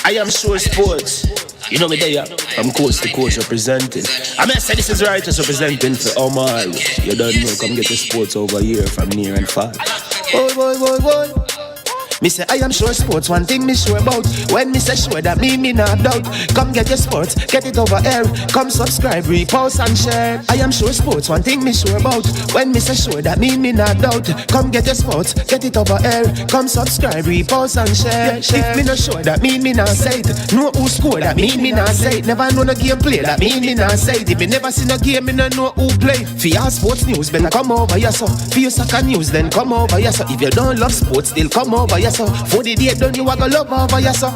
I am sure sports. You know me there. I'm coast to coast representing. I mean, I say this is righteous representing for Omar. You don't know, come get the sports over here from near and far. Boy. Me say I am sure sports, one thing me sure about. When me say sure, that me not doubt. Come get your sports, get it over here. Come subscribe, repost and share. I am sure sports, one thing me sure about. When me say sure, that me not doubt. Come get your sports, get it over here. Come subscribe, repost and share. If me not sure, that me not say it. Know who score, that me not say it. Never know no game play, that me not say it. If me never see no game, me no know who play. For your sports news, better come over here so. For your soccer news, then come over here so. If you don't love sports, still come over here so. For the date, don't you want to love over here so.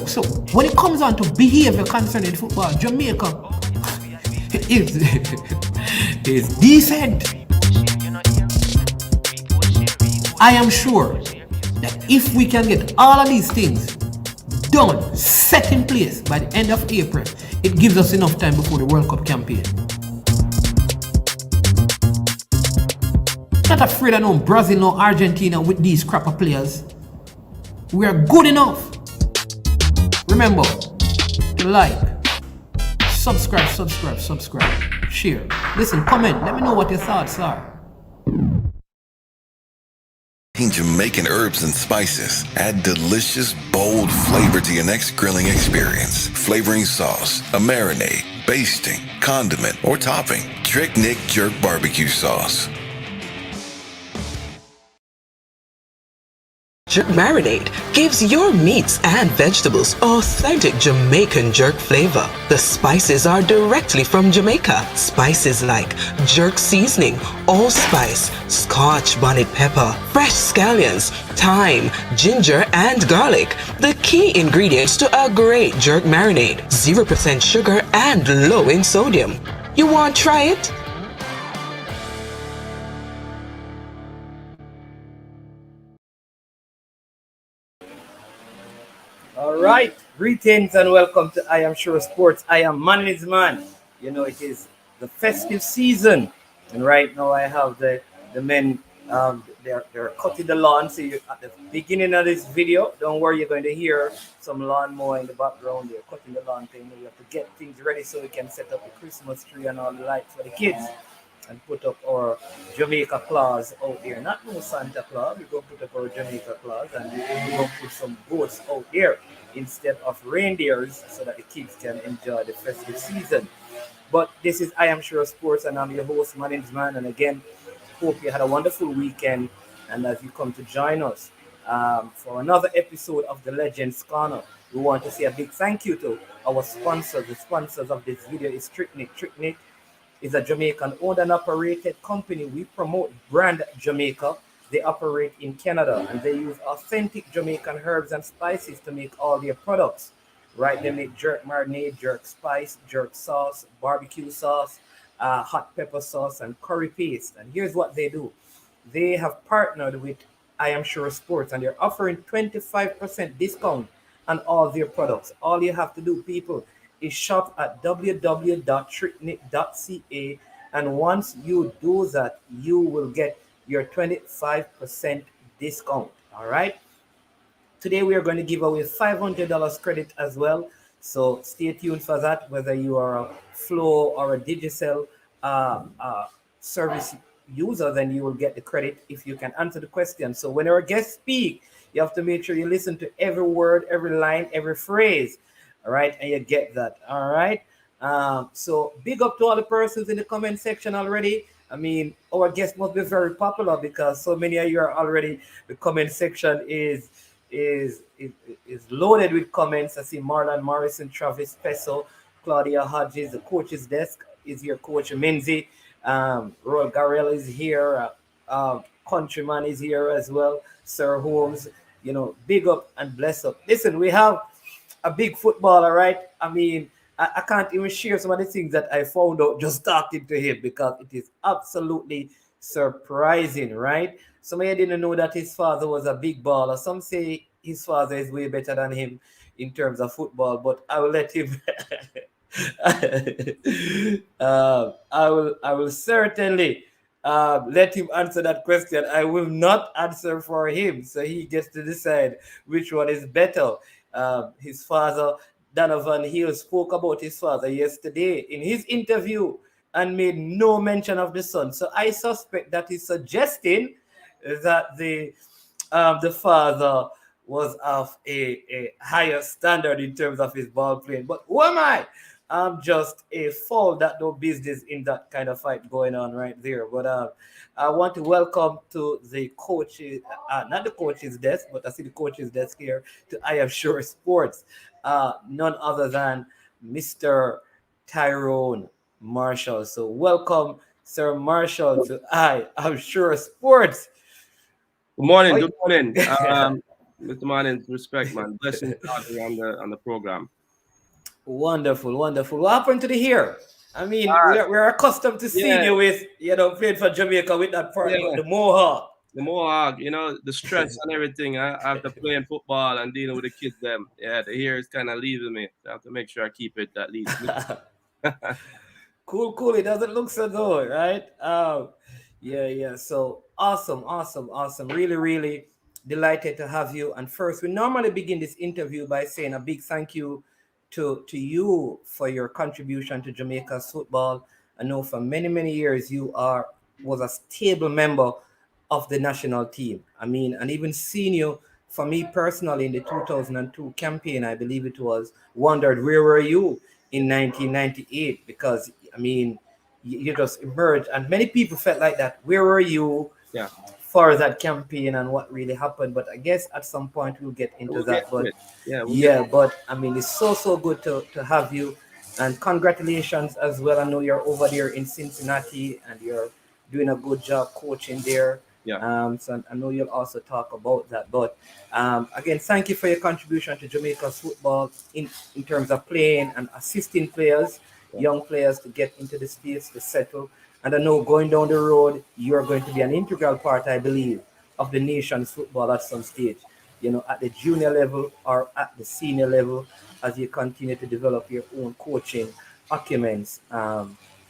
So when it comes on to behavior concerning football, Jamaica is decent. I am sure that if we can get all of these things done, set in place by the end of April, it gives us enough time before the World Cup campaign. Not afraid of no Brazil, no Argentina with these crap of players. We are good enough. Remember to like, subscribe, share. Listen, comment, let me know what your thoughts are. Jamaican herbs and spices add delicious, bold flavor to your next grilling experience. Flavoring sauce, a marinade, basting, condiment, or topping. Trick Nick Jerk Barbecue Sauce. Jerk Marinade gives your meats and vegetables authentic Jamaican jerk flavor. The spices are directly from Jamaica. Spices like jerk seasoning, allspice, Scotch bonnet pepper, fresh scallions, thyme, ginger, and garlic. The key ingredients to a great jerk marinade. 0% sugar and low in sodium. You want to try it? Alright, greetings and welcome to I Am Sure Sports. I am Man's Man. You know, it is the festive season, and right now I have the men, they're cutting the lawn. So at the beginning of this video, don't worry, you're going to hear some lawnmower in the background. They're cutting the lawn thing. We have to get things ready so we can set up the Christmas tree and all the lights for the kids and put up our Jamaica Claus out there. Not no Santa Claus, we're going to put up our Jamaica Claus, and we're going to put some goats out there instead of reindeers so that the kids can enjoy the festive season. But this is I Am Sure Sports, and I'm your host, Man's Man. And again, hope you had a wonderful weekend. And as you come to join us for another episode of the Legends Corner, we want to say a big thank you to our sponsors. The sponsors of this video is Tricknick. Tricknick is a Jamaican owned and operated company. We promote brand Jamaica. They operate in Canada and they use authentic Jamaican herbs and spices to make all their products. Right? They make jerk marinade, jerk spice, jerk sauce, barbecue sauce, hot pepper sauce, and curry paste. And here's what they do. They have partnered with I Am Sure Sports, and they're offering 25% discount on all their products. All you have to do, people, is shop at www.tricknick.ca, and once you do that, you will get your 25% discount. All right. Today we are going to give away $500 credit as well. So stay tuned for that. Whether you are a Flow or a Digicel service user, then you will get the credit if you can answer the question. So when our guests speak, you have to make sure you listen to every word, every line, every phrase. All right, and you get that. All right. So big up to all the persons in the comment section already. I mean, our guest must be very popular because so many of you are already. The comment section is loaded with comments. I see Marlon Morrison, Travis Peso, Claudia Hodges. The coach's desk is here. Coach Menzi, Roy Garrell is here. Countryman is here as well. Sir Holmes. You know, big up and bless up. Listen, we have a big footballer, right? I mean, I can't even share some of the things that I found out just talking to him because it is absolutely surprising, right? Some of you didn't know that his father was a big baller. Some say his father is way better than him in terms of football, but I will let him. I will certainly let him answer that question. I will not answer for him, so he gets to decide which one is better. His father, Donovan Hill, spoke about his father yesterday in his interview and made no mention of the son. So I suspect that he's suggesting that the father was of a higher standard in terms of his ball playing. But who am I? I'm just a fool that no business in that kind of fight going on right there. But I want to welcome to the coaches, not the coach's desk, but I see the coach's desk here to I Am Sure Sports. None other than Mr. Tyrone Marshall. So welcome, Sir Marshall, to I Am Sure Sports. Good morning. Oi. Good morning. Mr. Morning, respect, man. Blessings to all you on the program. Wonderful, wonderful. What happened to the hair? I mean, Ah, we're accustomed to seeing yeah, you with, playing for Jamaica with that part, yeah. the mohawk. The Mohawk, the stress and everything. After playing football and dealing with the kids, them. Yeah, the hair is kind of leaving me. So I have to make sure I keep it at least. Cool, cool. It doesn't look so good, right? Yeah, yeah. So awesome, awesome, awesome. Really, really delighted to have you. And first, we normally begin this interview by saying a big thank you to you for your contribution to Jamaica's football. I know for many, many years you are was a stable member of the national team. I mean, and even seeing you for me personally in the 2002 campaign, I believe it was, wondered where were you in 1998 because I mean, you just emerged, and many people felt like that. Where were you Yeah, for that campaign and what really happened? But I guess at some point we'll get into we'll get that. to But it. Yeah, we'll get. yeah, but I mean, it's so good to have you, and congratulations as well. I know you're over there in Cincinnati and you're doing a good job coaching there. Yeah, So I know you'll also talk about that. But again, thank you for your contribution to Jamaica's football in terms of playing and assisting players, yeah, young players to get into the States to settle. And I know going down the road, you're going to be an integral part, I believe, of the nation's football at some stage, at the junior level or at the senior level as you continue to develop your own coaching documents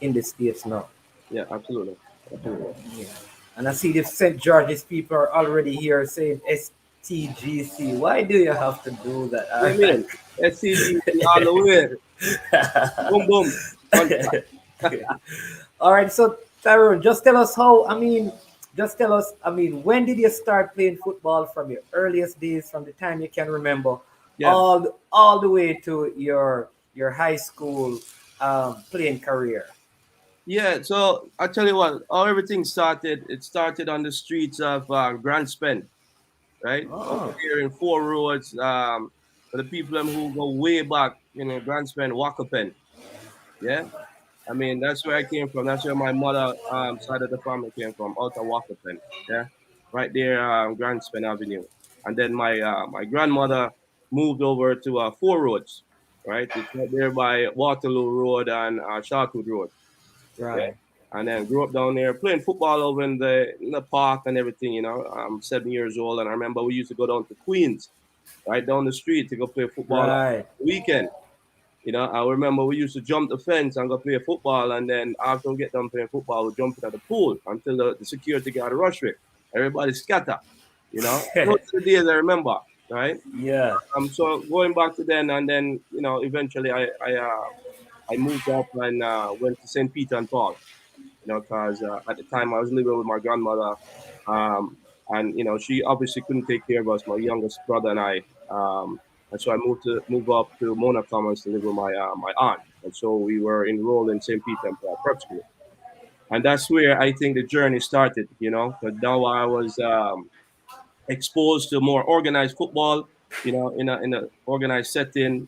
in the States now. yeah. Absolutely, absolutely. Yeah. And I see the St. George's people are already here saying STGC. Why do you have to do that? Yeah, All man. SCG all the way. Boom, boom. Contact. right. All right. So, Tyrone, just tell us when did you start playing football from your earliest days, from the time you can remember, Yeah. all the way to your high school playing career? Yeah, so I tell you what, how everything started, it started on the streets of Grand Spend, right? Over Oh, here in Four Roads, for the people them who go way back, Grand Spend, Wakapen. Yeah, I mean, that's where I came from. That's where my mother side of the family came from, out of Wakapen. Yeah, right there, Grand Spend Avenue. And then my grandmother moved over to Four Roads, right? It's right there by Waterloo Road and Sharkwood Road. Yeah. right. And then grew up down there playing football over in the park and everything. I'm 7 years old, and I remember we used to go down to Queens, right down the street to go play football on Right. the weekend. I remember we used to jump the fence and go play football, and then after we get done playing football, we jump into the pool until the security guard rush with. Everybody scatter. Those are the days I remember, right? Yeah. So going back to then, and then eventually I moved up and went to St. Peter and Paul. Because at the time I was living with my grandmother, and she obviously couldn't take care of us, my youngest brother and I, and so I moved up to Mona Commons to live with my aunt, and so we were enrolled in St. Peter and Paul Prep School, and that's where I think the journey started. Because now I was exposed to more organized football, in a organized setting.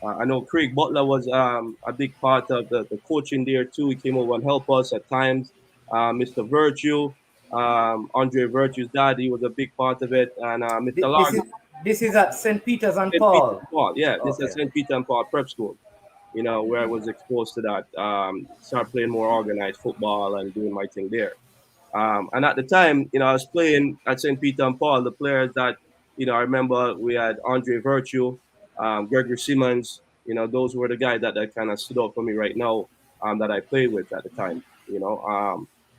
I know Craig Butler was a big part of the coaching there too. He came over and helped us at times. Mr. Virtue, Andre Virtue's dad, he was a big part of it, and Mr. This is Largo, at St. Peter's and St. Peter Paul. and Paul. Yeah, this Okay. is St. Peter and Paul Prep School. Where I was exposed to that. Started playing more organized football and doing my thing there. And at the time, I was playing at St. Peter and Paul. The players that, I remember we had Andre Virtue, Gregory Simmons. Those were the guys that kind of stood out for me right now, that I played with at the time.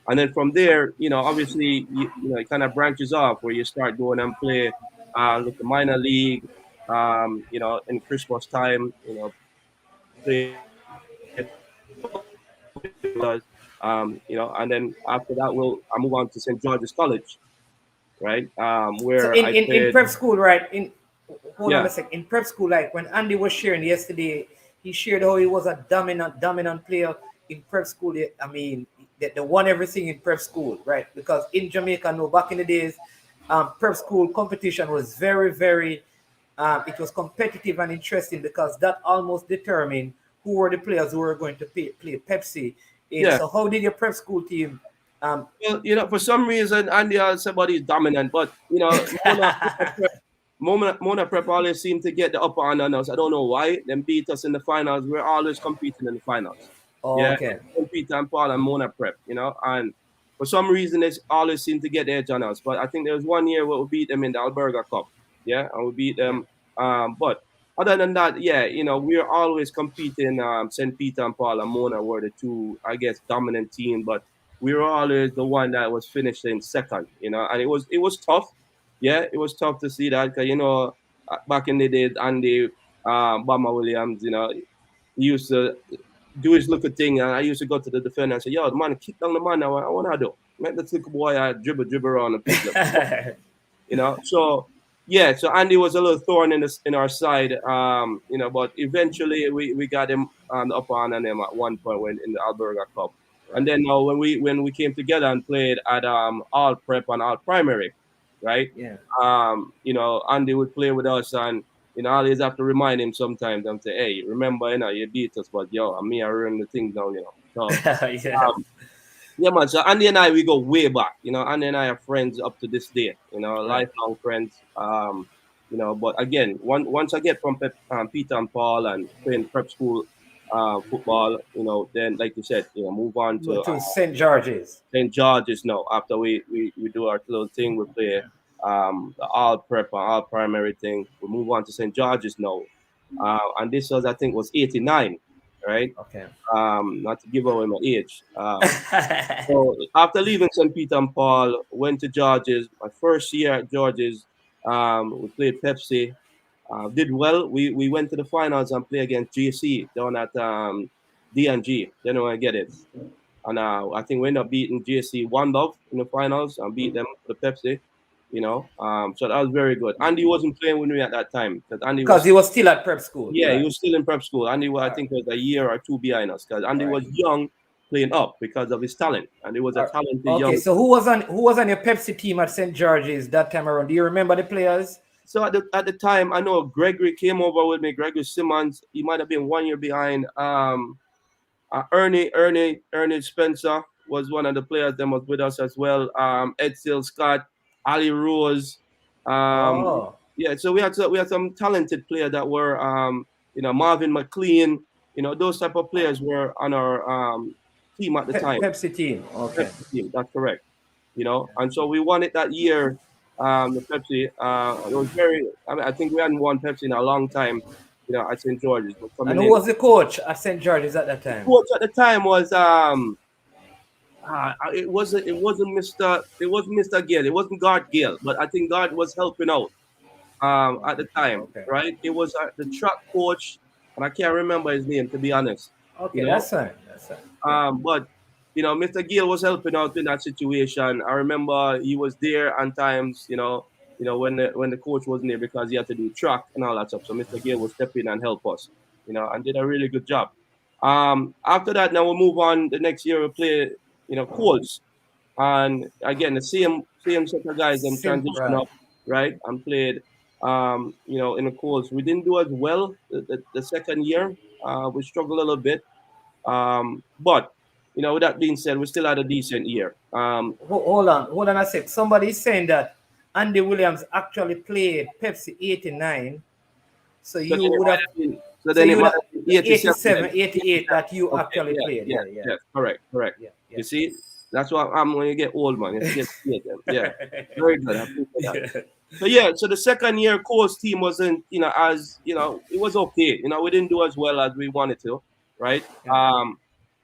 And then from there, obviously, it kind of branches off where you start going and play like the minor league, in Christmas time, play and then after that, I move on to St. George's College, right? So Where in, I in, in played, prep school, right? In hold on yeah, a sec. In prep school, like when Andy was sharing yesterday, he shared how he was a dominant player in prep school. I mean, they won everything in prep school, right? Because in Jamaica, no, back in the days, prep school competition was very, it was competitive and interesting because that almost determined who were the players who were going to play Pepsi. In yeah. so, how did your prep school team? Well, for some reason, Andy somebody is dominant, but Mona Prep always seem to get the upper hand on us. I don't know why. Them beat us in the finals. We're always competing in the finals. Oh, Yeah, okay. Peter and Paul and Mona Prep, and for some reason they always seem to get the edge on us. But I think there was one year where we beat them in the Alberga Cup. Yeah, and we beat Yeah. them. But other than that, yeah, we're always competing. St. Peter and Paul and Mona were the two, I guess, dominant team, but we were always the one that was finishing second. And it was tough. Yeah, it was tough to see that because back in the days, Andy, Bama Williams, he used to do his little thing, and I used to go to the defender and say, "Yo, the man, kick down the man. Now, I want to do. Make the little boy dribble around and pick them." So yeah, so Andy was a little thorn in our side, but eventually we got him on the upper hand on him at one point when in the Alberga Cup. And then now when we came together and played at all prep and all primary, right? Yeah. Andy would play with us, and I always have to remind him sometimes and say, "Hey, remember, you beat us, but yo, I ruined the thing now, So Yeah. yeah, man. So Andy and I, we go way back. Andy and I are friends up to this day. Right. Lifelong friends. But again, once I get from Peter and Paul and playing prep school football, then like you said, move on Go to to St. George's. St. George's now. After we do our little thing, we play the all prep and all primary thing. We move on to St. George's now. And this was, I think, was 89, right? Okay. Not to give away my age. So after leaving St. Peter and Paul, went to George's. My first year at George's, we played Pepsi. Did well. We went to the finals and played against GC down at D&G. Then I get it. And I think we ended up beating GC 1-0 in the finals and beat them for the Pepsi. So that was very good. Andy wasn't playing with me at that time because Andy Because was, he was still at prep school. yeah, he Right. was still in prep school. Andy, I think, was a year or two behind us because Andy Right. was young playing up because of his talent. And he was a talented Okay, young. so who was on your Pepsi team at St. George's that time around? Do you remember the players? So at the time, I know Gregory came over with me. Gregory Simmons, he might have been 1 year behind. Ernie Spencer was one of the players that was with us as well. Ed Seal Scott, Ali Rose. Um, Oh, yeah, so we had some talented players that were Marvin McLean. Those type of players were on our team at the time. Pepsi team. Okay. Pepsi team, that's correct. And so we won it that year. The Pepsi. It was very. I mean, I think we hadn't won Pepsi in a long time. At St. George's, but And coming who in. was the coach at St. George's at that time? Coach at the time was it wasn't Mr. Gale, it wasn't God Gale, but I think God was helping out at the time, Okay. right? It was the track coach, and I can't remember his name, to be honest. Okay, you know that's fine. That's fine. but Mr. Gale was helping out in that situation. I remember he was there at times, when the coach wasn't there because he had to do track and all that stuff. So Mr. Gale would step in and help us, and did a really good job. After that, now we'll move on. The next year we'll play, Colts. And again, the same set of guys them transition Right. up, right? And played in the Colts. We didn't do as well the second year. We struggled a little bit. But with that being said, we still had a decent year. Hold on a sec. Somebody's saying that Andy Williams actually played Pepsi 89. So So you then it would might have have been, so so then you it would might have have been 87, 87. 88 that you Okay, actually yeah, played. yeah, Yeah, yes, correct. yeah, yeah. You see, that's what I'm when you get old, man. You get them. Yeah, very good. I appreciate that. So yeah, so the second year course team wasn't, as it was okay. We didn't do as well as we wanted to, right? Yeah.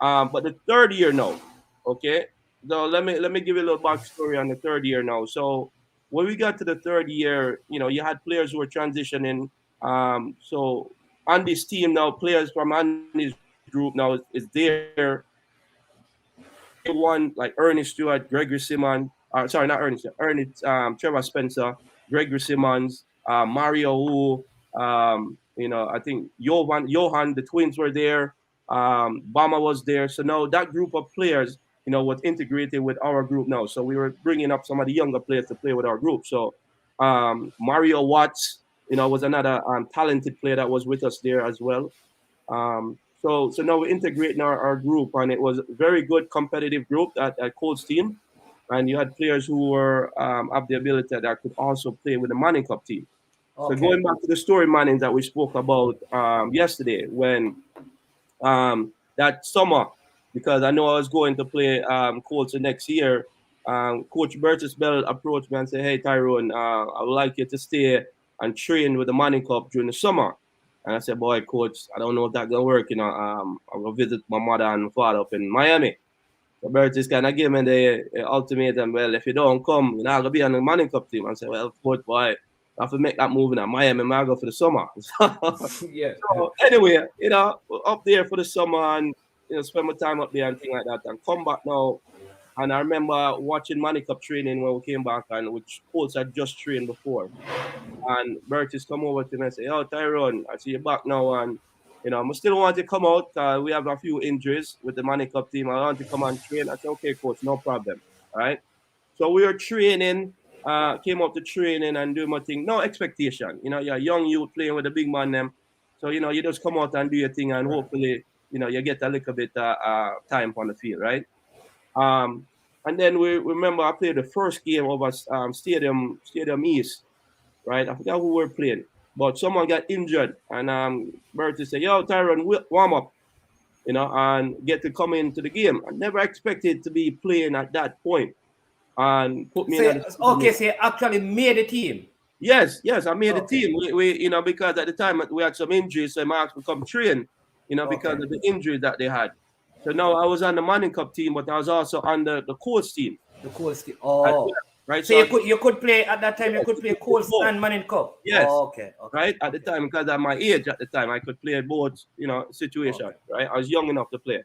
But the third year, no, okay. So let me give you a little backstory on the third year now. So when we got to the third year, you had players who were transitioning. So on this team now, players from Andy's group now is there. Day one, like Ernie Stewart, Gregory Simmons, sorry, not Ernie Stewart, Trevor Spencer, Gregory Simmons, Mario Wu, I think Johan, the twins were there, Bama was there. So now that group of players, was integrated with our group now. So we were bringing up some of the younger players to play with our group. So Mario Watts, was another talented player that was with us there as well. So now we're integrating our group, and it was a very good competitive group at Colts team. And you had players who were have the ability that could also play with the Manning Cup team. So Okay. going back to the story Manning that we spoke about yesterday, when that summer, because I know I was going to play Colts the next year. Coach Burtis Bell approached me and said, "Hey Tyrone, I would like you to stay and train with the Manning Cup during the summer." And I said, "Boy, coach, I don't know if that's gonna work. I'm gonna visit my mother and father up in Miami." So Burtis kind of gave me the ultimatum. Well, if you don't come, you're not gonna be on the Manning Cup team. I said, "Well, coach, boy, I have to make that move in Miami. I go for the summer." Yeah. So anyway, up there for the summer and spend my time up there and things like that, and come back now. And I remember watching Manny Cup training when we came back, and which Colts had just trained before. And Burtis come over to me and say, "Oh, Tyrone, I see you back now, and I still want to come out. We have a few injuries with the Manny Cup team. I want to come and train." I said, "Okay, coach, no problem." All right. So we were training, came out to training and do my thing. No expectation. You're a young youth playing with the big man them. So, you just come out and do your thing, and hopefully, you get a little bit time on the field, right? Um, and then we remember I played the first game over Stadium East, right? I forgot who we were playing, but someone got injured, and Bertie said, "Yo, Tyrone, warm up," and get to come into the game. I never expected to be playing at that point, and put me So in at the okay, so you actually made the team. Yes, I made the Okay. team. We because at the time we had some injuries, so I asked to come train, because Okay. of the injuries that they had. So now I was on the Manning Cup team, but I was also on the coach team The Colts team. as Oh. well, right? So So I you could play at that time. You could play could play Colts both. and Manning Cup. Yes, Oh, okay. Okay. right? At the Okay. time, because at my age at the time, I could play both, situations, Okay. right? I was young enough to play.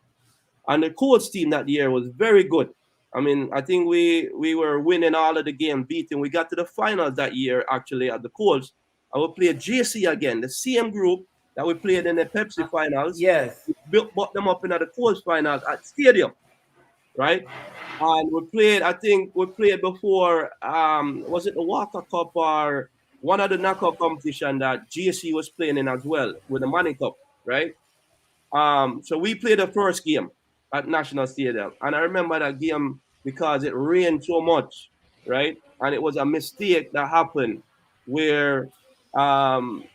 And the Colts team that year was very good. I mean, I think we were winning all of the game, beating. We got to the finals that year, actually, at the Colts. I would play JC again, the same group that we played in the Pepsi finals. Yes. We brought them up into the Colts finals at Stadium, right? And I think we played before, was it the Walker Cup or one of the knockout competition that JC was playing in as well with the Money Cup, right? So we played the first game at National Stadium, and I remember that game because it rained so much, right? And it was a mistake that happened where um,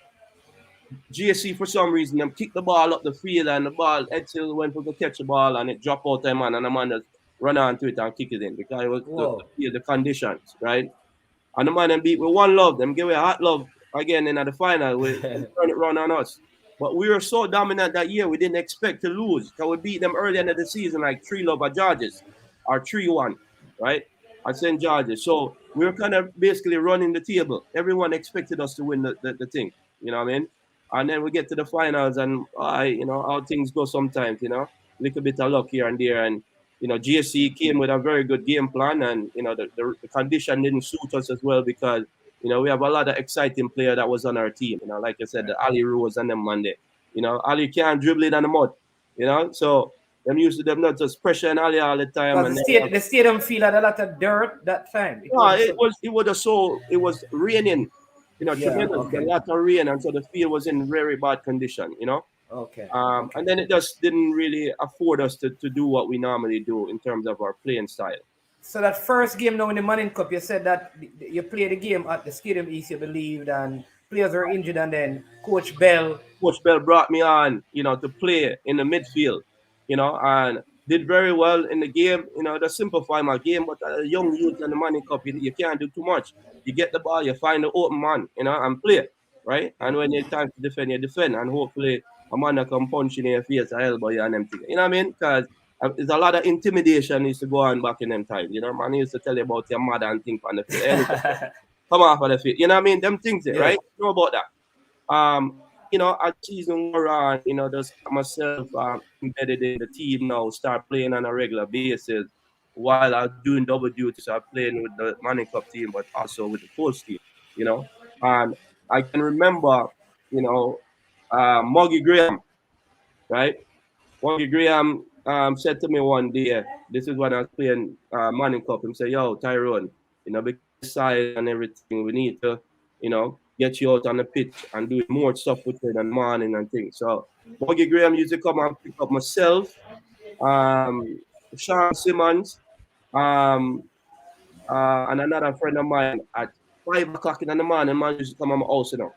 GSC for some reason them kicked the ball up the field, and the ball Edsel went to go catch the ball, and it dropped out there, man, and the man just run onto it and kick it in because it was Whoa. the conditions, right? And the man them beat with one love. Them give it a hot love again in the final. We turn it around on us. But we were so dominant that year, we didn't expect to lose. Because we beat them early in the season, like 3-love at Georges, or 3-1, right? At St. George's. So we were kind of basically running the table. Everyone expected us to win the thing. You know what I mean? And then we get to the finals, and how things go sometimes, little bit of luck here and there. And GSC came with a very good game plan, and the condition didn't suit us as well because we have a lot of exciting player that was on our team. Like I said, the Ali Rose and them Monday. Ali can't dribble it on the mud. So them used to them not just pressure and Ali all the time. Because And the stadium feel had a lot of dirt that time. It no, was so, it was raining. yeah. Tremendous, a Okay. lot of rain, and so the field was in very bad condition. Okay. And Okay. then it just didn't really afford us to do what we normally do in terms of our playing style. So that first game now in the Manning Cup, you said that you played the game at the Stadium East, you believed, and players were injured, and then Coach Bell. Coach Bell brought me on, to play in the midfield, and did very well in the game. To simplify my game, but young youth in the Money Cup, you can't do too much. You get the ball, you find the open man, and play, right? And when it's time to defend, you defend, and hopefully a man that can punch in your face or elbow you and them things. You know what I mean? Because There's a lot of intimidation used to go on back in them times. You know, man used to tell you about your mother and things on the field. Come off of the field. You know what I mean? Them things, Yeah. right? You know about that. You know, as season wore on, you know, just myself embedded in the team now, start playing on a regular basis while I was doing double duty. So I'm playing with the Manning Cup team, but also with the Colts team, you know. And I can remember, you know, Muggy Graham, right? Muggy Graham said to me one day, this is when I was playing Manning Cup, and say, yo, Tyrone, you know, because size and everything, we need to, you know, get you out on the pitch and do more stuff with you in the morning and things. So Muggy Graham used to come and pick up myself, Sean Simmons, um, and another friend of mine at 5 o'clock in the morning. Man used to come on my house, you know.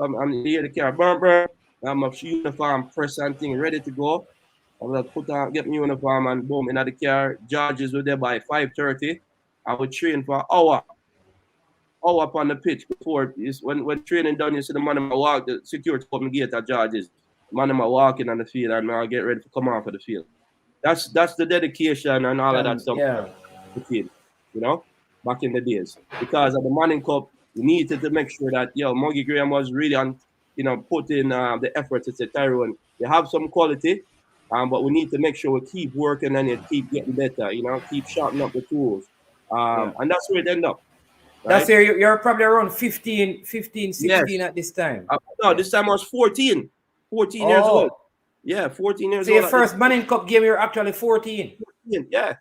I'm here the car, burn, burn. I'm a uniform, press and thing, ready to go. I will put on, get my uniform and boom, in the car. Judges were there by 5:30. I would train for an hour upon the pitch before. When training done, you see the man in my walk, the security open gate at Judges. The man in my walking on the field and I'll get ready to come off of the field. That's the dedication and all of that stuff. Yeah. The team, you know, back in the days. Because at the Manning Cup, we needed to make sure that, yo, Muggy Graham was really on, you know, put in the effort to say, Tyrone, they have some quality, but we need to make sure we keep working and it keep getting better, you know, keep sharpening up the tools. And that's where it ended up. Right? That's where you're probably around 15, 16 Yes. at this time. No, this time I was 14 years old. Yeah, 14 years So old. your first Manning Cup game, you're actually 14. 14, yeah.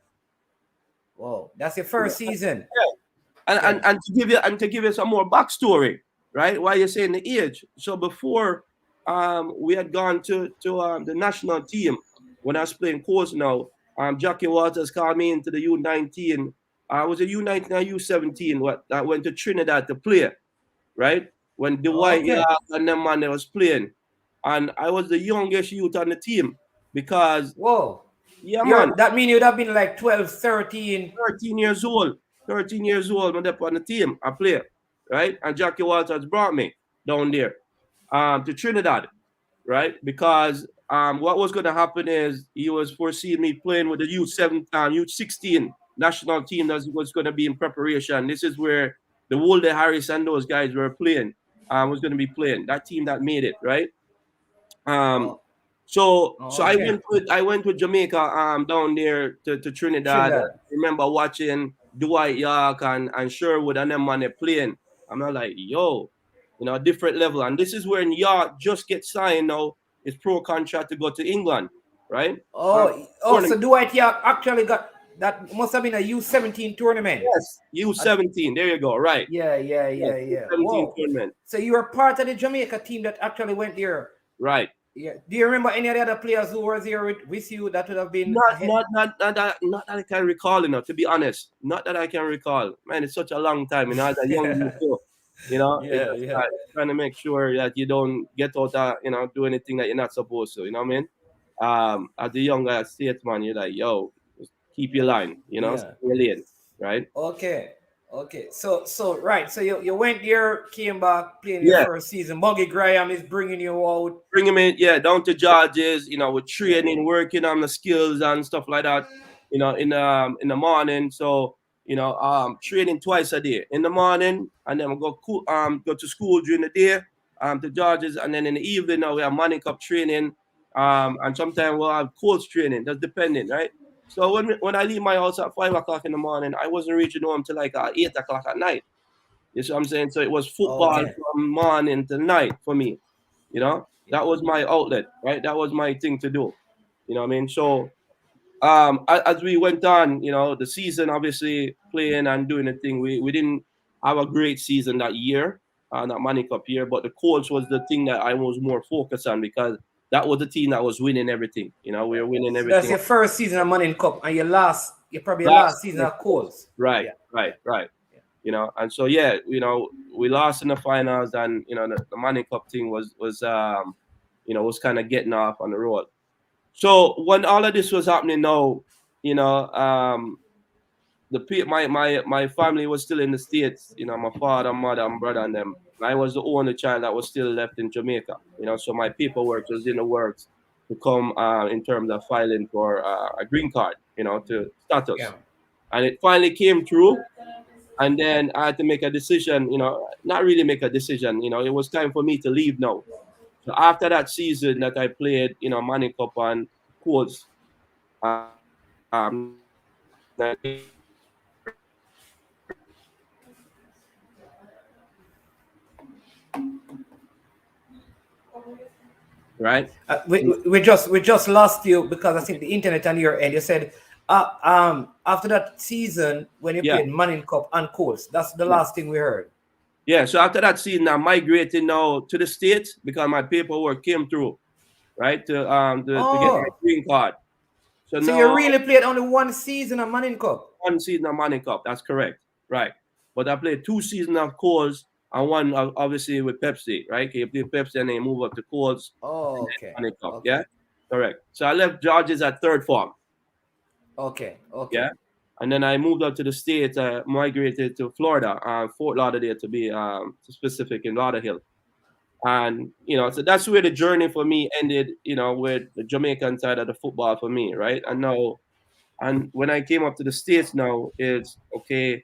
Wow, that's your first season. Yeah. And to give you some more backstory, right? Why you're saying the age. So before we had gone to the national team when I was playing course now, Jackie Waters called me into the U19. I was a U19 and U17. I went to Trinidad to play, right? When Dwight and them man they was playing. And I was the youngest youth on the team because whoa. Yeah, man. That means you'd have been like 12, 13. 13 years old. 13 years old when I on the team. I play, right? And Jackie Walters brought me down there to Trinidad, right? Because what was going to happen is he was foreseeing me playing with the U7, U16 national team that was going to be in preparation. This is where the Wolde Harris and those guys were playing, was going to be playing. That team that made it, right? So I went with Jamaica down there to Trinidad. I remember watching Dwight York and Sherwood and them man they playing. I'm not like, yo, you know, a different level. And this is when York just gets signed now, his pro contract to go to England, right? So Dwight York actually got that must have been a U17 tournament. Yes, U17. There you go. Right. Yeah. U17 tournament. So you were part of the Jamaica team that actually went there. Right. Yeah. Do you remember any of the other players who were there with you that would have been not that I can recall, you know, to be honest. Not that I can recall. Man, it's such a long time, you know, as a young you know, like trying to make sure that you don't get out you know, do anything that you're not supposed to, you know what I mean? As a young guy statesman, you're like, yo, just keep your line, you know, stay lane, right? Okay. So you went there, came back, playing your first season. Muggy Graham is bringing you out. Bringing me, down to George's, you know, with training, working on the skills and stuff like that, you know, in the morning. So, you know, training twice a day. In the morning, and then we go to school during the day, to George's, and then in the evening now we have Manning Cup training. And sometimes we'll have coach training, that's depending, right? So when I leave my house at 5 o'clock in the morning, I wasn't reaching home till like 8 o'clock at night. You see what I'm saying? So it was football from morning to night for me. You know, that was my outlet, right? That was my thing to do. You know what I mean? So as we went on, you know, the season obviously playing and doing the thing, we didn't have a great season that year, that Manning Cup year, but the coach was the thing that I was more focused on because that was the team that was winning everything. You know, we were winning everything. That's your first season of Manning Cup, and your last season of Colts. Right. You know, and so you know, we lost in the finals, and you know, the Manning Cup thing was you know, was kind of getting off on the road. So when all of this was happening now, you know, my family was still in the States. You know, my father, mother, and brother, and them. I was the only child that was still left in Jamaica. You know, so my paperwork was in the works. to come in terms of filing for a green card, to status. Yeah. And it finally came through. And then I had to make a decision, not really make a decision, it was time for me to leave now. So after that season that I played, Manning Cup and Coles, right? We just lost you because I think the internet on your end. You said after that season when you Yeah. played Manning Cup and Colts, that's the last thing we heard. Yeah, so after that season, I'm migrating now to the States because my paperwork came through, right, to get my Oh, green card. So so you now really played only one season of Manning Cup? one season of Manning Cup, that's correct, right? But I played 2 seasons of Coles and one obviously with Pepsi, right? You play Pepsi and then you move up to Coles Oh, and okay. then Manning Cup, Okay. yeah, correct. So I left George's at third form, Okay. Okay. yeah, and then I moved up to the States. I migrated to Florida, Fort Lauderdale to be specific, in Lauderhill. And so that's where the journey for me ended, with the Jamaican side of the football for me, right? And when I came up to the States now, it's okay,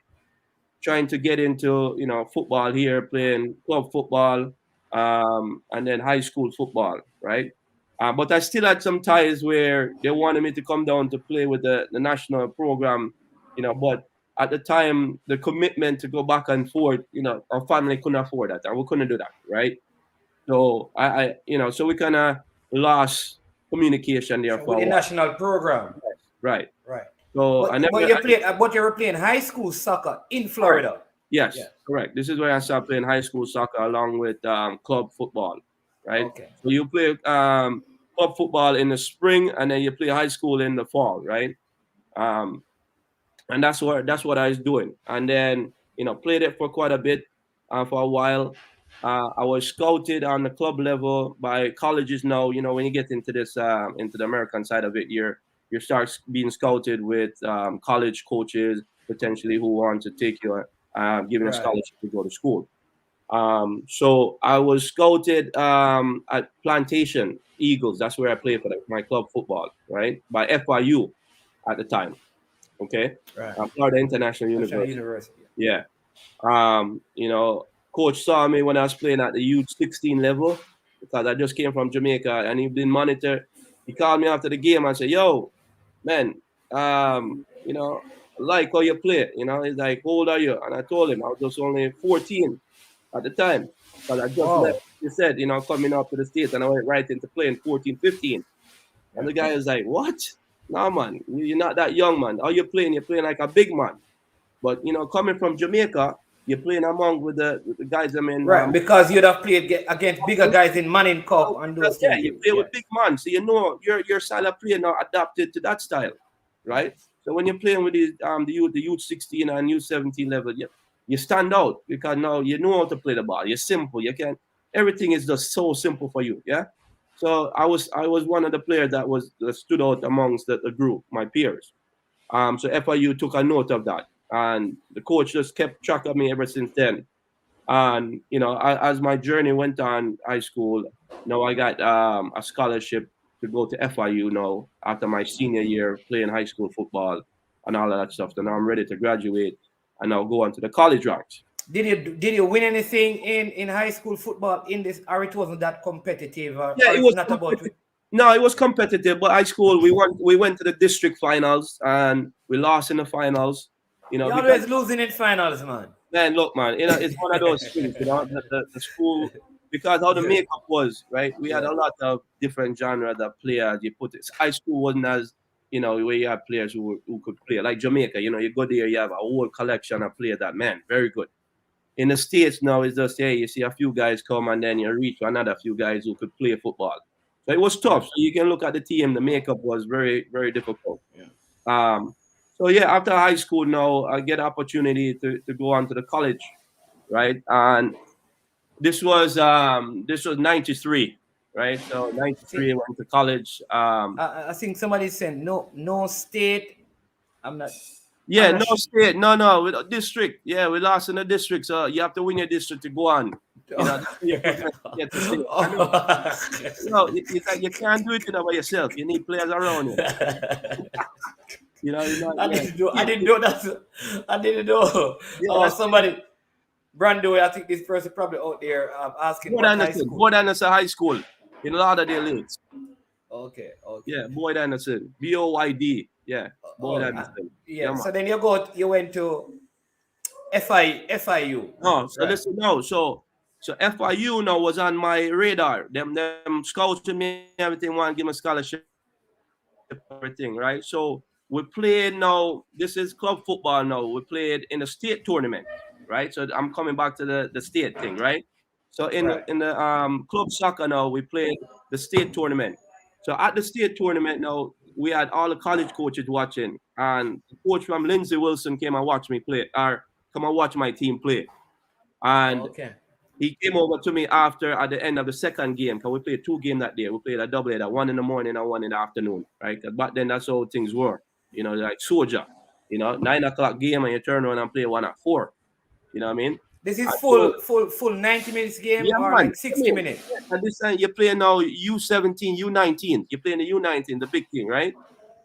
trying to get into football here, playing club football, and then high school football, right? But I still had some ties where they wanted me to come down to play with the national program, but at the time the commitment to go back and forth, our family couldn't afford that, and we couldn't do that, right? So so we kind of lost communication there So for with a the while. national program, Right. right? So I never. But you were playing high school soccer in Correct. Florida. Yes, Yeah. correct. This is where I started playing high school soccer along with club football, right? Okay. So you play club football in the spring, and then you play high school in the fall, right? Um, and that's what I was doing. And then played it for quite a bit, for a while. I was scouted on the club level by colleges. Now when you get into this into the American side of it, you start being scouted with college coaches potentially who want to take you, giving a Right. scholarship to go to school. So I was scouted at Plantation Eagles. That's where I played for my club football, right? By FIU at the time. Okay, Right. Florida International National University. University. Yeah. Coach saw me when I was playing at the U16 level because I just came from Jamaica and he didn't monitor. He called me after the game and said, "Yo, man, I like how you play." He's like, "How old are you?" And I told him I was just only 14 at the time because I just left. Wow. He said, coming up to the States, and I went right into playing 14, 15. And the guy is like, "What? No, man, you're not that young, man. How you playing? You're playing like a big man." But coming from Jamaica, you're playing among with the guys. I mean, Right, because you'd have played against bigger guys in Manning Cup and those yeah, things. you play with Yes. big man, so your style of play now adapted to that style, right? So when you're playing with the youth 16 and youth 17 level, you stand out because now you know how to play the ball. You're simple. You can Everything is just so simple for you. Yeah. So I was one of the players that stood out amongst the group, my peers. So FIU took a note of that, and the coach just kept track of me ever since then. And as my journey went on, high school, I got a scholarship to go to FIU now after my senior year playing high school football and all of that stuff. So now I'm ready to graduate and now go on to the college ranks. Did you win anything in high school football in this, or it wasn't that competitive, Yeah, or it it's was not about competitive. No, it was competitive, but high school we went to the district finals and we lost in the finals. you Because always losing in finals, man. man, look, man, it's one of those things, the school, because how the makeup was, right? We had Yeah. a lot of different genres of players. You put it, high school wasn't as, where you have players who could play. Like Jamaica, you go there, you have a whole collection of players that, man, very good. In the States now, it's just, hey, you see a few guys come and then you reach another few guys who could play football. So it was tough. So you can look at the team, the makeup was very, very difficult. Um, so yeah, after high school now, I get opportunity to go on to the college, right? And this was 93, right? So See, 93 I went to college. I think somebody said no state. I'm not. Yeah, no state, no, district. Yeah, we lost in the district, so you have to win your district to go on. You know, that's when you progress to get to state. I know. No, you can't do it by yourself. You need players around you. You know, I yeah. didn't know. I didn't know that. I didn't know. Yeah, Oh, that's it. somebody, Brando. I think this person probably out there asking Boyd what high Anderson. school. Boyd Anderson High School in Lauderdale Lakes. Okay, okay. Yeah, Boyd Anderson. Boyd. Yeah, Boyd Oh, Anderson. Yeah, yeah. man. So then you went to FIU, No, so right? listen now. So FIU now was on my radar. Them scouts to me, everything want to give me scholarship, everything, right? So we played now. This is club football now. We played in a state tournament, right? So I'm coming back to the state thing, right? So Right. in the club soccer now, we played the state tournament. So at the state tournament now, we had all the college coaches watching, and the coach from Lindsey Wilson came and watched me play, or come and watch my team play. And Okay. he came over to me after at the end of the second game because we played two games that day. We played a double header, one in the morning and one in the afternoon, right? 'Cause back then that's how things were. You know, like soldier. 9 o'clock game and you turn around and play one at 4. You know what I mean? This is And so, full 90 minutes game yeah, or man. like Come 60 here. minutes. Yeah, and this time you're playing now U17, U19. You're playing the U19, the big thing, right?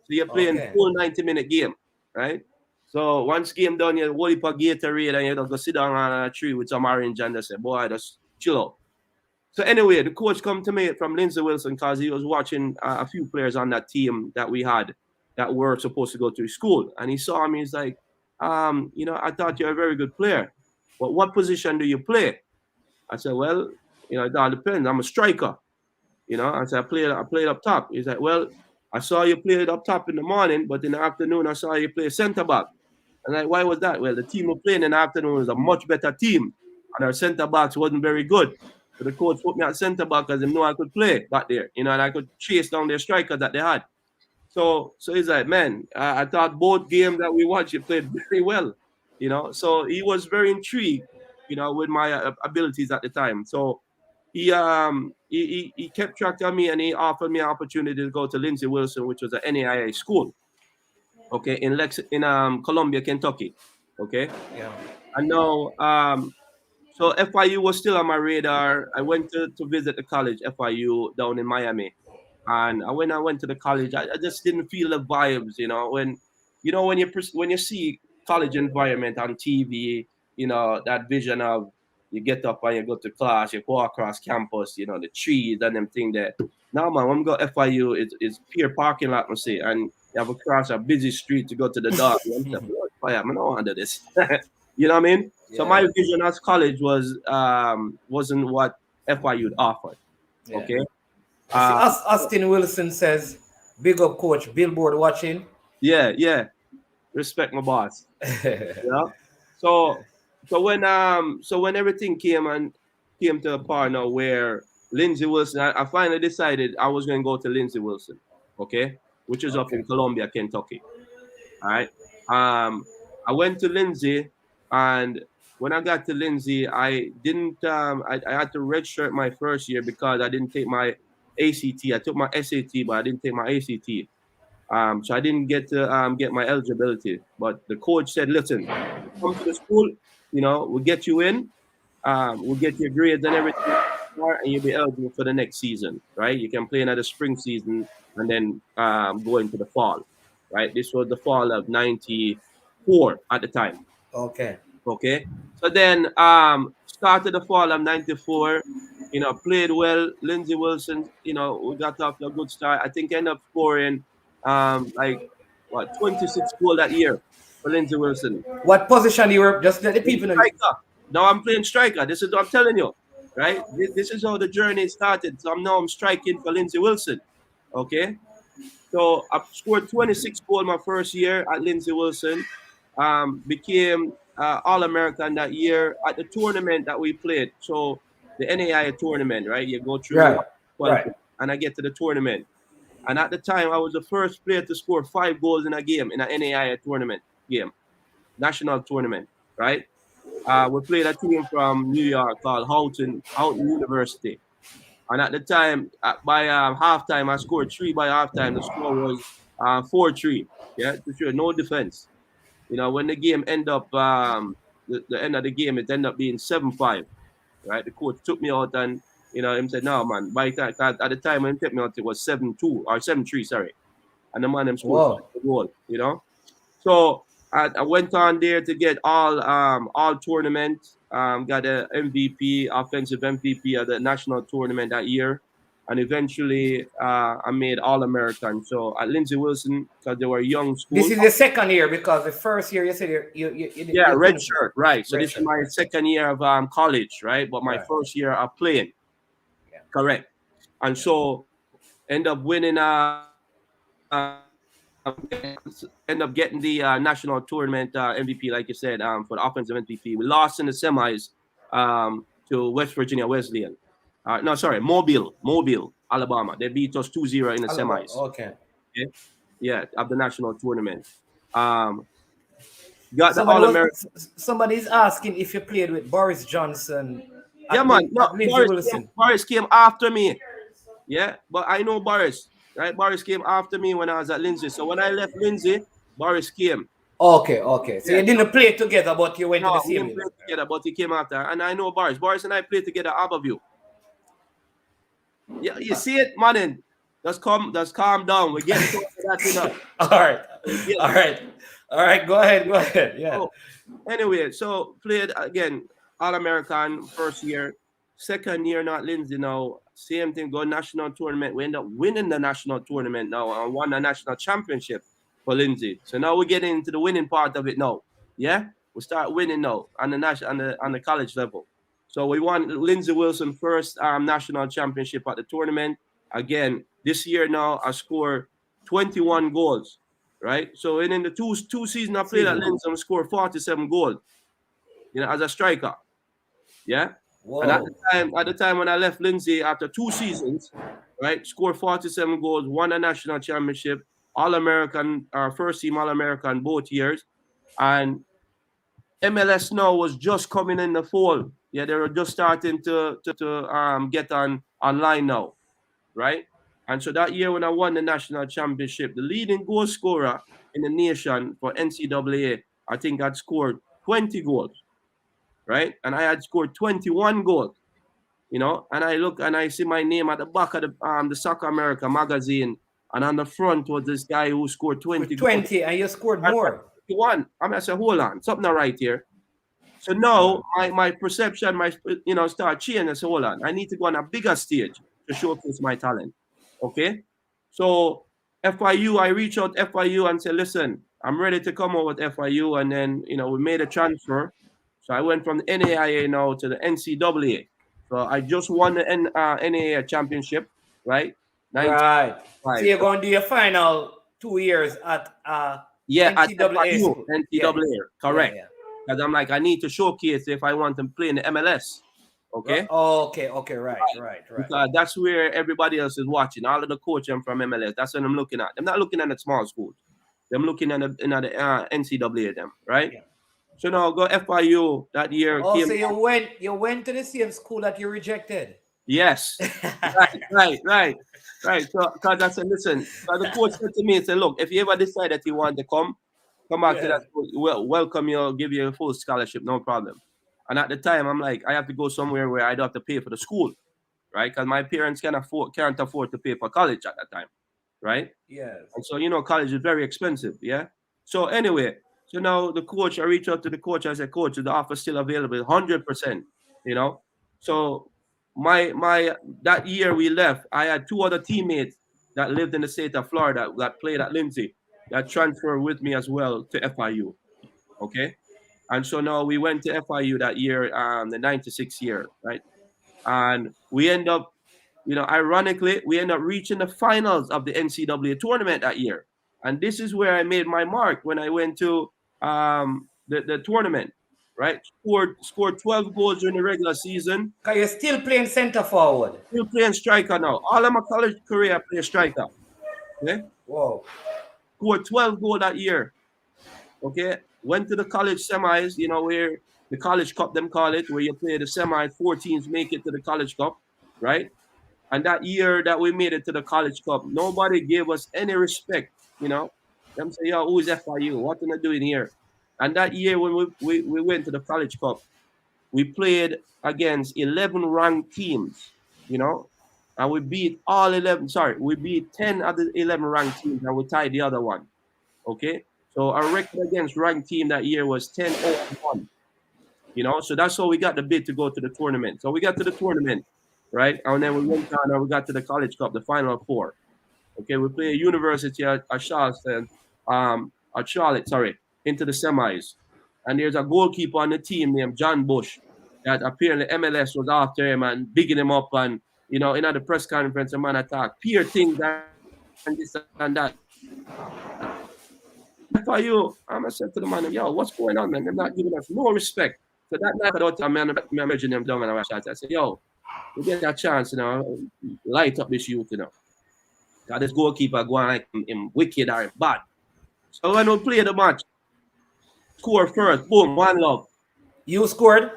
So you're playing Okay. full 90-minute game, right? So once game done, you hold up a Gatorade and you just go sit down on a tree with some orange and just say, boy, just chill out. So anyway, the coach come to me from Lindsey Wilson because he was watching a few players on that team that we had that were supposed to go to school. And he saw me, he's like, I thought you're a very good player. But what position do you play? I said, well, it all depends. I'm a striker. I said, I played up top. He's like, well, I saw you play up top in the morning, but in the afternoon I saw you play center back. And like, why was that? Well, the team we playing in the afternoon was a much better team, and our center backs wasn't very good. So the coach put me at center back because he knew I could play back there, and I could chase down their strikers that they had. So he's like, man, I thought both games that we watched, you played very well, So he was very intrigued, with my abilities at the time. So he kept track of me and he offered me an opportunity to go to Lindsey Wilson, which was an NAIA school, okay, in Columbia, Kentucky, okay. Yeah. And now so FIU was still on my radar. I went to visit the college FIU down in Miami, and when I went to the college, I just didn't feel the vibes, when you see college environment on TV, that vision of you get up and you go to class, you go across campus, the trees and them thing there. Now, man, when we go FIU, it's pure parking lot, I say, and you have to cross a busy street to go to the dark. I'm like, "Lord, fire, man, I don't want to do this." You know what I mean? So Yeah. my vision as college wasn't what FIU offered. Yeah. Okay. You see, Uh, Austin Wilson says, "Big up, coach. Billboard watching." yeah. Respect my boss. Yeah. So when everything came to a part now where Lindsey Wilson, I finally decided I was going to go to Lindsey Wilson, okay, which is up Okay. in Columbia, Kentucky. All right. I went to Lindsay, and when I got to Lindsay, I didn't. I had to redshirt my first year because I didn't take my ACT. I took my SAT, but I didn't take my ACT. So I didn't get my eligibility. But the coach said, "Listen, come to the school. We'll get you in. We'll get your grades and everything, and you'll be eligible for the next season. Right? You can play another spring season and then go into the fall. Right? This was the fall of '94 at the time. Okay. Okay. So then started the fall of '94. Played well. Lindsey Wilson. We got off to a good start. I think ended up scoring like what 26 goals that year for Lindsey Wilson. What position you were? Just let the people know. Striker. Now I'm playing striker. This is what I'm telling you, right? This is how the journey started. So I'm striking for Lindsey Wilson. Okay. So I scored 26 goals my first year at Lindsey Wilson. Became All-American that year at the tournament that we played. So the NAIA tournament, right? You go through Right. Right. and I get to the tournament. And at the time, I was the first player to score 5 goals in a game in an NAIA tournament game, national tournament, right? We played a team from New York called Houghton University. And at the time, by halftime, I scored 3 by halftime. The score was 4-3. Yeah, no defense. You know, when the game end up, the end of the game, it ended up being 7-5. Right, the coach took me out and him said, "No, man." By that at the time when he took me out, it was 7-2 or 7-3, sorry, and the man him scored Wow. the goal. So I went on there to get all tournaments. Got a MVP, offensive MVP of the national tournament that year, and eventually I made All American. So at Lindsey Wilson, because they were a young This school. is the second year because the first year you said Yeah, you red couldn't- shirt, right? So Red this is shirt, my right. second year of college, right? But my Right. first year of playing, Yeah. correct. And so end up winning. End up getting the national tournament MVP, like you said, for the offensive MVP. We lost in the semis to West Virginia Wesleyan. No, sorry, Mobile, Alabama. They beat us 2-0 in the Alabama. semis. Okay. Okay? Yeah, of the national tournament. Um, got the Somebody All American. somebody's asking if you played with Boris Johnson Yeah, man. No, at Lindsey Wilson. Boris came after me. Yeah, but I know Boris, right? Boris came after me when I was at Lindsay. So when I left Lindsay, Boris came. Okay, okay. So Yeah, you didn't play together, but you went to no, the we same didn't play level. together, but he came after. And I know Boris. Boris and I played together at Aberview. Yeah, you see it, man. Just calm down. We're getting close to that, All right. Yeah. All right. All right. Go ahead. Go ahead. Yeah. So, anyway, so played again, All American first year, second year not Lindsay now. Same thing, go national tournament. We end up winning the national tournament now and won the national championship for Lindsay. So now we're getting into the winning part of it now. Yeah, we start winning now on the national on the college level. So we won Lindsay Wilson first national championship at the tournament. Again, this year now I scored 21 goals. Right, so in the two seasons I played at Lindsay, I scored 47 goals. As a striker. Yeah. And Whoa. at the time when I left Lindsay after 2 seasons, right, scored 47 goals, won a national championship, All American, first team All American both years, and MLS now was just coming in the fall. Yeah, they were just starting to get online now, right? And so that year when I won the national championship, the leading goal scorer in the nation for NCAA, I think I'd scored 20 goals, right? And I had scored 21 goals, and I look and I see my name at the back of the Soccer America magazine, and on the front was this guy who scored 20 goals. 20 and you scored more. 21. I said, hold on, something not right here. So now my perception, start changing. I said, hold on, I need to go on a bigger stage to showcase my talent. Okay? So FIU, I reach out to FIU and say, listen, I'm ready to come over with FIU. And then, we made a transfer. So I went from the NAIA now to the NCAA. So I just won the NAIA championship, right? Right. So 95. you're going to do your final 2 years at Yeah, at NCAA FIU, school. NCAA, correct. Yeah. Because I'm like, I need to showcase if I want to play in the MLS. Okay? Okay, right. Because that's where everybody else is watching. All of the coaches from MLS. That's what I'm looking at. I'm not looking at the small schools. I'm looking at the NCAA them, right? Yeah. So now go FIU that year. Oh, so you went to the same school that you rejected. Yes. right. So because I said, listen, the coach said to me, he said, look, if you ever decide that you want to come back to that school, we'll welcome you, give you a full scholarship, no problem. And at the time, I'm like, I have to go somewhere where I don't have to pay for the school, right? Because my parents can't afford to pay for college at that time, right? Yes. And so, college is very expensive, yeah? So anyway, so now the coach, I reached out to the coach, I said, coach, the offer still available, 100%, So my that year we left, I had 2 other teammates that lived in the state of Florida that played at Lindsay that transferred with me as well to FIU, okay? And so now we went to FIU that year, the 96 year, right? And we end up, ironically, we end up reaching the finals of the NCAA tournament that year. And this is where I made my mark when I went to the tournament, right? Scored 12 goals during the regular season. Because you're still playing center forward. Still playing striker now. All of my college career, I play striker. Okay? Whoa. Scored 12 goals that year. Okay? Went to the college semis, where the college cup, them call it, where you play the semis, 4 teams make it to the college cup, right? And that year that we made it to the college cup, nobody gave us any respect, Them say, yo, who's FIU? What am I doing here? And that year when we went to the College Cup, we played against 11 ranked teams, you know, and we beat all 11. Sorry, we beat 10 of the 11 ranked teams, and we tied the other one. Okay, so our record against ranked team that year was 10-1. You know, so that's how we got the bid to go to the tournament. So we got to the tournament, right? And then we went on and we got to the College Cup, the final four. Okay, we play a university at Charlotte, sorry, into the semis. And there's a goalkeeper on the team named John Bush that apparently MLS was after him and bigging him up, and you know, in the press conference, a man attack, peer things and this and that. For you, I'm gonna say to the man, yo, what's going on, man? They're not giving us no respect. So that night I thought I'm managing them down and I shot. I said, yo, we get that chance, you know, light up this youth, you know. Got this goalkeeper going like him wicked or bad. So when we play the match, score first, boom, 1-0. You scored?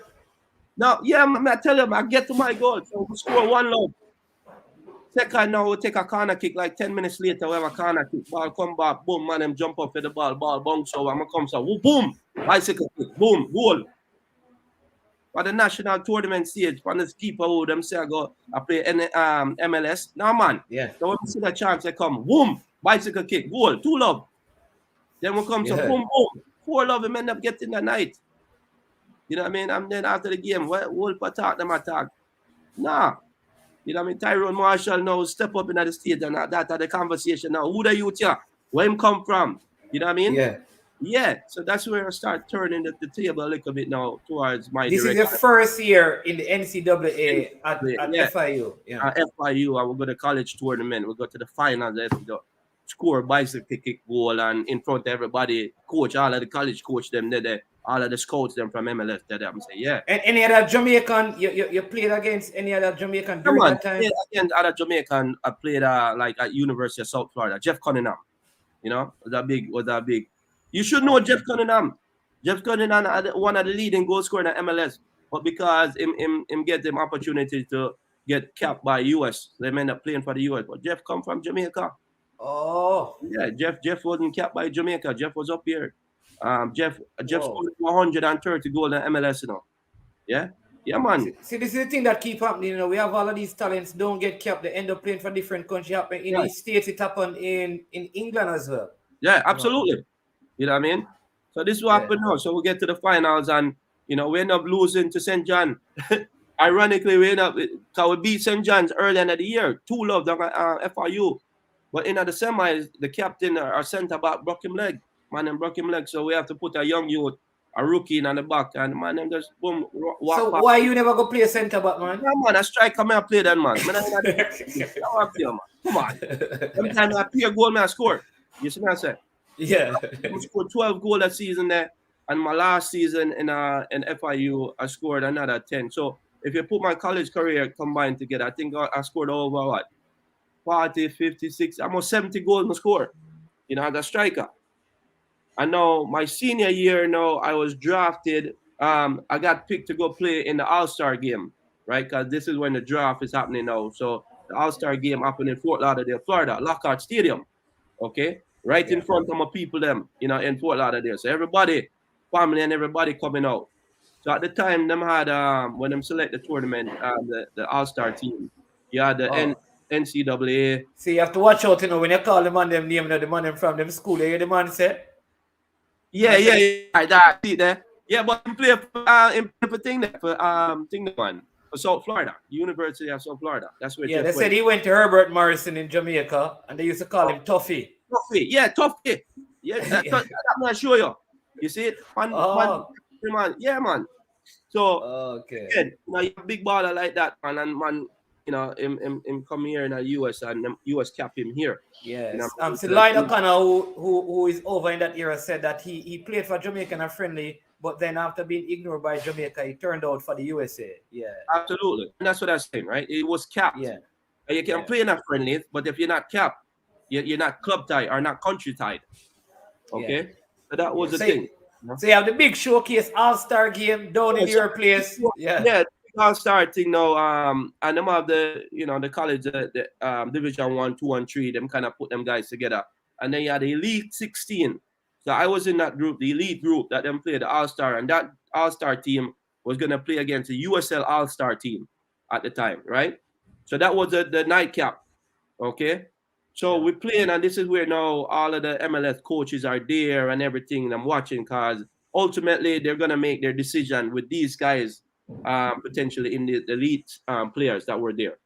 Now, yeah, I tell you, I get to my goal. So we score 1-0. Second, now we take a corner kick like 10 minutes later. We have a corner kick. Ball come back, boom, man, them jump up for the ball bounce over. I'm going to come, so boom, bicycle kick, boom, goal. For the national tournament stage, for the keeper who them say I play MLS. Now, man, Yeah. so when we see the chance, they come, boom, bicycle kick, goal, 2-0. Then we come, so boom, boom, 4-0, we end up getting the night. You know what I mean? And then after the game, we'll attack them attack. Nah. You know what I mean? Tyrone Marshall now step up in the stage and that the conversation now. Who the youth here? Where him come from? You know what I mean? Yeah. Yeah. So that's where I start turning the table a little bit now towards my This direction. is your first year in the NCAA at FIU. Yeah. At FIU, I will go to college tournament. We go to the finals. Score bicycle kick goal and in front of everybody, coach, all of the college coach them there. All of the scouts them from MLS there. I'm saying, yeah. And any other Jamaican you played against any other Jamaican during that time? Against other Jamaican, I played like at University of South Florida. Jeff Cunningham, you know, was that big. You should know Jeff Cunningham. Jeff Cunningham, one of the leading goal scorers in MLS, but because him get them opportunity to get capped by US, they end up playing for the US. But Jeff come from Jamaica. Oh. Yeah, Jeff wasn't capped by Jamaica. Jeff was up here. Jeff scored 130 goals in MLS, you know. Yeah, man. See, this is the thing that keep happening. You know, we have all of these talents don't get capped. They end up playing for different countries. Happen in the States. It happened in England as well. Yeah, absolutely. You know what I mean? So this is what happened now. So we get to the finals and you know we end up losing to St. John. Ironically, we end up because we beat St. John's early in the year. 2-0 down FIU. But in the semis, the captain, our centre back, broke him leg. Man, them broke him leg. So we have to put a young youth, a rookie in on the back. And man, them just boom, walk so back. Why you never go play a centre back, man? Yeah, man, a striker, man, I play that, man. Come on. Sometimes I play a goal, man, I score. You see what I say? Yeah. I scored 12 goals that season there. And my last season in FIU, I scored another 10. So if you put my college career combined together, I think I scored over what? 40, 56, almost 70 goals in score. You know, as a striker. And now my senior year, I was drafted. I got picked to go play in the All-Star game, right? Because this is when the draft is happening now. So the All-Star game happened in Fort Lauderdale, Florida, Lockhart Stadium. Okay? Right in front of my people, them, you know, in Fort Lauderdale. So everybody, family and everybody coming out. So at the time, them had, when them select the tournament, the All-Star team, you had the NCAA. See, you have to watch out, you know, when you call the man them name, you know, the man them from them school, you hear the man say? Yeah. That see there. Yeah, but he play for thing there for South Florida, University of South Florida. That's where. Yeah, Jeff they said he went to Herbert Morrison in Jamaica, and they used to call him Tuffy. Tuffy, yeah, Tuffy. Yeah, I'm gonna show you. You see it, man. Yeah, man. So okay, yeah, you know, you have a big baller like that, man, and man. You know, him come here in the US and the US cap him here. Yes. You know, So Lloyd O'Connor, who is over in that era, said that he played for Jamaica and friendly, but then after being ignored by Jamaica, he turned out for the USA. Yeah. Absolutely. And that's what I'm saying, right? It was capped. Yeah. And you can play in a friendly, but if you're not capped, you're not club tied or not country tied. Okay? Yeah. So that was the thing. So you have the big showcase All-Star game down in your place. Yeah. All-Star thing now, and them have the college, the Division 1, 2, and 3, them kind of put them guys together. And then you had the Elite 16. So I was in that group, the elite group that them played the All-Star, and that All-Star team was gonna play against the USL All-Star team at the time, right? So that was the nightcap. Okay. So we're playing, and this is where now all of the MLS coaches are there and everything. And I'm watching because ultimately they're gonna make their decision with these guys, potentially in the elite players that were there.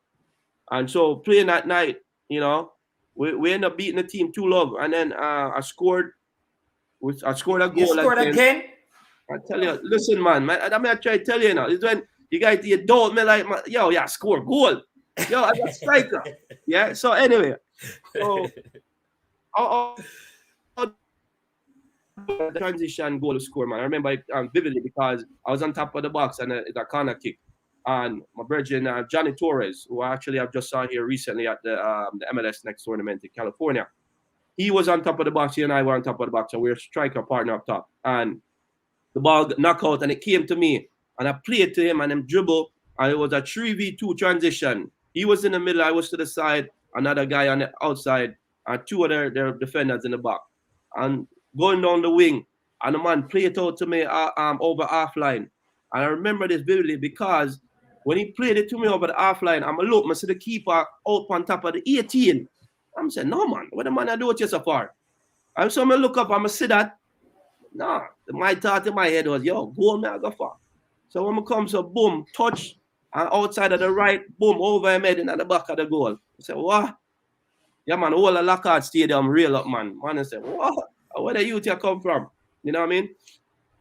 And so playing that night, we end up beating the team 2-0, and then I scored a goal. You scored again? I tell you, listen, man, I mean, I try to tell you now. It's when you guys, you don't me like, yo, yeah, score goal. Yo, I'm a striker. Yeah. So anyway, I'll transition goal to score, man. I remember it vividly because I was on top of the box and it's a corner kick. And my brother, Johnny Torres, who actually I've just saw here recently at the MLS Next tournament in California, he was on top of the box. He and I were on top of the box, and we were striker partner up top. And the ball knocked out, and it came to me, and I played to him, and him dribble, and it was a 3v2 transition. He was in the middle, I was to the side, another guy on the outside, and two other their defenders in the back. And going down the wing, and the man played it out to me over half line. And I remember this vividly because when he played it to me over the half line, I'm look, I see the keeper out on top of the 18. I'm saying, no, man, what the man I do it so far? And so I look up, I'm see that. Nah, my thought in my head was, yo, goal me I go for. So when I come, so boom, touch, and outside of the right, boom, over him head in at the back of the goal. I said, what? Yeah, man, all the Lockhart Stadium real up, man. Man, I said, what? Where the youth here come from? You know what I mean?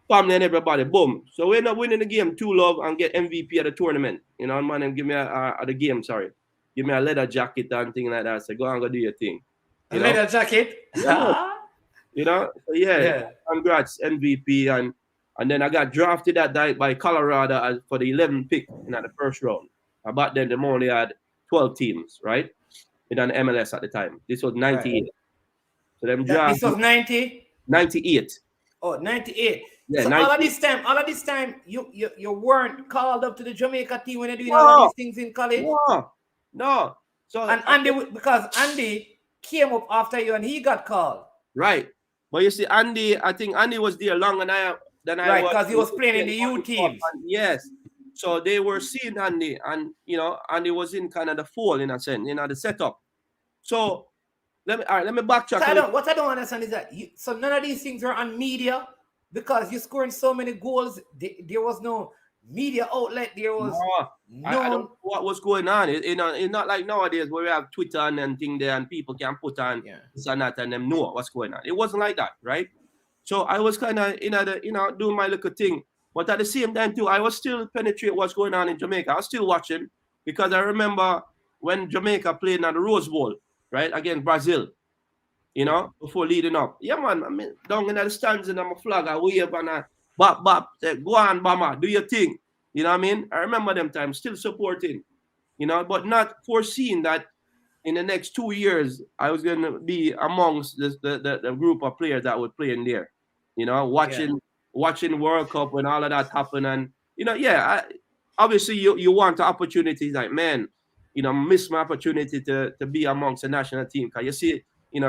Family and everybody, boom. So we end up winning the game 2-0 and get MVP of the tournament. You know, man, and give me the game, sorry. Give me a leather jacket and thing like that. So go and go do your thing. A leather jacket? Yeah. You know? So yeah. Congrats, MVP. And then I got drafted that night by Colorado for the 11th pick in the first round. About then, they only had 12 teams, right? In an MLS at the time. This was 98. Right. So them drafted. This was 90? 98. Oh, 98. Yeah, so 98. all of this time, you weren't called up to the Jamaica team when you're doing all of these things in college? No. So and Andy, because Andy came up after you and he got called. Right. But you see, Andy, I think Andy was there longer than I was. Right, because he was playing in the U teams. Yes. So they were seeing Andy, and Andy was in kind of the fold in a sense, the setup. So let me backtrack. So what I don't understand is that so none of these things were on media because you're scoring so many goals. There was no media outlet. There was I don't know what was going on. It's not like nowadays where we have Twitter and thing there and people can put on this and that and them know what's going on. It wasn't like that, right? So I was kind of doing my little thing, but at the same time too, I was still penetrate what's going on in Jamaica. I was still watching because I remember when Jamaica played in the Rose Bowl, right, against Brazil, before leading up. Yeah, man, I mean, down in the stands and I'm a flag, I wave and I bop, say, go on, Bama, do your thing. You know what I mean? I remember them times, still supporting, but not foreseeing that in the next 2 years, I was going to be amongst the group of players that would play in there, watching World Cup when all of that happened. And, obviously you want the opportunities like, man, miss my opportunity to be amongst the national team. Because you see,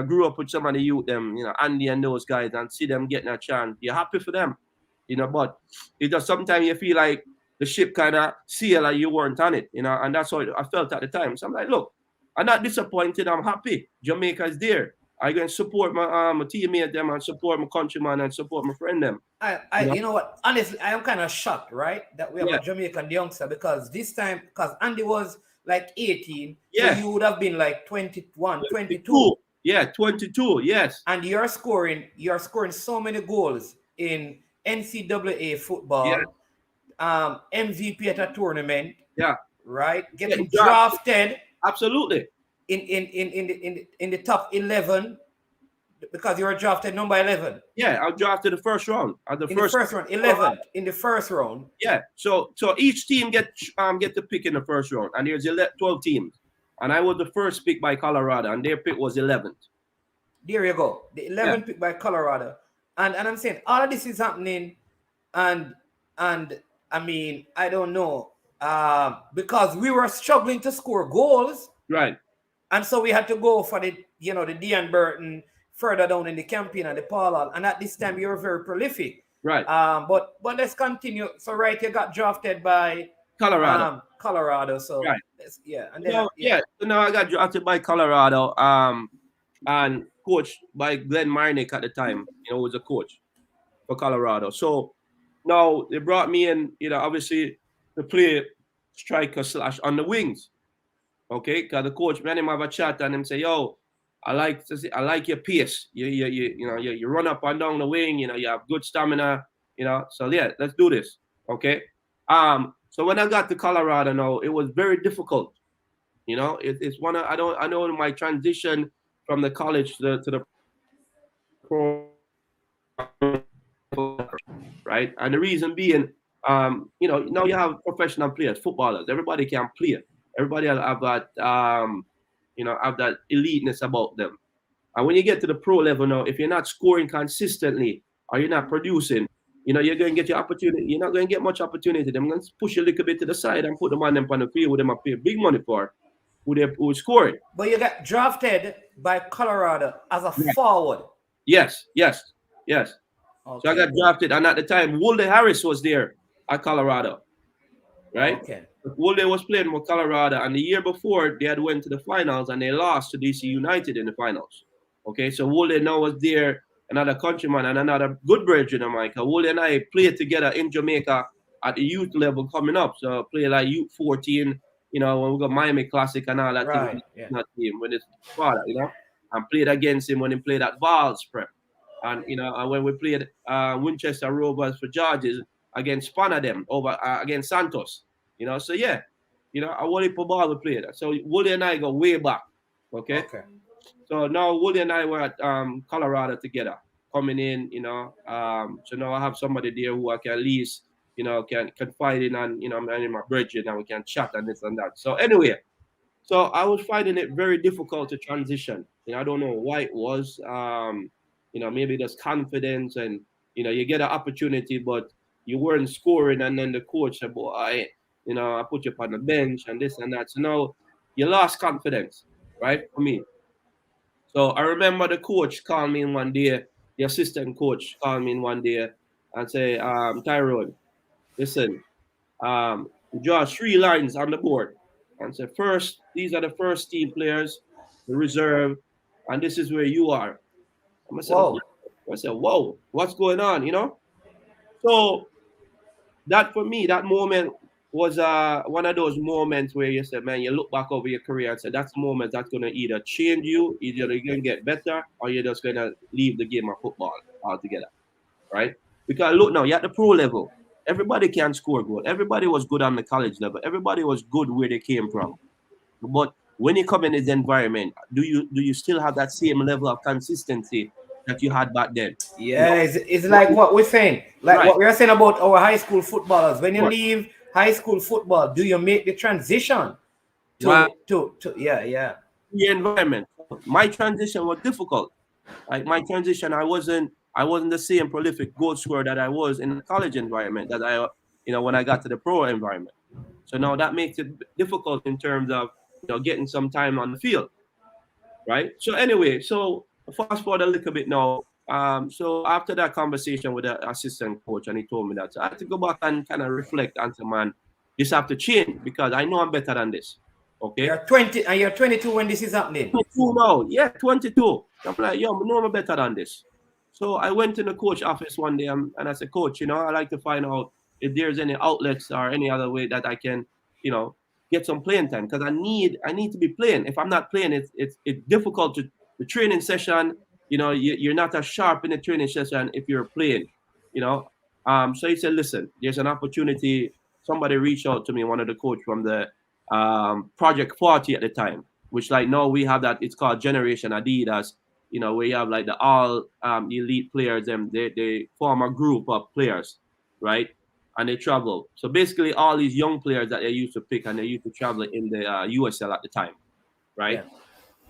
grew up with some of the youth, them, Andy and those guys, and see them getting a chance. You're happy for them, but it does sometimes you feel like the ship kind of sail like you weren't on it, and that's how I felt at the time. So I'm like, look, I'm not disappointed. I'm happy. Jamaica is there. I can support my teammate them and support my countryman and support my friend them. You know what? Honestly, I am kind of shocked, right, that we have a Jamaican youngster because this time, because Andy was like 18, so you would have been like 21, 22. Yeah, 22, yes. And you're scoring so many goals in NCAA football, MVP at a tournament, right? Getting drafted. Absolutely. In the top 11 because you were drafted number 11. Yeah, I drafted the first round. The first round, 11 in the first round. Yeah, so each team get to pick in the first round, and there's 12 teams, and I was the first pick by Colorado, and their pick was 11th. There you go, the 11th pick by Colorado, and I'm saying all of this is happening, and I mean I don't know, because we were struggling to score goals, right? And so we had to go for the Dean Burton further down in the campaign and the parallel. And at this time, you were very prolific. Right. But let's continue. So, right, you got drafted by Colorado. Colorado. So, Right. yeah. And then, So now I got drafted by Colorado. And coached by Glenn Marnick at the time. Who was a coach for Colorado. So now they brought me in. Obviously to play striker / on the wings. Okay, because the coach, man, him have a chat and him say, "Yo, I like your pace. You run up and down the wing. You have good stamina. So yeah, let's do this. Okay." So when I got to Colorado, now it was very difficult. It's one of I know my transition from the college to the pro, right? And the reason being, now you have professional players, footballers. Everybody can play. Everybody have that, have that eliteness about them. And when you get to the pro level now, if you're not scoring consistently or you're not producing, you're going to get your opportunity. You're not going to get much opportunity. They're going to push you a little bit to the side and put them on the field with them up here, big money for who scoring. But you got drafted by Colorado as a forward. Yes. Okay. So I got drafted, and at the time, Wolde Harris was there at Colorado, right? Okay. Wolde was playing for Colorado, and the year before, they had went to the finals, and they lost to DC United in the finals. Okay, so Wolde now was there, another countryman, and another good bridge in Jamaica. Wolde and I played together in Jamaica at the youth level coming up. So play like youth 14, when we got Miami Classic and all that Right, team when it's father, and played against him when he played at Val's Prep. And and when we played Winchester Rovers for Georges against Spanner them over against Santos, so yeah, I wanted to ball we played. So Woody and I go way back. Okay. So now Woody and I were at Colorado together, coming in, so now I have somebody there who I can at least, can confide in, and I'm in my bridge and we can chat and this and that. So anyway, so I was finding it very difficult to transition. I don't know why it was. Maybe there's confidence and, you get an opportunity, but you weren't scoring. And then the coach said, boy, I put you up on the bench and this and that. So now you lost confidence, right? For me. So I remember the coach called me in one day, the assistant coach called me in one day and say, Tyrone, listen, draw 3 lines on the board and say, first, these are the first team players, the reserve, and this is where you are. I said, whoa, what's going on, So that for me, that moment was one of those moments where you said, man, you look back over your career and say, that's the moment that's going to either change you, either you're going to get better, or you're just going to leave the game of football altogether, right? Because look now, you're at the pro level. Everybody can score goal. Everybody was good on the college level. Everybody was good where they came from. But when you come in this environment, do you still have that same level of consistency that you had back then? Yeah, it's like what we're saying. Like what we're saying about our high school footballers. When you leave high school football, do you make the transition to the environment? My transition was difficult. Like my transition, I wasn't the same prolific goal scorer that I was in the college environment that I when I got to the pro environment. So now that makes it difficult in terms of getting some time on the field, right? So anyway, so fast forward a little bit now. So after that conversation with the assistant coach, and he told me that, so I had to go back and kind of reflect and say, man, this have to change because I know I'm better than this. Okay. You're 20 and you're 22 when this is happening. 22 now, yeah, 22. I'm like, yo, I know I'm better than this. So I went in the coach office one day and I said, Coach, I like to find out if there's any outlets or any other way that I can, get some playing time because I need to be playing. If I'm not playing, it's difficult to the training session. You're not as sharp in the training session if you're playing. So he said, listen, there's an opportunity. Somebody reached out to me, one of the coach from the Project 40 at the time, which like now we have that. It's called Generation Adidas. Where you have like the all elite players, and they form a group of players, right? And they travel. So basically, all these young players that they used to pick and they used to travel in the USL at the time, right?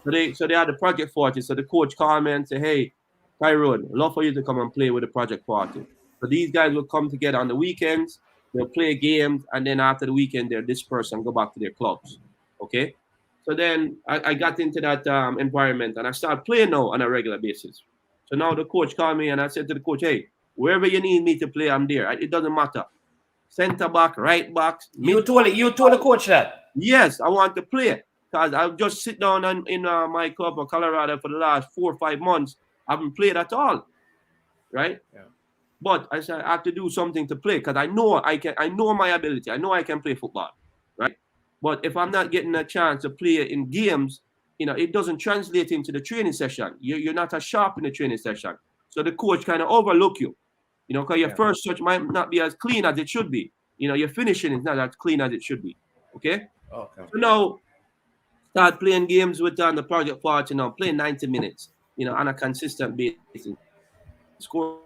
Yeah. So they had the Project 40. So the coach called me and said, hey, Tyrone, love for you to come and play with the Project 40. So these guys will come together on the weekends, they'll play games, and then after the weekend, they'll disperse and go back to their clubs. Okay? So then I got into that environment and I started playing now on a regular basis. So now the coach called me and I said to the coach, hey, wherever you need me to play, I'm there. It doesn't matter. Center back, right back. You told the coach that? Yes, I want to play. Because I've just sit down in my club of Colorado for the last 4 or 5 months. I haven't played at all. Right? Yeah. But I said I have to do something to play because I know my ability. I know I can play football. Right? But if I'm not getting a chance to play in games, it doesn't translate into the training session. You're not as sharp in the training session. So the coach kind of overlook you. Because your first touch might not be as clean as it should be. Your finishing is not as clean as it should be. Okay? Okay. So now, start playing games with the project part, playing 90 minutes, on a consistent basis. Score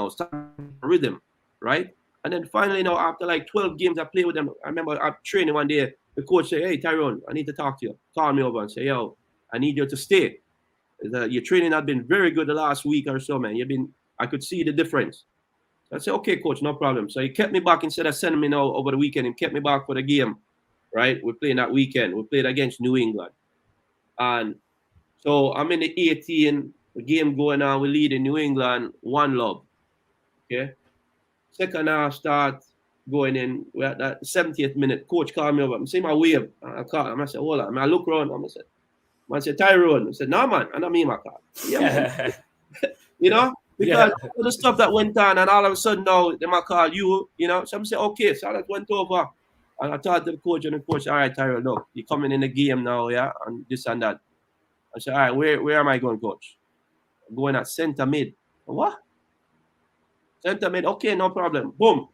start rhythm, right? And then finally, after like 12 games I played with them, I remember I'm training one day, the coach said, hey, Tyrone, I need to talk to you. Call me over and say, yo, I need you to stay. Your training has been very good the last week or so, man. I could see the difference. So I said, okay, coach, no problem. So he kept me back instead of sending me over the weekend. He kept me back for the game, right? We're playing that weekend. We played against New England. And so I'm in the 18, the game going on. We lead in New England, 1-0. Okay. Second half start going in. We're at that 70th minute. Coach called me over. I'm saying my wave. I called him. I said, hold on. I look around. I said, Tyrone. I said, no, man. I don't mean my call. Yeah, man. Because all the stuff that went on, and all of a sudden now they might call you, So I'm saying, okay, so that went over. And I talked to the coach, and the coach, all right, Tyrone, look, you're coming in the game now, yeah, and this and that. I said, all right, where am I going, coach? I'm going at center mid. What? Center mid, okay, no problem. Boom.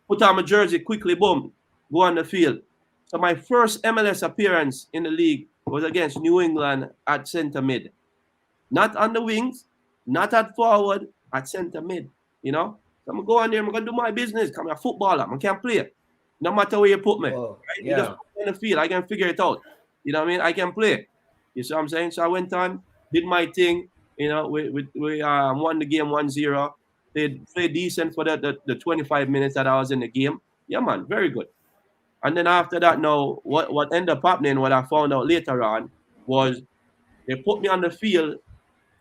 Put on my jersey quickly, boom. Go on the field. So my first MLS appearance in the league was against New England at center mid. Not on the wings, not at forward, at center mid. So I'm going to go on there, I'm going to do my business. I'm a footballer, I can't play. No matter where you put me. Oh, right? yeah. You just put me in the field, I can figure it out. You know what I mean? I can play. You see what I'm saying? So I went on, did my thing. We won the game 1-0. They played decent for the 25 minutes that I was in the game. Yeah, man, very good. And then after that, now, what ended up happening, what I found out later on, was they put me on the field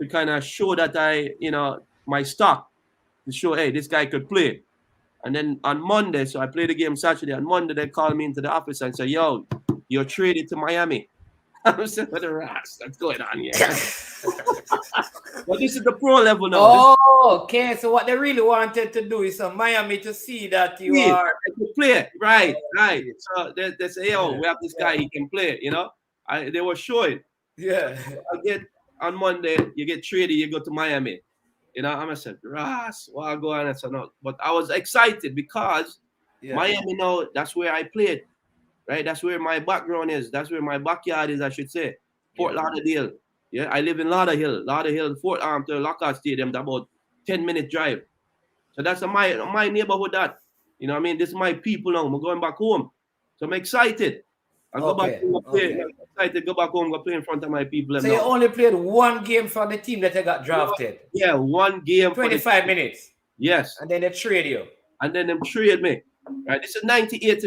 to kind of show that my stock, to show, hey, this guy could play. And then on Monday, so I played the game Saturday. On Monday, they called me into the office and said, yo, you're traded to Miami. I said, what the rats? That's going on here. But this is the pro level now. Oh, okay. So what they really wanted to do is Miami to see that you are a good player. Right. So they say, yo, we have this guy, he can play, They were showing. Yeah. I get on Monday, you get traded, you go to Miami. I said, Ras, well, I'll go on and so no. But I was excited because Miami now, that's where I played. Right, that's where my background is. That's where my backyard is, I should say. Fort Lauderdale. Yeah, I live in Lauderdale, Fort to Lockhart Stadium, about 10-minute drive. So that's my neighborhood. That what I mean. This is my people now. I'm going back home, so I'm excited. I go back home, play. I'm excited. Go back home, go play in front of my people. So you only played one game for the team that you got drafted. Yeah, one game. 25 minutes. Yes. And then they trade you. And then they trade me. Right. This is 98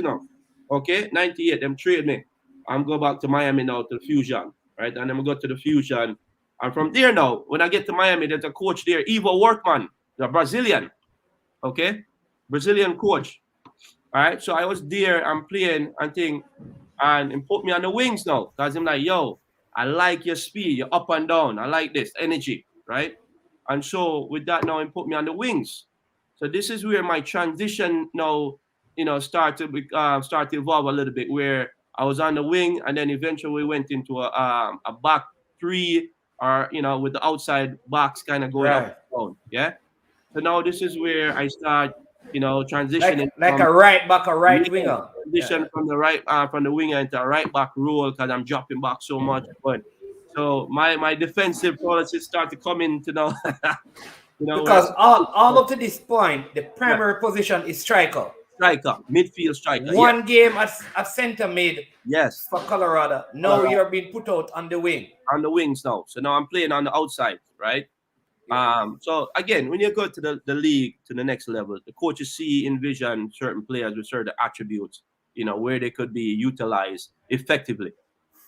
Okay, 98, them trade me. I'm going back to Miami now to the Fusion, right? And then we go to the Fusion. And from there now, when I get to Miami, there's a coach there, Ivo Workman, the Brazilian, okay? Brazilian coach. All right, so I was there, I'm playing and thing, and he put me on the wings now. Because I'm like, yo, I like your speed, you're up and down. I like this energy, right? And so with that now, he put me on the wings. So this is where my transition now, start to evolve a little bit, where I was on the wing and then eventually we went into a back three, or with the outside backs kind of going up and down. Yeah. So now this is where I start, transitioning like a right back, a right winger. Transition from the right from the winger into a right back role because I'm dropping back so much. But so my defensive policies start to come into now. Because all up to this point, the primary position is striker. Midfield striker. One game at center mid. Yes. For Colorado. Now you're being put out on the wing. On the wings now. So now I'm playing on the outside, right? So again, when you go to the league to the next level, the coaches envision certain players with certain attributes. where they could be utilized effectively.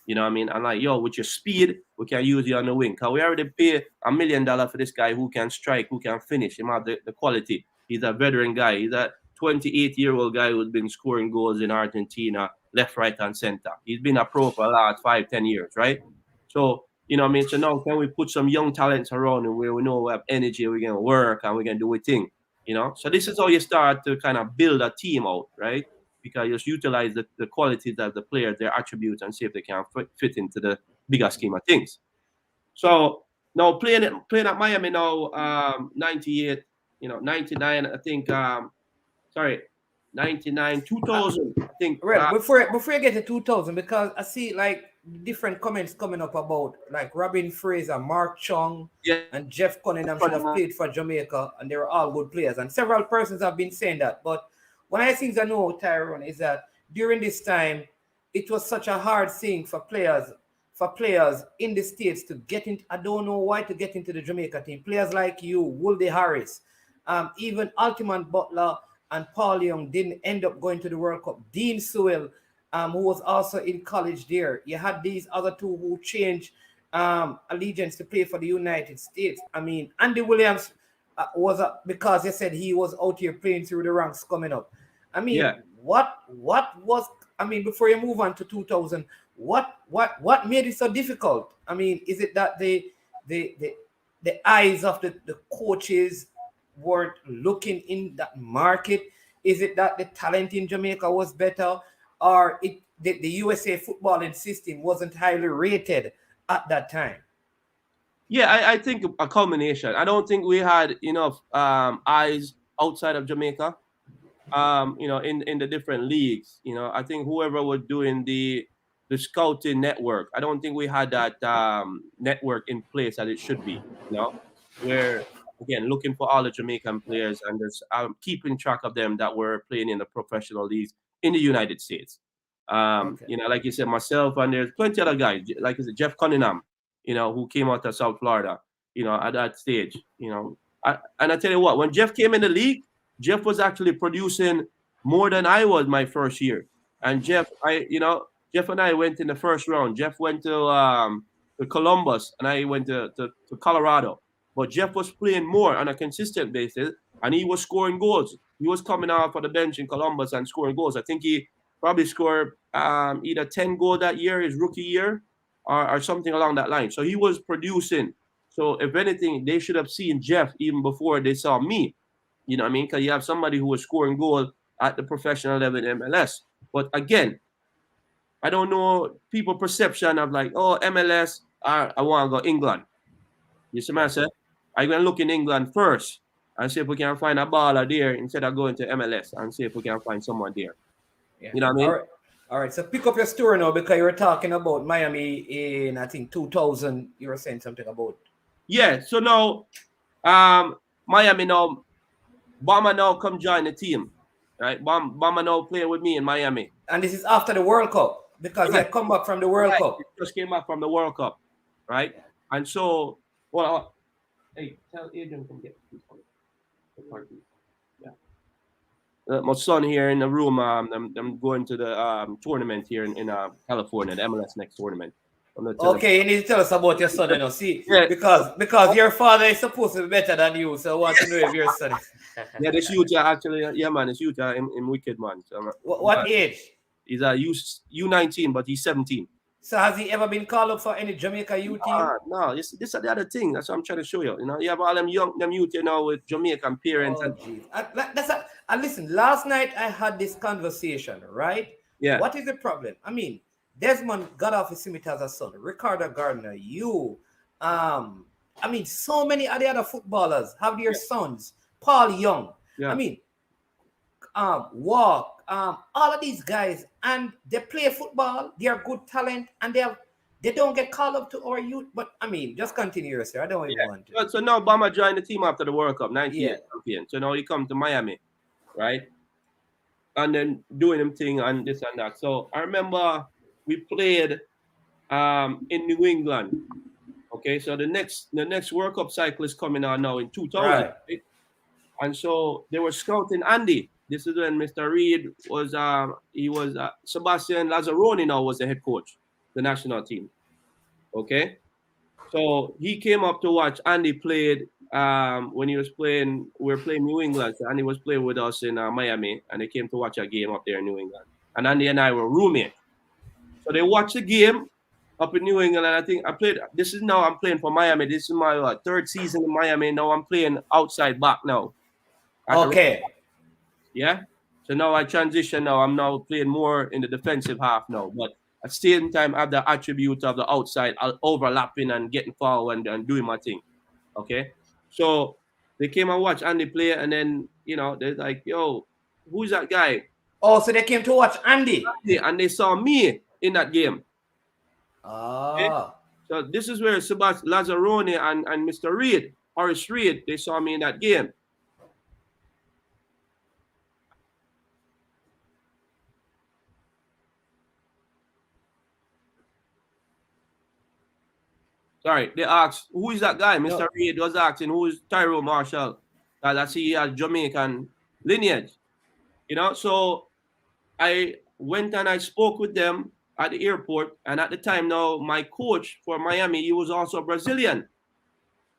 You know what I mean? I'm like, yo, with your speed, we can use you on the wing. Because we already pay $1 million for this guy who can strike, who can finish. Him have the quality. He's a veteran guy. He's a 28-year-old guy who's been scoring goals in Argentina, left, right, and center. He's been a pro for the last 5-10 years, right? So, you know what I mean? So now can we put some young talents around him where we know we have energy, we can work, and we can do a thing, So this is how you start to kind of build a team out, right? Because you just utilize the qualities of the players, their attributes, and see if they can fit into the bigger scheme of things. So now playing at Miami now, 98, 99, I think, 99, 2000, I think. Well, before you get to 2000, because I see like different comments coming up about like Robin Fraser, Mark Chung, and Jeff Cunningham should have played for Jamaica, and they were all good players. And several persons have been saying that. But one of the things I know, Tyrone, is that during this time, it was such a hard thing for players in the States to get into. I don't know why to get into the Jamaica team. Players like you, Wulde Harris, even Altiman Butler and Paul Young didn't end up going to the World Cup. Dean Sewell, who was also in college there. You had these other two who changed allegiance to play for the United States. I mean, Andy Williams was because they said he was out here playing through the ranks coming up. I mean, what was? I mean, before you move on to 2000, what made it so difficult? I mean, is it that the eyes of the coaches weren't looking in that market? Is it that the talent in Jamaica was better, or the USA footballing system wasn't highly rated at that time? Yeah, I think a combination. I don't think we had enough eyes outside of Jamaica. In the different leagues. I think whoever was doing the scouting network, I don't think we had that network in place as it should be. Where again looking for all the Jamaican players and just keeping track of them that were playing in the professional leagues in the United States. Like you said, myself and there's plenty of other guys, like you said, Jeff Cunningham, who came out of South Florida, at that stage. And I tell you what, when Jeff came in the league, Jeff was actually producing more than I was my first year. And Jeff and I went in the first round. Jeff went to Columbus and I went to Colorado. But Jeff was playing more on a consistent basis and he was scoring goals. He was coming off of the bench in Columbus and scoring goals. I think he probably scored either 10 goals that year, his rookie year, or something along that line. So he was producing. So if anything, they should have seen Jeff even before they saw me. You know what I mean? Because you have somebody who was scoring goals at the professional level in MLS. But again, I don't know people's perception of like, oh, MLS, I want to go England. You see what I said? I'm going to look in England first and see if we can find a baller there instead of going to MLS and see if we can find someone there. Yeah. You know what I mean? All right. So pick up your story now because you were talking about Miami in, I think, 2000. You were saying something about. Yeah. So now, Miami now, Bama now come join the team, right? Bama now play with me in Miami. And this is after the World Cup because they come back from the World Cup. They just came back from the World Cup, right? And so, hey, tell Adrian to get my son here in the room. I'm going to the tournament here in California, the MLS next tournament. Okay, you need to tell us about your son, See, because your father is supposed to be better than you, so I want to know if your son is. Yeah, this youth actually, man, this youth in wicked, man. So, what age? He's a U19, but he's 17. So has he ever been called up for any Jamaica U team? No, this is the other thing. That's what I'm trying to show you. You have all them youth, with Jamaican parents. And listen, last night I had this conversation, right? Yeah. What is the problem? I mean, Desmond got off his scimitar as a son. Ricardo Gardner, you. I mean, so many of the other footballers have their sons. Paul Young. Yeah. I mean, Walk. All of these guys, and they play football. They are good talent, and they don't get called up to our youth. But I mean, just continue, sir. I don't even want to. So now Bama joined the team after the World Cup, 98 champion. So now he come to Miami, right? And then doing him thing and this and that. So I remember we played in New England. Okay, so the next World Cup cycle is coming on now in 2000. Right. And so they were scouting Andy. This is when Mr. Reed was Sebastian Lazzaroni now was the head coach, the national team. Okay, so he came up to watch Andy played when he was playing. We were playing New England, so Andy was playing with us in Miami, and they came to watch a game up there in New England. And Andy and I were roommates, so they watched the game up in New England. And I think I played. This is now I'm playing for Miami. This is my third season in Miami. Now I'm playing outside back now. Okay. Yeah. So now I transition. Now I'm now playing more in the defensive half now, but at the same time I have the attribute of the outside overlapping and getting forward and doing my thing. Okay. So they came and watched Andy play, and then they're like, "Yo, who's that guy?" Oh, so they came to watch Andy. And they saw me in that game. Ah. Okay? So this is where Sebastian Lazzaroni and Mr. Reed, Horace Reed, they saw me in that game. Sorry, they asked, who is that guy? Mr. Reed was asking, who is Tyrone Marshall? Because I see he has Jamaican lineage. So I went and I spoke with them at the airport. And at the time now, my coach for Miami, he was also Brazilian,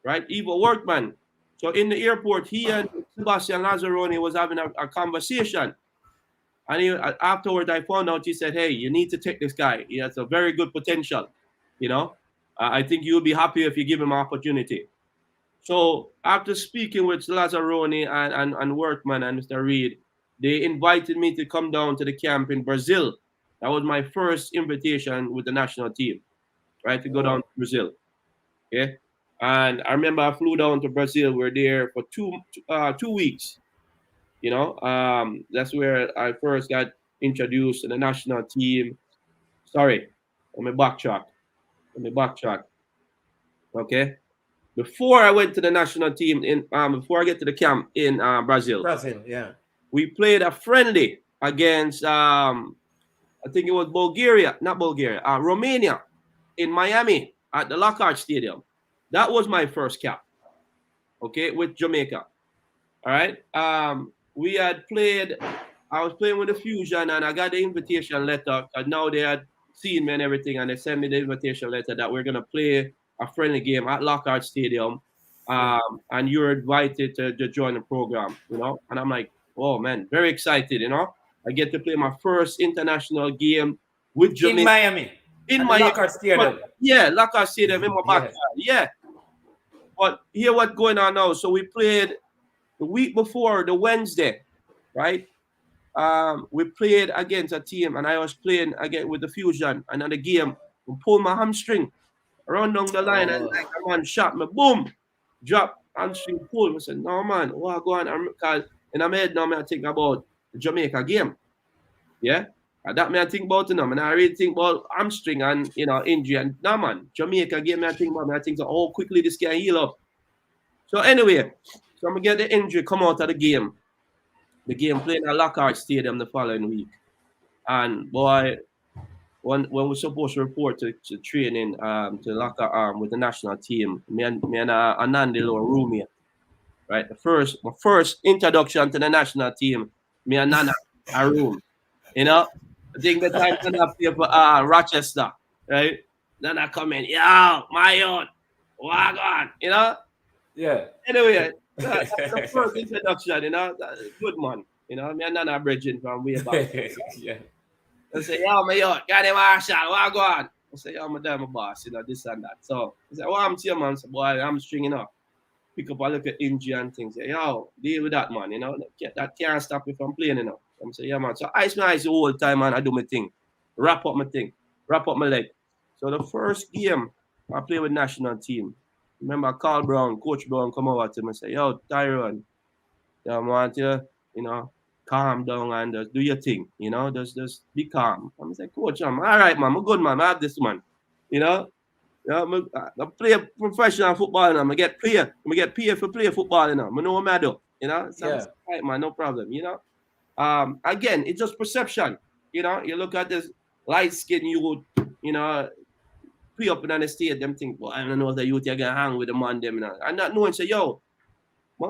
right? Ivo Workman. So in the airport, he and Sebastian Lazzaroni was having a conversation. And afterwards, I found out, he said, "Hey, you need to take this guy. He has a very good potential, I think you'll be happy if you give him an opportunity." So after speaking with Lazzaroni and Workman and Mr. Reed, they invited me to come down to the camp in Brazil. That was my first invitation with the national team, right, to go down to Brazil. Okay. And I remember I flew down to Brazil. We were there for 2 weeks. That's where I first got introduced to the national team. Sorry, let me backtrack. Okay. Before I went to the national team before I get to the camp in Brazil. Yeah. We played a friendly against I think it was Romania in Miami at the Lockhart Stadium. That was my first cap. Okay, with Jamaica. All right. We had played. I was playing with the Fusion, and I got the invitation letter. And now they had seen me and everything, and they sent me the invitation letter that we're gonna play a friendly game at Lockhart Stadium, and you're invited to join the program. And I'm like, oh man, very excited. I get to play my first international game with Jamaica in Miami. In Miami, Lockhart Stadium. Lockhart Stadium in my backyard. Yeah. But here, what's going on now? So we played the week before, the Wednesday, right? We played against a team, and I was playing again with the Fusion. And in the game, I pulled my hamstring, run down the line, and like a man shot me, boom, drop, hamstring pull. I said, no man, what going on? Because in my head now, I think about the Jamaica game. Yeah? And that I think about and I really think about hamstring and injury. And no man, Jamaica game I think about. I think so how quickly this can heal up. So anyway, so I'm gonna get the injury, come out of the game. The game playing at Lockhart Stadium the following week. And boy, when we're supposed to report to training to Lockhart with the national team, me and Anandi little roommate, right? My first introduction to the national team, me and Nana a room. I think the time Nana play for Rochester, right? Nana come in, yo, my own, wagon, Yeah. Anyway, that's the first introduction, good man. Me and Nana bridging from way back. Yeah. I say, yo, my yacht, got him Marshall, what go on? I say, yo, my damn boss, this and that. So he said, I'm to you, man. So, boy, I'm stringing up. Pick up a look at injury and things. Say, yo, deal with that, man. That can't stop me from playing, I'm saying, yeah, man. So I ice my eyes the whole time, man. I do my thing. Wrap up my thing. Wrap up my leg. So the first game, I play with national team. Remember, Coach Brown come over to me and say, yo, Tyrone, I want you, calm down and just do your thing, just be calm. I'm like, Coach, all right, man, I'm a good man, I have this man, I play professional football, and I get paid for play football, I know what I do, so Yeah. right, man, no problem, again, it's just perception, you look at this light-skinned youth, pre up in the state, them think, well, I don't know if the youth are gonna hang with the man, them, and not knowing, say, yo,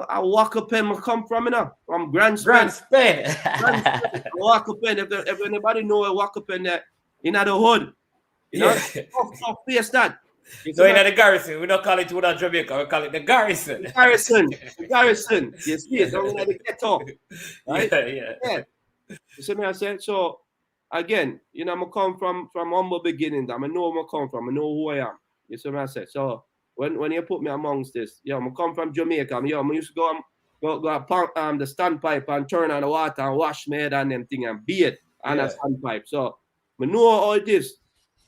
I walk up and I come from, from Grand Grand Spence. Spain. Grand Spence. I walk up and if anybody know I walk up in there, in the hood, Yeah. tough place that. No, in the garrison. We don't call it without Jamaica. We call it the garrison. The garrison. You see it, down in the ghetto. Right? Yeah. You see me, I said? So, again, I come from humble beginnings. I know where I come from. I know who I am. You see me, I said? So, when you put me amongst this, I come from Jamaica. I used to go pump the standpipe and turn on the water and wash my head and them thing and bathe on a standpipe. So, I know all it is.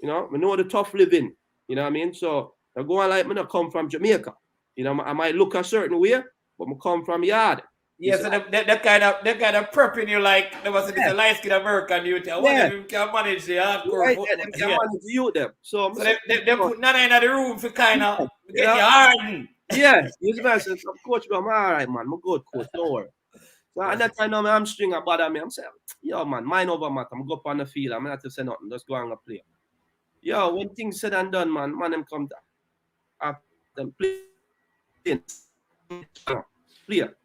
I know the tough living. You know what I mean? So I go on like me not come from Jamaica. I might look a certain way, but I come from yard. Yeah, so that kind of prepping you like there was a light skin American youth. I wonder if you can manage the hardcore. Right, them can manage the youth them. So they put none in the room for kind of get you hardened. Yeah, you know, so coach, I'm all right, man. I'm a good coach, don't worry. So at that time, my hamstring bother me. I'm saying, yo, man, mind over matter. I'm go up on the field. I'm not to say nothing. Just go and play. Yo, when things said and done, man, them come after them play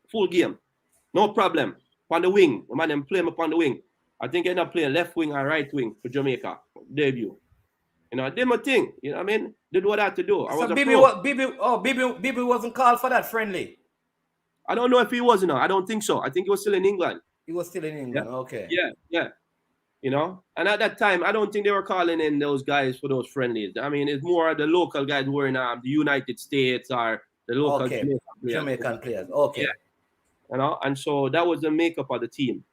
full game, no problem. On the wing, them play me upon the wing. I think I end up playing left wing and right wing for Jamaica debut. I did my thing. You know what I mean? Did what I had to do. I was a pro. Bibi wasn't called for that friendly. I don't know if he was, I don't think so. I think he was still in England. He was still in England. Yeah. Okay. Yeah. And at that time, I don't think they were calling in those guys for those friendlies. I mean, it's more the local guys who were in the United States or the local Jamaican players. Okay. Yeah. And so that was the makeup of the team.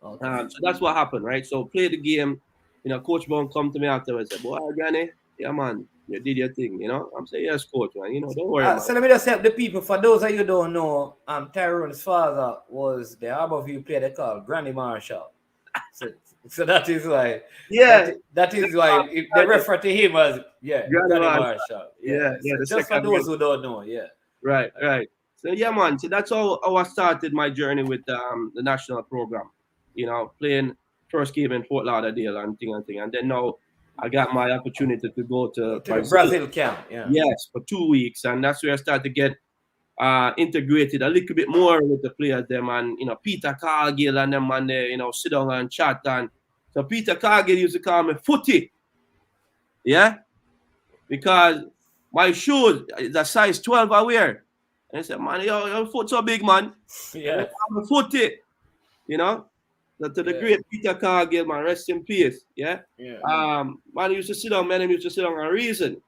Okay. So that's what happened, right? So play the game. Coach Bone come to me afterwards and say, boy, Granny, yeah, man, you did your thing, I'm saying, yes, coach, man, don't worry. So let me just help the people. For those of you who don't know, Tyrone's father was the Harborview player they call Granny Marshall. So that is why. Yeah. That is why they refer to him as Granny Marshall. Yeah. Just for those who don't know, Right. So yeah, man. So that's how I started my journey with the national program. Playing first game in Fort Lauderdale and thing. And then now I got my opportunity to go to Brazil camp. Yeah. Yes, for 2 weeks, and that's where I started to get integrated a little bit more with the players them and Peter Cargill and them and they sit down and chat. And so Peter Cargill used to call me Footy, because my shoes is a size 12 I wear. And I said, man, your foot so big, man. Yeah, I'm a Footy, So to the great Peter Cargill, man, rest in peace. Man used to sit down, and reason,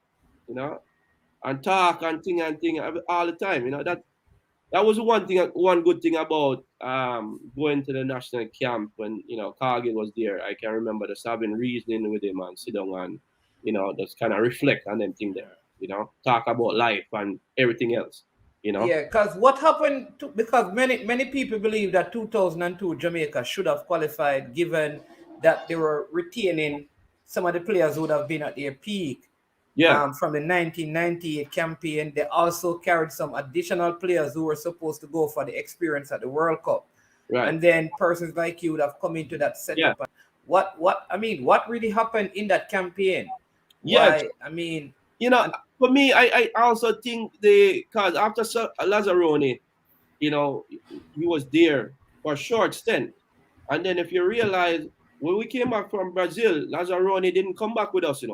and talk and thing all the time. That was one good thing about going to the national camp when Cargill was there. I can remember just having reasoning with him and sit down and just kind of reflect on them thing there. Talk about life and everything else. Yeah, because what happened because many people believe that 2002 Jamaica should have qualified given that they were retaining some of the players who would have been at their peak. From the 1998 campaign. They also carried some additional players who were supposed to go for the experience at the World Cup. Right. And then persons like you would have come into that setup. Yeah. What really happened in that campaign? Yeah. For me, I also think because after Lazzaroni, he was there for a short stint. And then if you realize when we came back from Brazil, Lazzaroni didn't come back with us,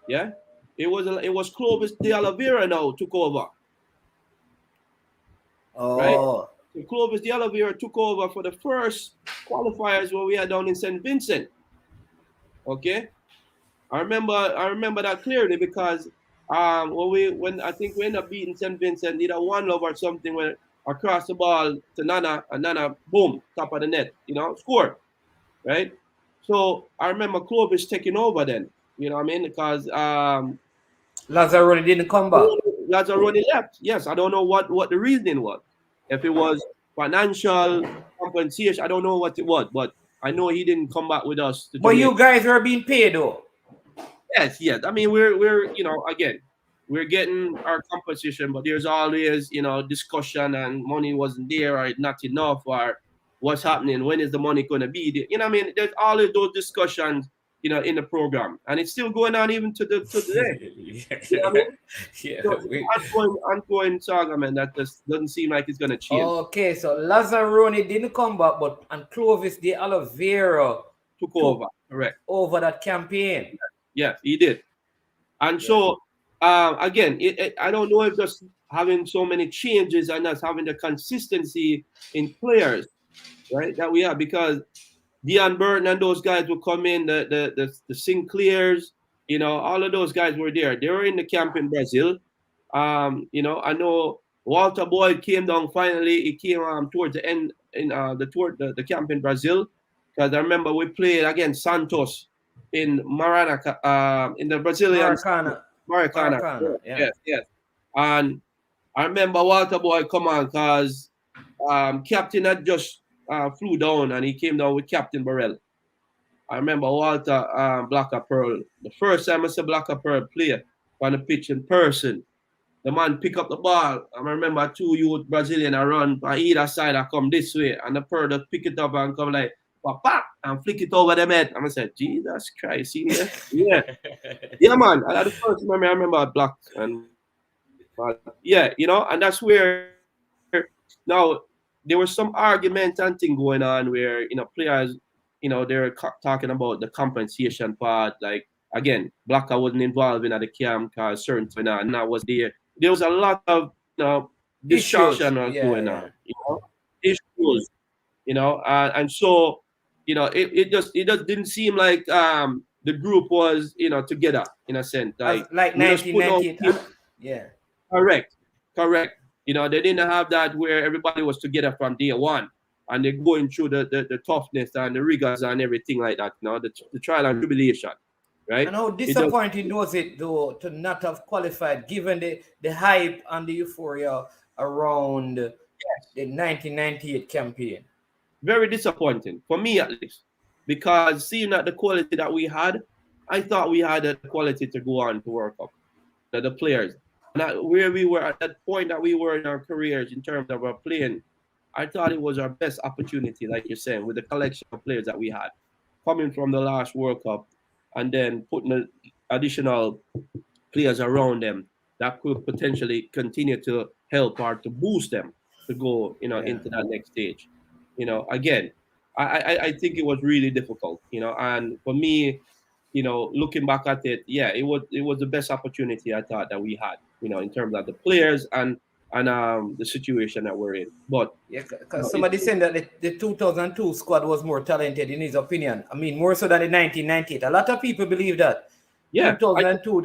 Yeah, it was Clovis de Oliveira now took over. Oh, right? So Clovis de Oliveira took over for the first qualifiers where we had down in St. Vincent. Okay, I remember that clearly because when I think we ended up beating St. Vincent, either 1-0 or something, when across the ball to Nana and Nana, boom, top of the net, scored, right? So I remember Clovis taking over then. You know what I mean? Because Lazzaroni didn't come back. Lazzaroni left. Yes, I don't know what the reasoning was. If it was financial compensation, I don't know what it was, but I know he didn't come back with us. But you guys were being paid though. Yes. I mean, we're again, we're getting our compensation, but there's always discussion and money wasn't there or not enough or what's happening, when is the money going to be there? You know what I mean? There's always those discussions in the program, and it's still going on even to today. You know what I mean? Yeah. So it's an ongoing saga, man. That just doesn't seem like it's gonna change. Okay, so Lazzaroni didn't come back, but and Clovis de Oliveira Took over, correct? over that campaign. Yeah, he did. And so, again, I don't know if just having so many changes and us having the consistency in players, right, that we have, because Dion Burton and those guys will come in, the Sinclairs, all of those guys were there. They were in the camp in Brazil. I know Walter Boyd came down finally. He came towards the end in the camp in Brazil, because I remember we played against Santos in Maracanã, in the Brazilian Maracana. Yeah. Yes. And I remember Walter Boyd come on because Captain had just flew down, and he came down with Captain Burrell. I remember Walter Blacker Pearl. The first time I saw Blacker Pearl play on the pitch in person, the man pick up the ball. I remember two youth Brazilian I run on either side. I come this way, and the Pearl just pick it up and come like papa and flick it over them head. And I said, Jesus Christ, yeah, yeah, man. And that's the first time I remember Black and and that's where now there was some argument and thing going on where players they're talking about the compensation part. Like again, Blacker wasn't involved in the camp because certain and I was there. There was a lot of discussion going on, issues, and so it just didn't seem like the group was together in a sense, like 1998. Yeah. Correct. They didn't have that where everybody was together from day one, and they're going through the toughness and the rigors and everything like that. The trial and tribulation, right? And how disappointing was it though to not have qualified, given the hype and the euphoria around the 1998 campaign? Very disappointing for me, at least, because seeing that the quality that we had, I thought we had the quality to go on to World Cup. The players. And where we were at that point that we were in our careers in terms of our playing, I thought it was our best opportunity, like you're saying, with the collection of players that we had coming from the last World Cup, and then putting additional players around them that could potentially continue to help or to boost them to go, into that next stage. Again, I think it was really difficult, and for me, looking back at it, it was the best opportunity I thought that we had, in terms of the players and the situation that we're in. But because somebody said that the 2002 squad was more talented in his opinion. I mean, more so than the 1998. A lot of people believe that. Yeah, 2002.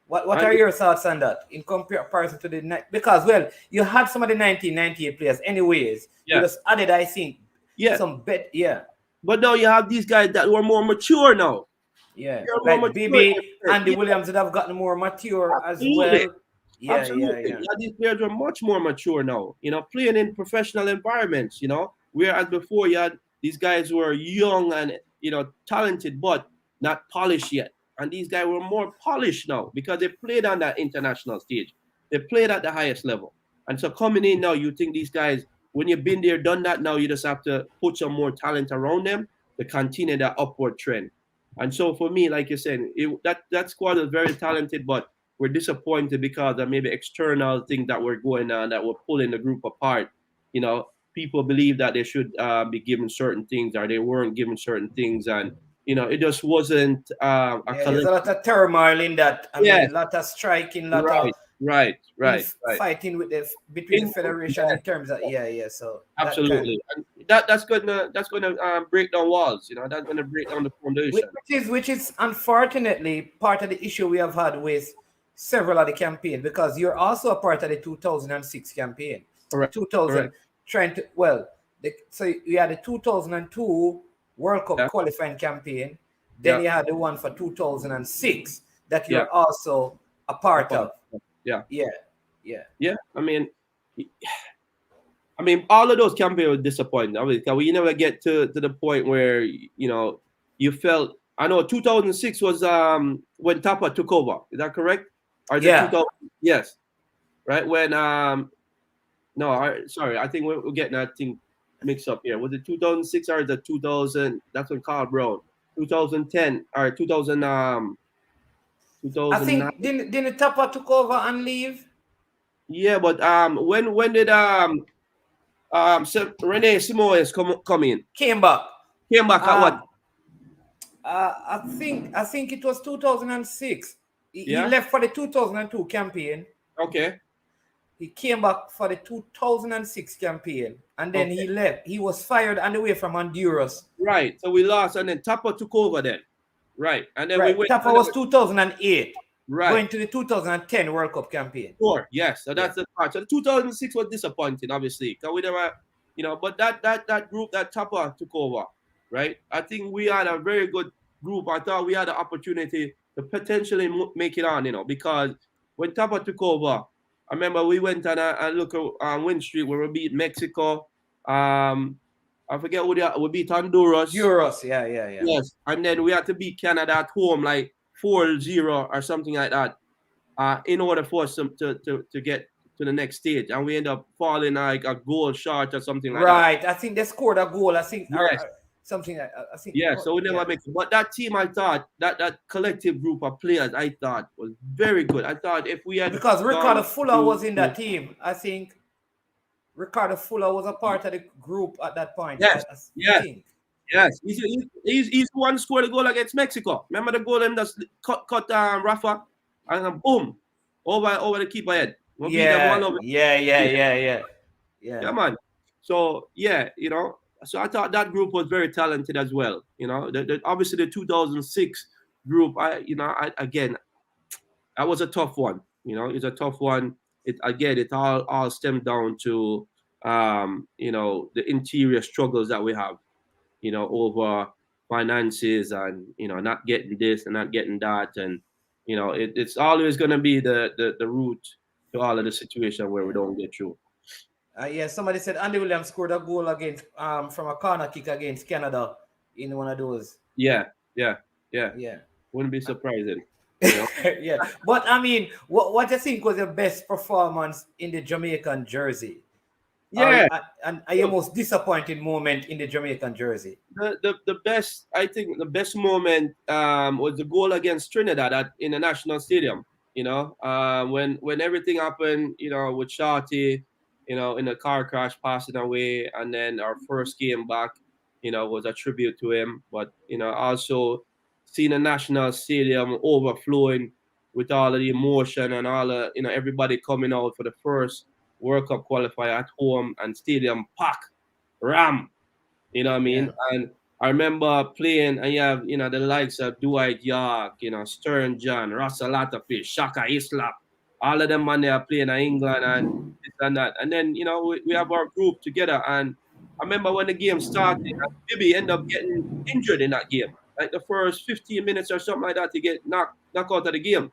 What are your thoughts on that in comparison to because you had some of the 1998 players anyways. You just added, I think, some bet. Yeah. But now you have these guys that were more mature now. Yeah, like BB, Andy Williams would have gotten more mature as well. Yeah. These players are much more mature now, playing in professional environments, whereas before you had these guys who were young and, talented, but not polished yet. And these guys were more polished now because they played on that international stage. They played at the highest level. And so coming in now, you think these guys, when you've been there, done that, now you just have to put some more talent around them to continue that upward trend. And so for me, like you're saying, that squad is very talented, but we're disappointed because of maybe external things that were going on that were pulling the group apart. People believe that they should be given certain things or they weren't given certain things. And, it just wasn't there's a lot of turmoil in that. I mean, a lot of striking, Right. Fighting between the federation in terms of so absolutely, that's gonna break down walls. That's gonna break down the foundation. Which is unfortunately part of the issue we have had with several of the campaigns, because you're also a part of the 2006 campaign. Correct. 2000 trying to so you had the 2002 World Cup qualifying campaigin, then you had the one for 2006 that you're also a part of. Yeah. I mean, all of those campaigns were disappointing. I mean, because we never get to the point where you felt. I know 2006 was when Tapa took over. Is that correct? Or yes. Right when sorry, I think we're getting that thing mixed up here. Was it 2006 or the 2000? That's when Carl Brown. 2010 or 2000 I 2009. think didn't Tapa took over and leave? Yeah, but when did Rene Simoes come in? Came back. Came back at what? Um, I think it was 2006. He Yeah. left for the 2002 campaign. Okay. He came back for the 2006 campaign, and then Okay. he left. He was fired on the way from Honduras. Right. So we lost, and then Tapa took over then. Right. And then we Right. went. Tapa was 2008, Right. going to the 2010 World Cup campaign. Sure. Yes. So that's Yeah. the part. So the 2006 was disappointing, obviously, because we never, but that group that Tapa took over, right? I think we had a very good group. I thought we had the opportunity to potentially make it on, because when Tapa took over, I remember we went on a look at Win Street where we beat Mexico. I forget what we beat Honduras. Honduras, yeah. Yes, and then we had to beat Canada at home like 4-0 or something like that, in order for us to get to the next stage, and we end up falling like a goal short or something like that. Right. I think they scored a goal. I think Yes. something. I think. Yeah, so we never make it. But that team, I thought that collective group of players, I thought was very good. I thought if we had Because Ricardo Fuller was in that to- team. I think Ricardo Fuller was a part of the group at that point. Yes, I yes. think. Yes, he's the one who scored a goal against Mexico. Remember the goal and just cut Rafa and then boom over the keeper head. We beat them 1-0. Yeah, man. So yeah, so I thought that group was very talented as well. Obviously the 2006 group. Again, that was a tough one. It's a tough one. It all stemmed down to the interior struggles that we have. Over finances and not getting this and not getting that, and it's always going to be the root to all of the situation where we don't get through. Yeah, somebody said Andy Williams scored a goal against from a corner kick against Canada in one of those. Yeah. Wouldn't be surprising. Yeah, but I mean, what do you think was your best performance in the Jamaican jersey? Yeah. And your most disappointing moment in the Jamaican jersey? The best, I think, the best moment was the goal against Trinidad in the National Stadium. When everything happened, with Shorty, in a car crash passing away, and then our first game back, was a tribute to him. But also seeing the National Stadium overflowing with all of the emotion and all of everybody coming out for the first World Cup qualifier at home and stadium pack, ram, you know what I mean? Yeah. And I remember playing, and you have, the likes of Dwight York, Stern John, Russell Latterfield, Shaka Islap, all of them man they are playing in England and this and that. And then, we have our group together. And I remember when the game started, Bibi ended up getting injured in that game. Like the first 15 minutes or something like that, to get knocked out of the game.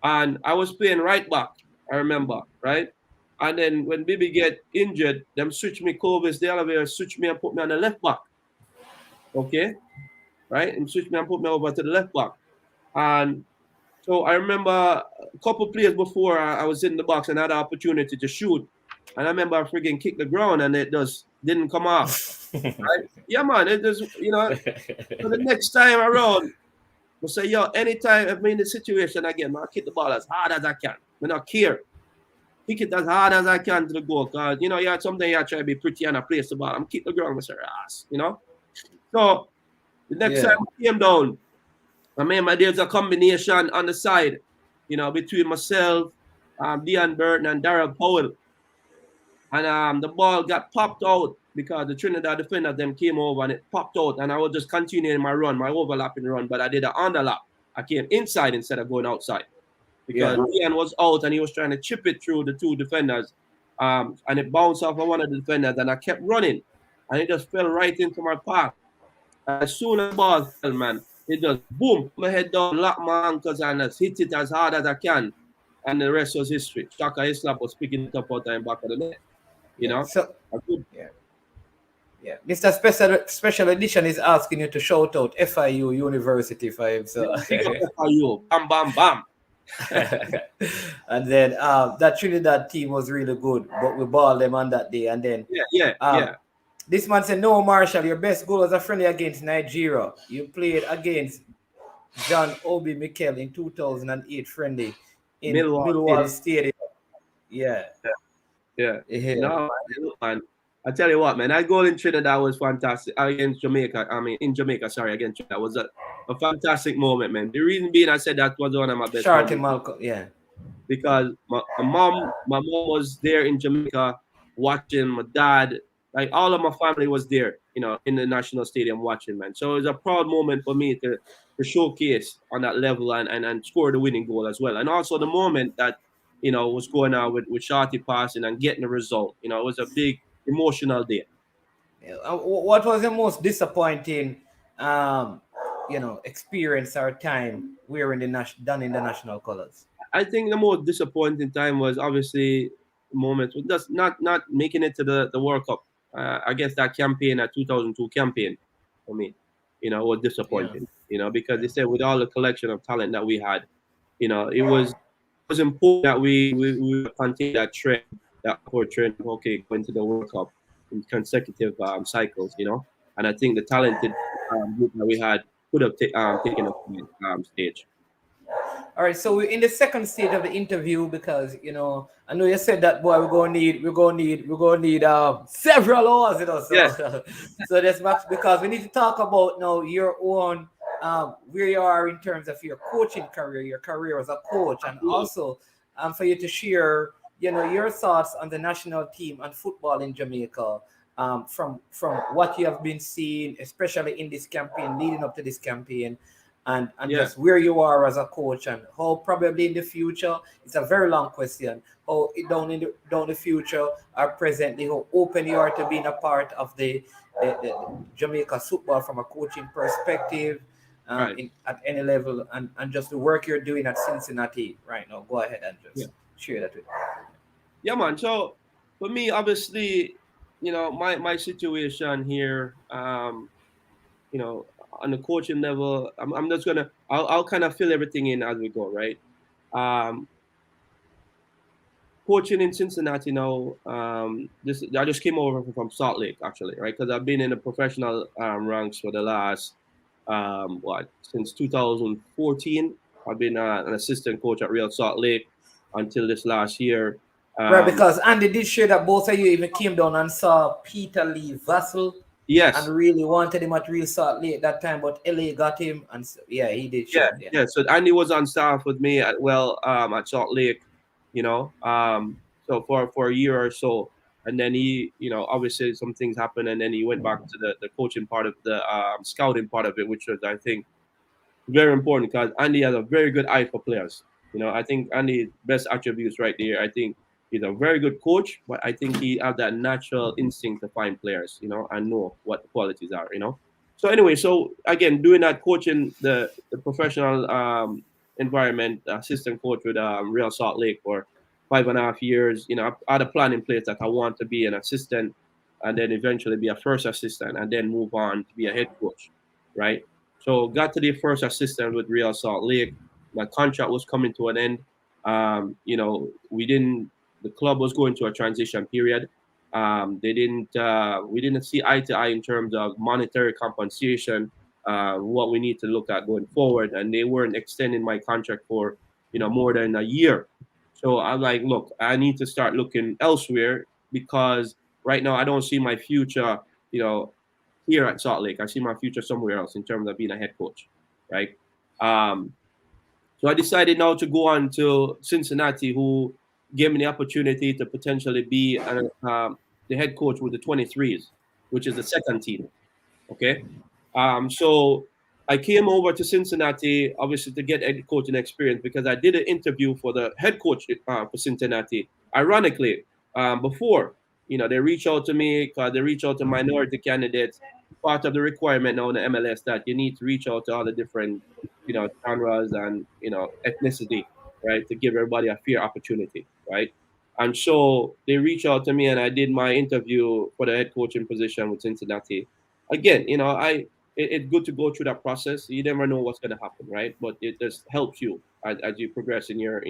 And I was playing right back, I remember, right? And then when Bibi get injured, them switch me Covis, the elevator switch me and put me on the left back. Okay? Right? And switch me and put me over to the left back. And so I remember a couple plays before I was in the box and had the opportunity to shoot. And I remember I freaking kicked the ground and it just didn't come off. Right? Yeah, man. It just, so the next time around, I say, anytime I'm in the situation again, I kick the ball as hard as I can. I don't care. Kick it as hard as I can to the goal. Because, sometimes you try to be pretty and I place the ball. I'm kick the ground with your ass, So the next time I came down, I remember there's a combination on the side, between myself, Dean Burton and Darrell Powell. And the ball got popped out because the Trinidad defender them came over and it popped out. And I was just continuing my run, my overlapping run. But I did an underlap. I came inside instead of going outside. Because Ian was out and he was trying to chip it through the two defenders. And it bounced off of one of the defenders and I kept running. And it just fell right into my path. As soon as the ball fell, man, it just boom, put my head down, lock my ankles and just hit it as hard as I can. And the rest was history. Shaka Islap was picking it up out and back of the net. So, yeah. Mr. Special Edition is asking you to shout out FIU University for him. So FIU, bam, bam, bam. And then that Trinidad team was really good, but we balled them on that day. And then This man said, no, Marshall, your best goal was a friendly against Nigeria. You played against John Obi Mikel in 2008 friendly in Millwall Millwall Stadium. Stadium. Yeah. Yeah. Yeah. No, man. Look, man. I tell you what, man. That goal in Trinidad was fantastic. Against Jamaica. I mean, in Jamaica, sorry, against Trinidad was a fantastic moment, man. The reason being, I said that was one of my best Shorty moments Malcolm. Yeah. because my mom was there in Jamaica watching. My dad, like all of my family was there, in the national stadium watching, man. So it was a proud moment for me to showcase on that level and score the winning goal as well. And also the moment that was going on with Shorty passing and getting the result. It was a big emotional day. Yeah. What was the most disappointing, um, experience or time wearing done in the national colors? I think the most disappointing time was obviously moments with just not making it to the World Cup. I guess that campaign, that 2002 campaign, for me, was Yeah. disappointing. Because they said with all the collection of talent that we had, it was important that we continue that trend, that upward trend. Okay, going to the World Cup in consecutive cycles. And I think the talented group that we had could have taken us to the stage. All right, so we're in the second stage of the interview because I know you said that boy we're gonna need several hours, Yeah, so so that's much because we need to talk about now your own where you are in terms of your coaching career, your career as a coach, and also for you to share your thoughts on the national team and football in Jamaica. From what you have been seeing, especially in this campaign, leading up to this campaign, and yeah, just where you are as a coach and how probably in the future, it's a very long question, how down the future or presently, how open you are to being a part of the Jamaica football from a coaching perspective, right. at any level, and just the work you're doing at Cincinnati right now. Go ahead and Yeah. just share that with. Yeah, man. So for me, obviously, my situation here, on the coaching level, I'm just gonna, I'll kind of fill everything in as we go, right? Um, Coaching in Cincinnati now. This I just came over from Salt Lake actually, right? Because I've been in the professional ranks for the last what since 2014. I've been an assistant coach at Real Salt Lake until this last year. Right, Um, because Andy did share that both of you even came down and saw Peter Lee Vassell and yes, really wanted him at Real Salt Lake that time, but LA got him, and yeah, he did yeah, share. Yeah. yeah. So Andy was on staff with me at Salt Lake, so for a year or so, and then he, obviously some things happened, and then he went back to the coaching part of the scouting part of it, which was I think very important because Andy has a very good eye for players. I think Andy's best attributes right there. I think he's a very good coach, but I think he has that natural instinct to find players, and know what the qualities are. So anyway, so again, doing that coaching the professional environment, assistant coach with Real Salt Lake for 5.5 years. I had a plan in place that I want to be an assistant, and then eventually be a first assistant, and then move on to be a head coach, right? So got to the first assistant with Real Salt Lake. My contract was coming to an end. We didn't. The club was going through a transition period. They didn't. We didn't see eye to eye in terms of monetary compensation. What we need to look at going forward, and they weren't extending my contract for more than a year. So I'm like, look, I need to start looking elsewhere because right now I don't see my future. You know, Here at Salt Lake. I see my future somewhere else in terms of being a head coach, right? Um, so I decided now to go on to Cincinnati, who gave me the opportunity to potentially be the head coach with the 23s, which is the second team. Okay. So I came over to Cincinnati, obviously, to get head coaching experience because I did an interview for the head coach for Cincinnati. Ironically, before, they reach out to me because they reach out to minority candidates. Part of the requirement now in the MLS that you need to reach out to all the different, genres and, ethnicity, right, to give everybody a fair opportunity, right? And so they reached out to me and I did my interview for the head coaching position with Cincinnati. Again, it's good to go through that process. You never know what's going to happen, right? But it just helps you as you progress in your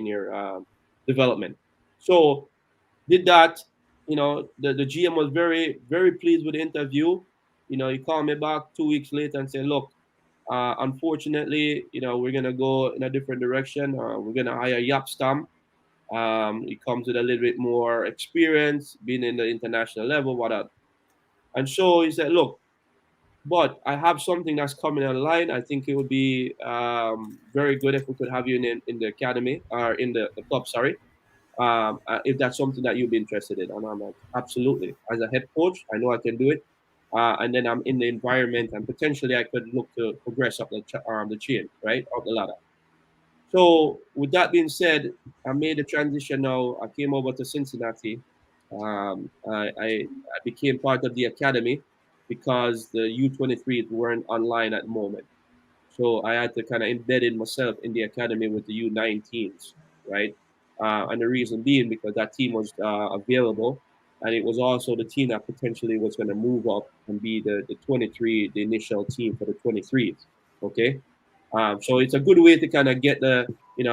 development. So did that. the GM was very, very pleased with the interview. He called me back 2 weeks later and said, look, unfortunately, we're going to go in a different direction. We're going to hire Yapstam. He comes with a little bit more experience, being in the international level, whatever. And so he said, look, but I have something that's coming online. I think it would be very good if we could have you in the academy or in the club, sorry. If that's something that you'd be interested in. And I'm like, absolutely. As a head coach, I know I can do it. And then I'm in the environment, and potentially I could look to progress up the chain, right, up the ladder. So with that being said, I made the transition now. I came over to Cincinnati. I became part of the academy because the U23s weren't online at the moment. So I had to kind of embed in myself in the academy with the U19s, right? And the reason being because that team was available, and it was also the team that potentially was going to move up and be the 23, the initial team for the 23s. Okay, so it's a good way to kind of get the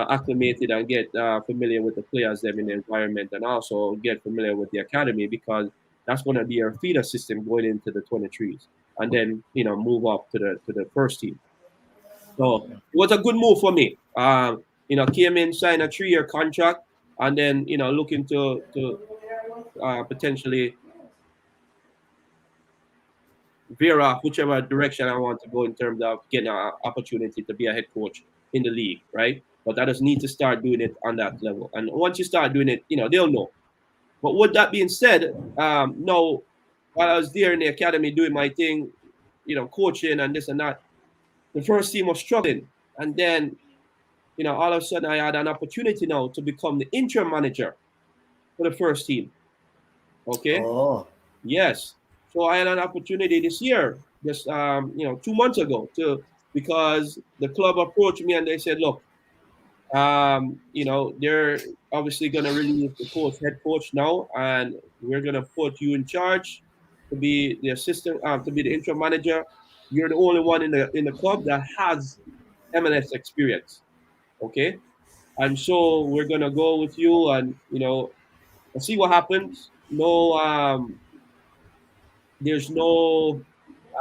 acclimated and get familiar with the players them in the environment, and also get familiar with the academy, because that's going to be our feeder system going into the 23s, and then move up to the first team. So it was a good move for me. Came in, signed a 3-year contract, and then looking to potentially veer off whichever direction I want to go in terms of getting an opportunity to be a head coach in the league, right? But I just need to start doing it on that level. And once you start doing it, they'll know. But with that being said, no, while I was there in the academy doing my thing, coaching and this and that, the first team was struggling. And then all of a sudden I had an opportunity now to become the interim manager for the first team. Okay. Oh. Yes. So I had an opportunity this year, just 2 months ago, because the club approached me and they said, look, they're obviously going to release the head coach now, and we're going to put you in charge to be the assistant, to be the interim manager. You're the only one in the club that has MLS experience. Okay. And so we're gonna go with you, and see what happens. No, there's no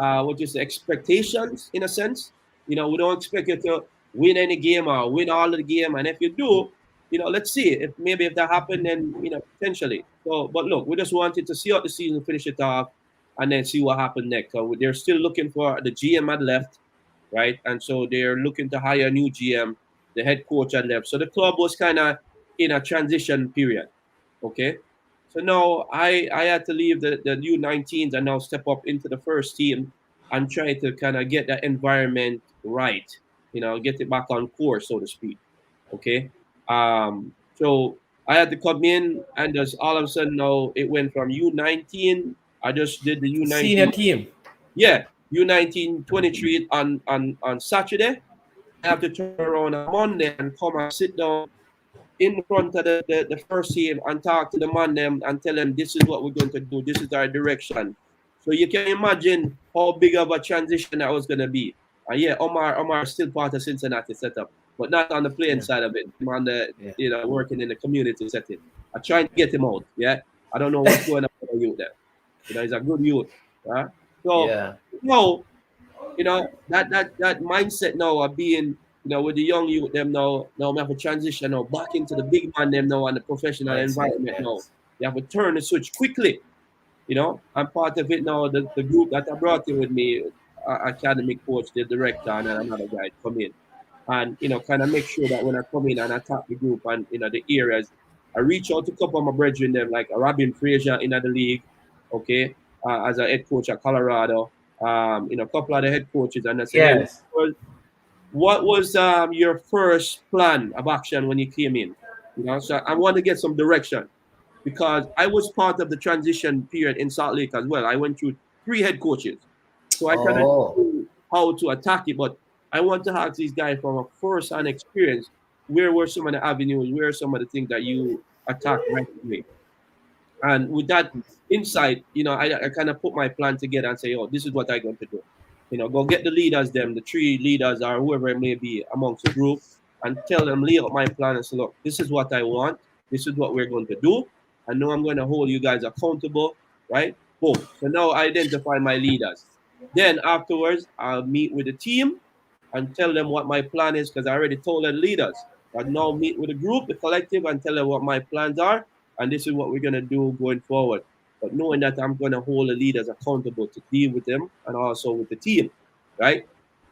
what is the expectations in a sense. We don't expect you to win any game or win all of the game, and if you do, let's see if that happened, then potentially. So, but look, we just wanted to see out the season, finish it off, and then see what happened next. So they're still looking for the GM had left, right, and so they're looking to hire a new GM. The head coach had left, so the club was kind of in a transition period. Okay. So now I had to leave the U19s and now step up into the first team and try to kind of get that environment right, get it back on course, so to speak. Okay. So I had to come in, and just all of a sudden now it went from U19. I just did the U19 senior team. Yeah, U19 23 on Saturday. I have to turn around on Monday and come and sit down in front of the first team and talk to the man them and tell them this is what we're going to do. This is our direction. So you can imagine how big of a transition that was going to be. And yeah, Omar is still part of Cincinnati setup, but not on the playing side of it. I'm on the working in the community setting. I try to get him out. Yeah, I don't know what's going on with the youth there. He's a good youth. Right? So that mindset now of being with the young youth them now we have to transition now back into the big man them now and the professional environment now. You have to turn the switch quickly. I'm part of it now. The group that I brought in with me, academic coach, the director, and another guy come in, and kind of make sure that when I come in and attack the group and the areas, I reach out to a couple of my brethren them like Robin Frazier in the league, okay, as a head coach at Colorado, a couple of the head coaches, and I said, Yes. hey, what was your first plan of action when you came in? So I want to get some direction, because I was part of the transition period in Salt Lake as well. I went through 3 head coaches, so I kind of knew how to attack it. But I want to ask these guys from a first-hand experience, where were some of the avenues, where are some of the things that you attacked right away? And with that insight, I kind of put my plan together and say, oh, this is what I'm going to do. Go get the leaders, the 3 leaders or whoever it may be amongst the group, and tell them, lay out my plan and say, look, this is what I want. This is what we're going to do. I know I'm going to hold you guys accountable, right? Boom. So now I identify my leaders. Then afterwards, I'll meet with the team and tell them what my plan is because I already told the leaders. I now meet with the group, the collective, and tell them what my plans are, and this is what we're going to do going forward. But knowing that I'm going to hold the leaders accountable to deal with them and also with the team, right?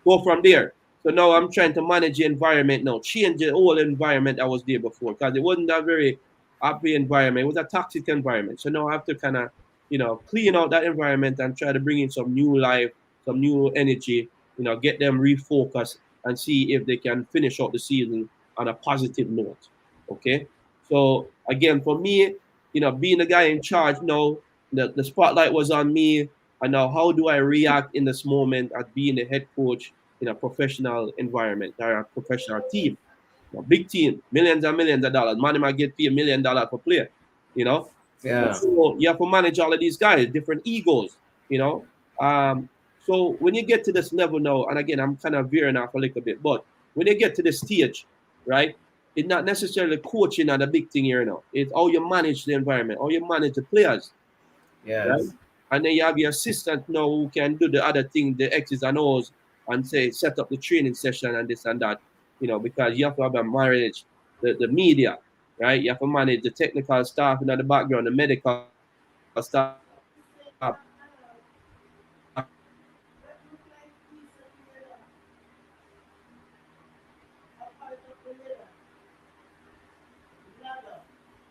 Go from there. So now I'm trying to manage the environment now, change the whole environment that was there before because it wasn't a very happy environment. It was a toxic environment. So now I have to kind of, clean out that environment and try to bring in some new life, some new energy, get them refocused and see if they can finish out the season on a positive note. Okay. So again, for me, being the guy in charge now, the spotlight was on me. And now how do I react in this moment as being the head coach in a professional environment or a professional team? A big team, millions and millions of dollars. Money might get paid $1 million per player, you know. Yeah. So you have to manage all of these guys, different egos, you know. So when you get to this level now, and again, I'm kind of veering off a little bit, but when you get to this stage, right, it's not necessarily coaching are the big thing here now. It's how you manage the environment, how you manage the players, right? Yes. And then you have your assistant now who can do the other thing, the X's and O's, and say set up the training session and this and that, because you have to have a manage the media, right? You have to manage the technical staff in the background, the medical staff.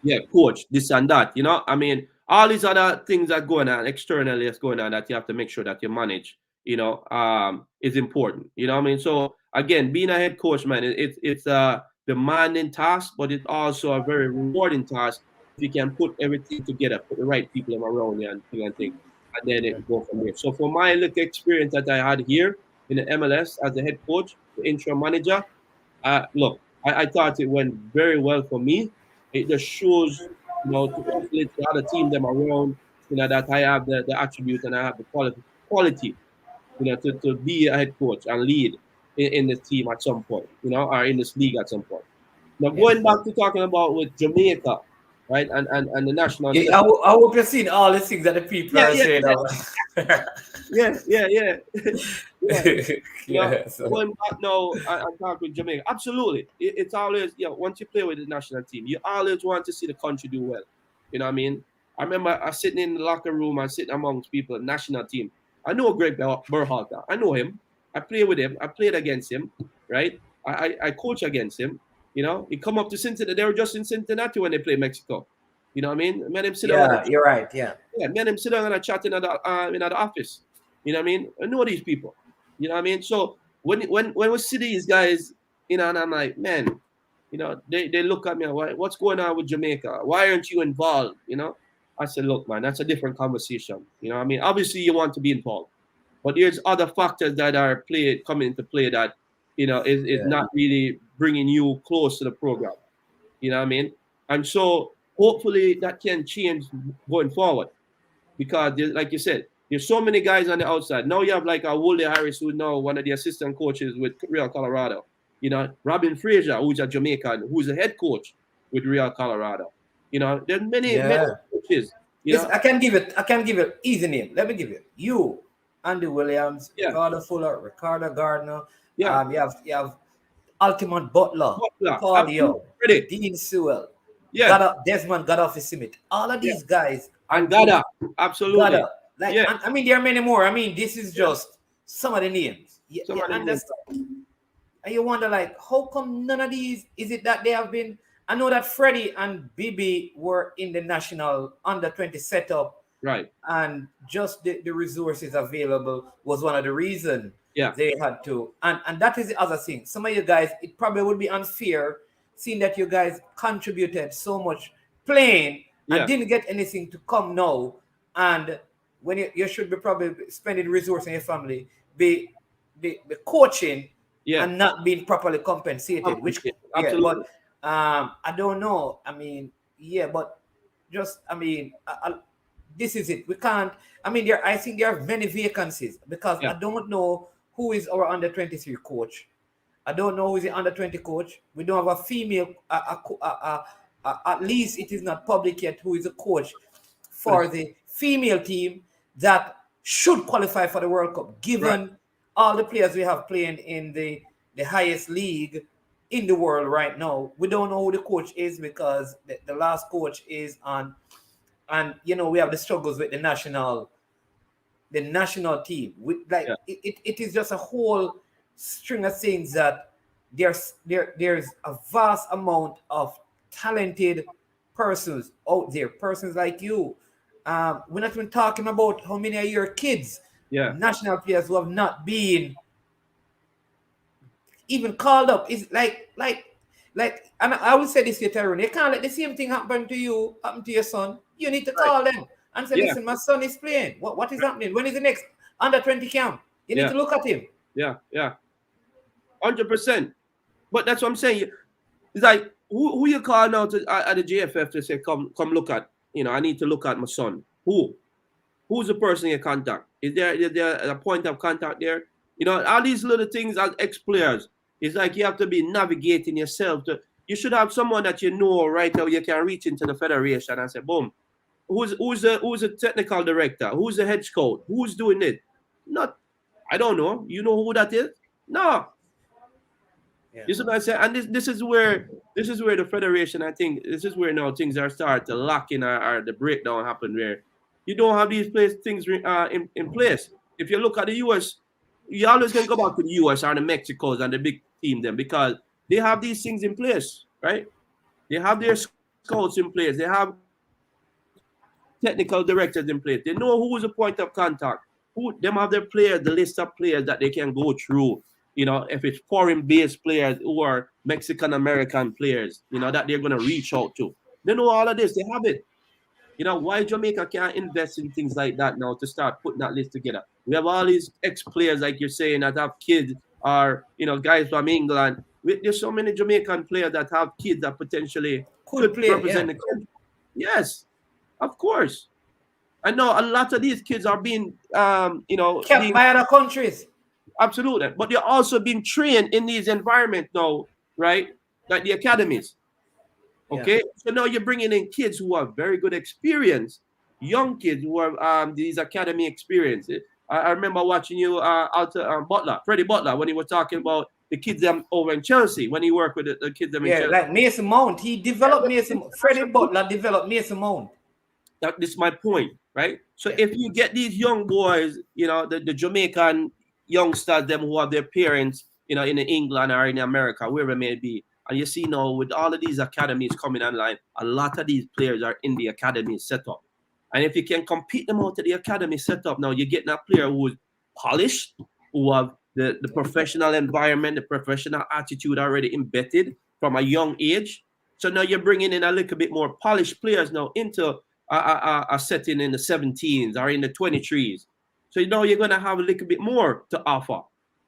Yeah, coach, this and that. I mean, all these other things are going on externally, is going on that you have to make sure that you manage. Is important. You know what I mean? So again, being a head coach, man, it's a demanding task, but it's also a very rewarding task if you can put everything together, put the right people around you and thing, and then it go from there. So for my little experience that I had here in the MLS as a head coach, the interim manager, look, I thought it went very well for me. It just shows, to hopefully the other team them around, that I have the attribute and I have the quality, to be a head coach and lead in this team at some point, or in this league at some point. Now going back to talking about with Jamaica, right, and the national team. I hope you've seen all the things that the people are saying. Yeah. Yeah. Going back now and talk with Jamaica, absolutely. It's always, once you play with the national team, you always want to see the country do well. You know what I mean? I remember I sitting in the locker room and sitting amongst people, national team. I know Greg Berhalter. I know him. I play with him. I played against him, right? I coach against him. He come up to Cincinnati. They were just in Cincinnati when they play Mexico. You know what I mean? Me and him sit down. Yeah, you're right. Yeah. Yeah, me and him sit down and I chat in the office. You know what I mean? I know these people. You know what I mean? So when we see these guys, and I'm like, man, they look at me, what's going on with Jamaica? Why aren't you involved? I said, look, man, that's a different conversation. You know what I mean? Obviously, you want to be involved, but there's other factors that are coming into play that, is not really bringing you close to the program. You know what I mean? And so hopefully that can change going forward because, like you said, there's so many guys on the outside. Now you have like a Woolley Harris, who's now one of the assistant coaches with Real Colorado. Robin Fraser, who's a Jamaican, who's a head coach with Real Colorado. There's many coaches. I can give it easy name. Let me give you Andy Williams, Ricardo Fuller, Ricardo Gardner. Yeah. You have Altimont Butler, Paul Young, Dean Sewell. Yeah. Desmond Gaddafi-Smith. All of these guys. And Gada, absolutely. Gada. I mean, there are many more. I mean, this is just some of the names. And you wonder, how come none of these? Is it that they have been? I know that Freddie and Bibi were in the national under-20 setup, right? And just the resources available was one of the reasons they had to. And that is the other thing. Some of you guys, it probably would be unfair seeing that you guys contributed so much playing and didn't get anything to come now. And when you should be probably spending resources in your family, be coaching and not being properly compensated. Absolutely. But I don't know. I mean, but just this is it. We can't. I mean, I think there are many vacancies because I don't know who is our under-23 coach. I don't know who is the under-20 coach. We don't have a female at least it is not public yet who is a coach for the female team that should qualify for the World Cup, given all the players we have playing in the highest league in the world right now. We don't know who the coach is because the last coach is on, and we have the struggles with the national team. It is just a whole string of things that there's a vast amount of talented persons out there, persons like you. We're not even talking about how many of your kids, national players who have not been even called up. It's like, and I would say this to Tyrone, you can't let the same thing happen to you, happen to your son. You need to call them and say, listen, my son is playing. What is happening? When is the next under 20 camp? You need to look at him. Yeah. 100%. But that's what I'm saying. It's like, who you call now at the JFF to say, come look at, I need to look at my son. Who's the person you contact? Is there a point of contact there? All these little things as ex-players, it's like you have to be navigating yourself. You should have someone that right now you can reach into the federation and say, boom, who's the technical director? Who's the head coach? Who's doing it? Not, I don't know. You know who that is? No. Yeah. You see what I say? And this is where the federation, I think, this is where now things are starting to lock in, or the breakdown happen, where you don't have these things in place. If you look at the US, you always can go back to the US or the Mexicos and the big team then, because they have these things in place, right? They have their scouts in place. They have technical directors in place. They know who is the point of contact. Them have their players, the list of players that they can go through. If it's foreign-based players or Mexican-American players, that they're going to reach out to. They know all of this. They have it. Why Jamaica can't invest in things like that now to start putting that list together? We have all these ex-players, like you're saying, that have kids, or, guys from England. There's so many Jamaican players that have kids that potentially could represent the country. Yes, of course. I know a lot of these kids are being, kept by other countries. Absolutely. But they're also being trained in these environments now, right? Like the academies. Okay. Yeah. So now you're bringing in kids who have very good experience, young kids who have these academy experiences. I remember watching you out Freddie Butler, when he was talking about the kids over in Chelsea, when he worked with the kids in Chelsea. Like Mason Mount. He developed Mason. Freddie Butler developed Mason Mount. This is my point, right? So if you get these young boys, the Jamaican youngsters, them who have their parents, in England or in America, wherever it may be. And you see now with all of these academies coming online, a lot of these players are in the academy setup. And if you can compete them out to the academy setup, now you're getting a player who is polished, who have the professional environment, the professional attitude already embedded from a young age. So now you're bringing in a little bit more polished players now into a setting in the 17s or in the 23s. So you're going to have a little bit more to offer,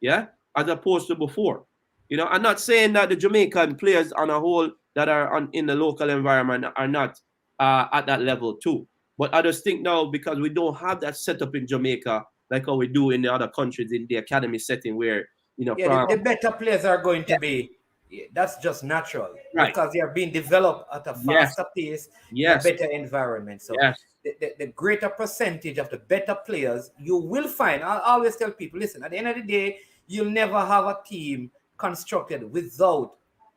as opposed to before. I'm not saying that the Jamaican players on a whole that are in the local environment are not at that level too. But I just think now, because we don't have that setup in Jamaica like how we do in the other countries in the academy setting, where the better players are going to be. That's just natural, because they are being developed at a faster pace, in a better environment. So the greater percentage of the better players you will find. I always tell people, listen, at the end of the day, you'll never have a team constructed without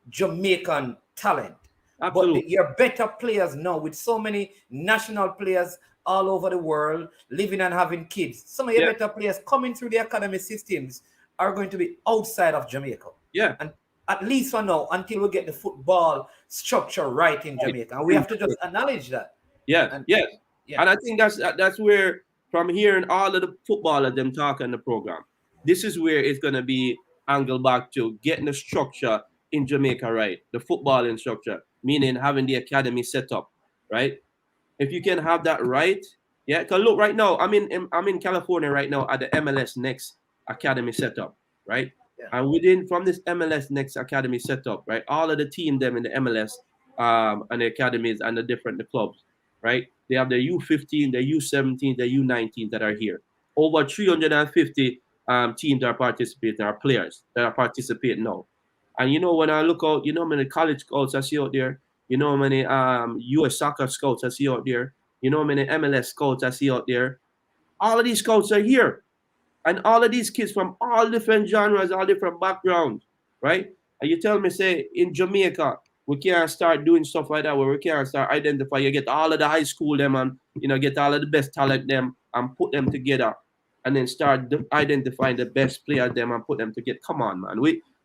Jamaican talent. Absolutely. But your better players now, with so many national players all over the world living and having kids, some of your better players coming through the academy systems are going to be outside of Jamaica. Yeah. And at least for now, until we get the football structure right in Jamaica. And we have to just acknowledge that. Yeah. And I think that's where, from hearing all of the footballers them talk on the program, this is where it's going to be angled back to getting the structure in Jamaica right, the footballing structure, meaning having the academy set up, right? If you can have that right, because look, right now, I'm in California right now at the MLS Next Academy setup, right? Yeah. And from this MLS Next Academy setup, right, all of the team them in the MLS and the academies and the clubs, right? They have their U15, their U17, their U19 that are here. Over 350 teams are participating, are players that are participating now. And when I look out, many college scouts I see out there, You know how many US soccer scouts I see out there. You know how many MLS scouts I see out there. All of these scouts are here. And all of these kids from all different genres, all different backgrounds, right? And you tell me, say, in Jamaica, we can't start doing stuff like that where we can't start identify. You get all of the high school them and get all of the best talent them and put them together, and then start identifying the best player them and put them together. Come on, man.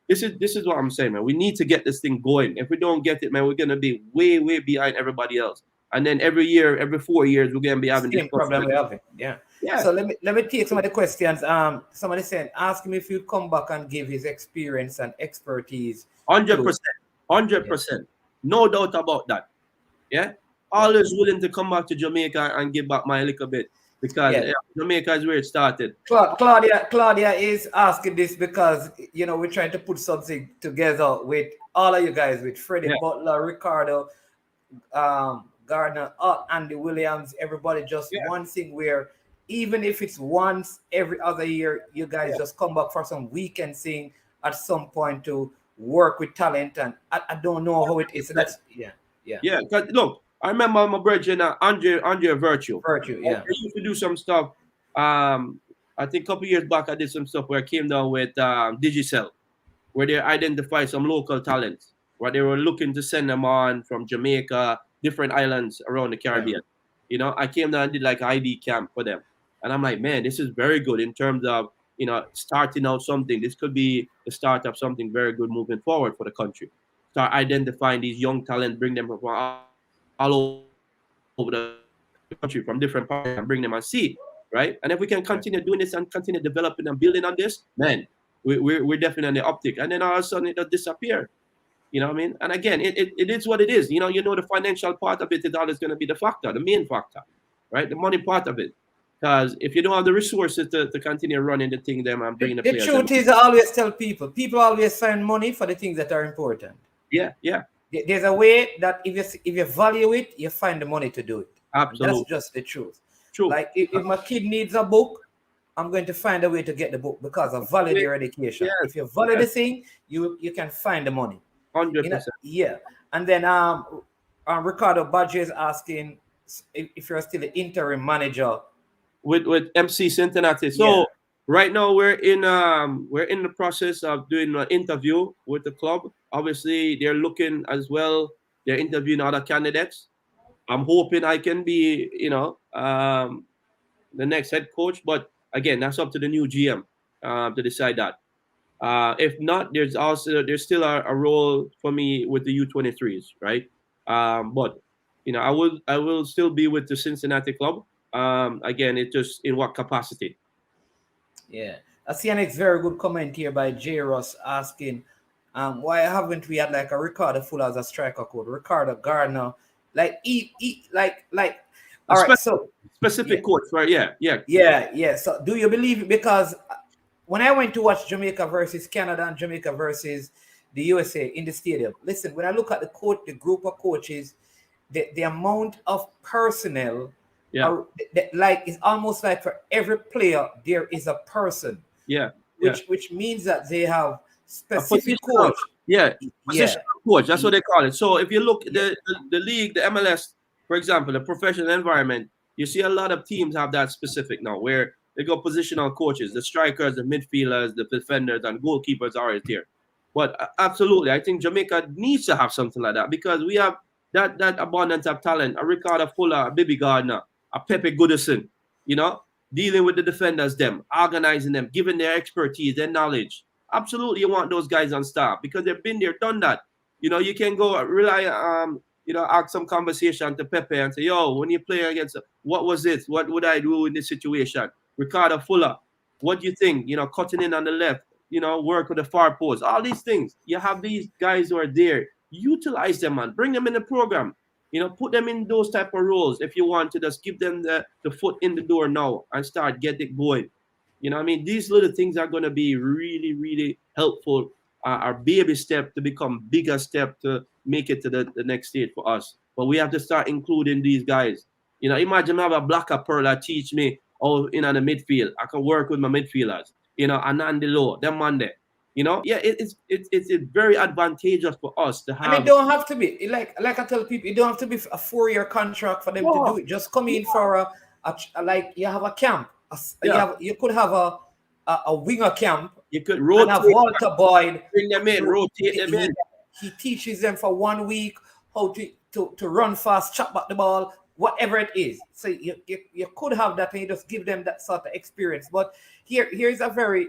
This is what I'm saying, man. We need to get this thing going. If we don't get it, man, we're gonna be way, way behind everybody else. And then every year, every 4 years, we're gonna be having Same this problem we're having. Yeah. Yeah. So let me take some of the questions. Somebody said, ask him if you'd come back and give his experience and expertise. 100%. 100%. No doubt about that. Yeah. Always willing to come back to Jamaica and give back my little bit, because Jamaica is where it started. Claudia is asking this because we're trying to put something together with all of you guys, with Freddie Butler, Ricardo, Gardner, Andy Williams, everybody. Just one thing where even if it's once every other year, you guys just come back for some weekend thing at some point to work with talent, and I don't know how it is. So that's Yeah. Because look, I remember my brother Andre Virtue. I used to do some stuff. I think a couple years back I did some stuff where I came down with Digicel, where they identify some local talents, where they were looking to send them on from Jamaica, different islands around the Caribbean. I came down and did like ID camp for them. And I'm like, man, this is very good in terms of, starting out something. This could be the start of something very good moving forward for the country. Start identifying these young talents, bring them from all over the country, from different parts, and bring them and see, right? And if we can continue doing this and continue developing and building on this, man, we're definitely on the uptick. And then all of a sudden it does disappear. You know what I mean? And again, it is what it is. The financial part of it is always going to be the factor, the main factor, right? The money part of it. Because if you don't have the resources to continue running the thing, them and bringing the players. The truth is, I always tell people always find money for the things that are important. Yeah. There's a way that if you value it, you find the money to do it. Absolutely. That's just the truth. True. Like if my kid needs a book, I'm going to find a way to get the book because I value their education. Yes. If you value the thing, you can find the money. 100%. And then Ricardo Badger is asking if you're still the interim manager with MC Cincinnati. So right now we're in the process of doing an interview with the club. Obviously, they're looking as well. They're interviewing other candidates. I'm hoping I can be, the next head coach. But again, that's up to the new GM to decide that. If not, there's still a role for me with the U23s, right? But I will still be with the Cincinnati club. Again, it's just in what capacity. Yeah, I see a next very good comment here by J. Ross asking, why haven't we had like a Ricardo Fuller as a striker coach, Ricardo Gardner, all right, so specific coach, right? Yeah. So do you believe it? Because when I went to watch Jamaica versus Canada and Jamaica versus the USA in the stadium, listen, when I look at the group of coaches, the amount of personnel, it's almost like for every player there is a person. Which means that they have specific coach. Positional coach. That's what they call it. So if you look at the league, the MLS, for example, the professional environment, you see a lot of teams have that specific now, where they go positional coaches, the strikers, the midfielders, the defenders, and goalkeepers are right here. But absolutely, I think Jamaica needs to have something like that, because we have that abundance of talent. A Ricardo Fuller, a Bibi Gardner, a Pepe Goodison, dealing with the defenders, them, organizing them, giving their expertise, their knowledge. Absolutely, you want those guys on staff because they've been there, done that. You can go rely ask some conversation to Pepe and say, yo, when you play against, what was it? What would I do in this situation? Ricardo Fuller, what do you think? Cutting in on the left, work with the far post, all these things. You have these guys who are there. Utilize them, man. Bring them in the program. Put them in those type of roles if you want to. Just give them the foot in the door now and start get it going. I mean, these little things are going to be really, really helpful. Our baby step to become bigger step to make it to the next stage for us. But we have to start including these guys. Imagine I have a Blacker Perla teach me in the midfield. I can work with my midfielders. And on the low, them Monday. You know, yeah, it's very advantageous for us to And it have. don't have to be like I tell people, it don't have to be a 4-year contract for them to do it. Just come in for like you have a camp. Yeah. You could have a winger camp You could and have rotate, Walter Boyd. bring them in, rotate them in. He teaches them for 1 week how to run fast, chop back the ball, whatever it is. So you could have that and you just give them that sort of experience. But here's a very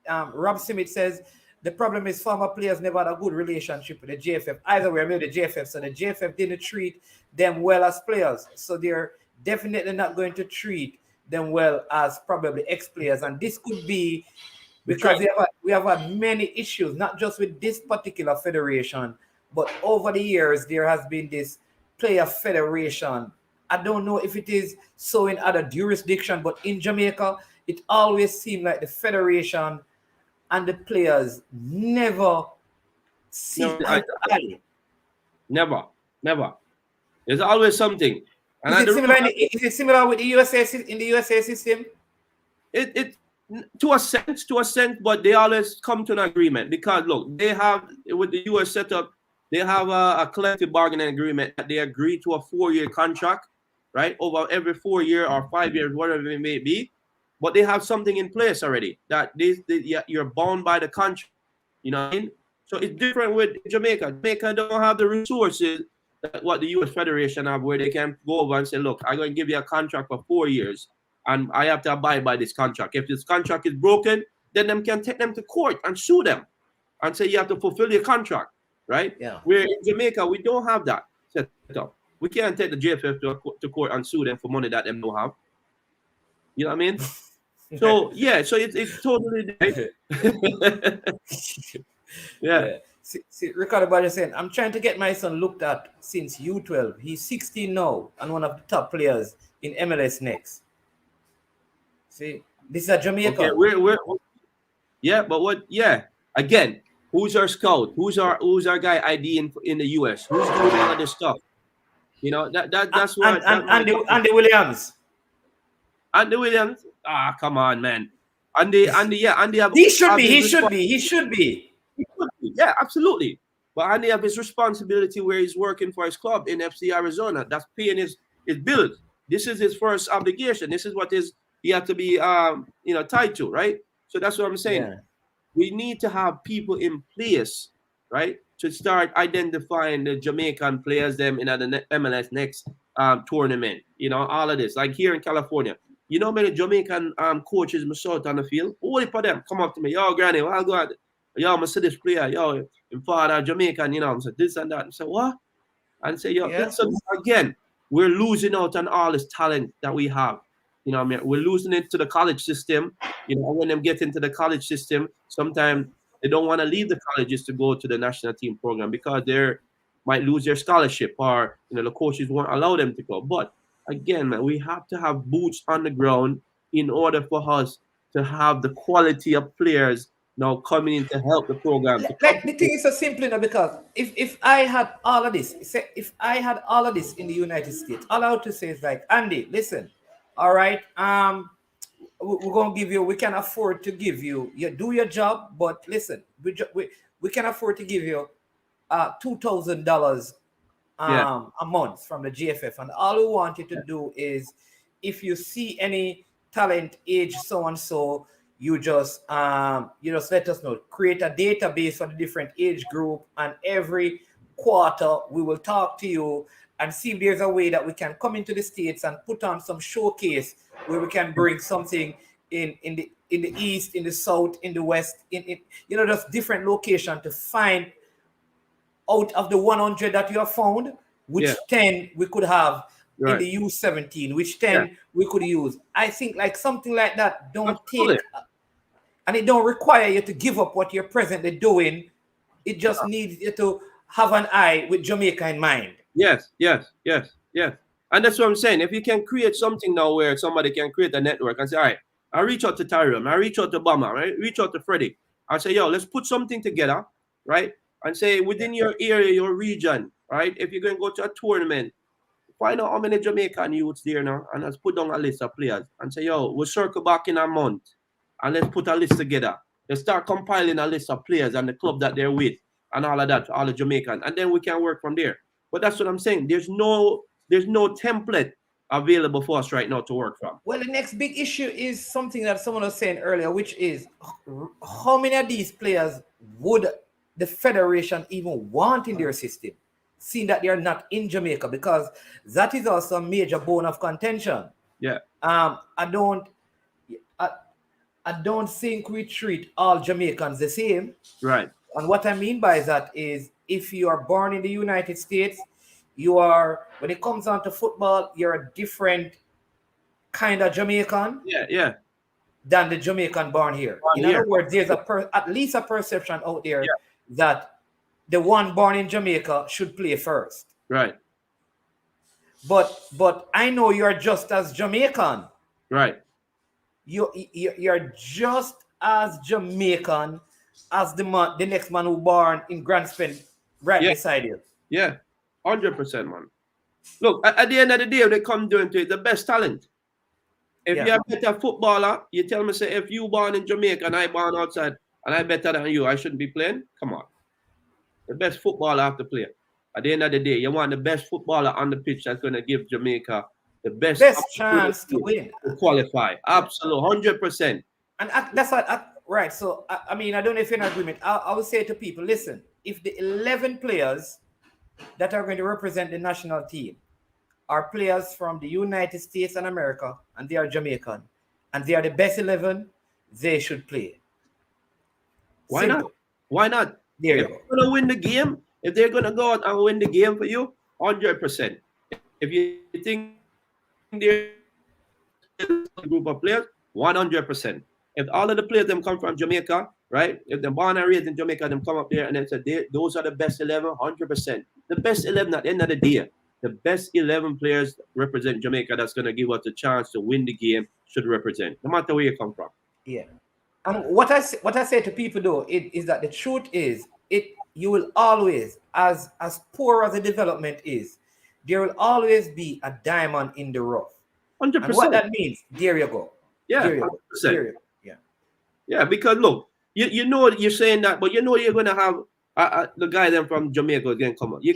Rob Simit says the problem is former players never had a good relationship with the JFF. Either way, maybe the JFF. So the JFF didn't treat them well as players. So they're definitely not going to treat them well as probably ex-players. And this could be because we have had many issues, not just with this particular federation, but over the years, there has been this player federation. I don't know if it is so in other jurisdictions, but in Jamaica, it always seemed like the federation and the players never see eye to eye. Never. There's always something. And Is it similar with the USA in the USA system? It to a sense, but they always come to an agreement because look, they have with the US setup, they have a collective bargaining agreement that they agree to a 4-year contract, right? Over every 4 year or 5 years, whatever it may be. But they have something in place already that you're bound by the contract. You know what I mean? So it's different with Jamaica. Jamaica don't have the resources that what the US Federation have, where they can go over and say, look, I'm going to give you a contract for 4 years, and I have to abide by this contract. If this contract is broken, then them can take them to court and sue them and say you have to fulfill your contract, right? Yeah. Where in Jamaica, we don't have that set up. We can't take the JFF to court and sue them for money that them don't have. You know what I mean? So yeah, so it's totally yeah. See, Ricardo Badger saying, I'm trying to get my son looked at since U12. He's 16 now and one of the top players in MLS next. See, this is a Jamaica. Okay, we're yeah, but what? Yeah, again, who's our scout? Who's our guy ID in the US? Who's doing all of this stuff? You know that's what. Andy Williams. Andy Williams. Ah, come on, man. Andy. He should be. Yeah, absolutely. But Andy have his responsibility where he's working for his club in FC Arizona. That's paying his bills. This is his first obligation. This is what he had to be tied to, right? So that's what I'm saying. Yeah. We need to have people in place, right, to start identifying the Jamaican players them in the MLS next tournament. You know, all of this. Like here in California. You know many Jamaican coaches I saw out on the field? Only for them come up to me, yo, granny, well, go ahead. Yo, I'm see this player, yo, in father Jamaican, you know, I'm saying this and that. I say, what? And say, yo, so again, we're losing out on all this talent that we have. You know what I mean? We're losing it to the college system. You know, when them get into the college system, sometimes they don't want to leave the colleges to go to the national team program because they might lose their scholarship or, you know, the coaches won't allow them to go. But again, man, we have to have boots on the ground in order for us to have the quality of players now coming in to help the program. Like the thing is so simple now because if I had all of this, in the United States, all I have to say is like, Andy, listen, all right, we're gonna give you. We can afford to give you. You do your job, but listen, we can afford to give you $2,000 a month from the GFF, and all we want you to do is, if you see any talent, age so and so, you just let us know. Create a database for the different age group, and every quarter we will talk to you and see if there's a way that we can come into the States and put on some showcase where we can bring something in the east, in the south, in the west, in just different location to find out of the 100 that you have found, which 10 we could have in the U17, which 10 we could use. I think like something like that don't take, and it don't require you to give up what you're presently doing. It just needs you to have an eye with Jamaica in mind. Yes. And that's what I'm saying. If you can create something now where somebody can create a network and say, all right, I reach out to Tyrone, I reach out to Bama, right? Reach out to Freddie. I say, yo, let's put something together, right? And say within your area, your region, right? If you're going to go to a tournament, find out how many Jamaican youths there now, and let's put down a list of players and say, yo, we'll circle back in a month and let's put a list together. They start compiling a list of players and the club that they're with and all of that, all the Jamaican, and then we can work from there. But that's what I'm saying. There's no template available for us right now to work from. Well, the next big issue is something that someone was saying earlier, which is how many of these players would the federation even want in their system, seeing that they are not in Jamaica, because that is also a major bone of contention. Yeah. I don't think we treat all Jamaicans the same. Right. And what I mean by that is, if you are born in the United States, you are, when it comes down to football, you're a different kind of Jamaican. Yeah. Than the Jamaican born here. In other words, there's at least a perception out there that the one born in Jamaica should play first. Right. But I know you're just as Jamaican. Right. You're just as Jamaican as the next man who born in Grand Spend right beside you. Yeah, 100%, man. Look, at the end of the day, when they come down to it, the best talent. If you're a better footballer, you tell me, say, if you born in Jamaica and I born outside and I better than you, I shouldn't be playing? Come on. The best footballer have to play. At the end of the day, you want the best footballer on the pitch that's going to give Jamaica the best chance to win. To qualify. Absolutely, 100%. And that's what, right. So, I mean, I don't know if you're in agreement. I would say to people, listen, if the 11 players that are going to represent the national team are players from the United States and America, and they are Jamaican, and they are the best 11, they should play. Why not? Why not? There you if go. They're going to win the game, if they're going to go out and win the game for you, 100%. If you think they're a group of players, 100%. If all of the players them come from Jamaica, right? If they're born and raised in Jamaica, them come up there and they say those are the best 11, 100%. The best 11 at the end of the day, the best 11 players represent Jamaica that's going to give us a chance to win the game should represent, no matter where you come from. Yeah. And what I say to people though is that the truth is, you will always, as poor as the development is, there will always be a diamond in the rough. 100%. And what that means, there you go. Yeah, there you go. 100%. There you go. Yeah, because look, you know you're saying that, but you know you're gonna have the guy then from Jamaica again come up. You're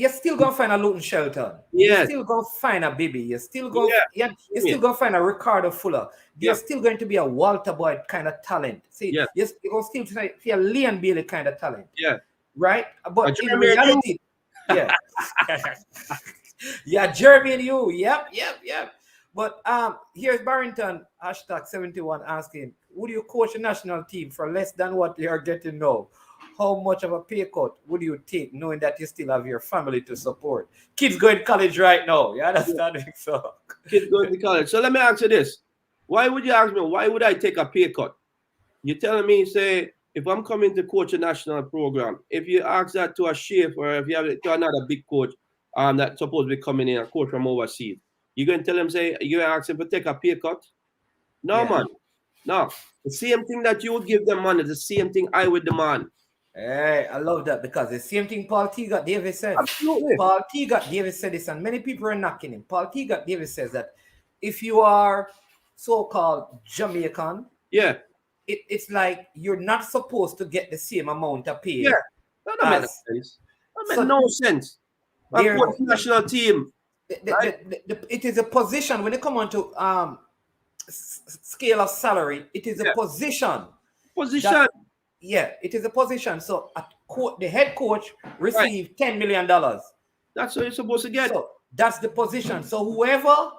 still gonna find a Luton Shelton. Yeah. You're still gonna find a Bibi. You're still gonna still gonna find a Ricardo Fuller. There's still going to be a Walter Boyd kind of talent. See, you're gonna still see a Leon Bailey kind of talent. Yeah. Right? But in reality, Jeremy and you. Yep. But here's Barrington, #71, asking, would you coach a national team for less than what you are getting now? How much of a pay cut would you take, knowing that you still have your family to support? Kids going to college right now. You understand? So kids going to college. So let me ask you this. Why would you ask me, why would I take a pay cut? You're telling me, say, if I'm coming to coach a national program, if you ask that to a chef or if you have to another big coach that's supposed to be coming in, a coach from overseas, you're going to tell him, say, you're going to ask him to take a pay cut? No, man. No. The same thing that you would give them money, the same thing I would demand. Hey, I love that, because the same thing Paul T. got Davis said. Absolutely. Paul T. got Davis said this, and many people are knocking him. Paul T. got Davis says that if you are so-called Jamaican, it's like you're not supposed to get the same amount of pay. Yeah, that makes sense. That makes no sense. A national team. It is a position when it come on to scale of salary. It is a position. It is a position. So the head coach receives $10 million. That's what you're supposed to get. So that's the position. So whoever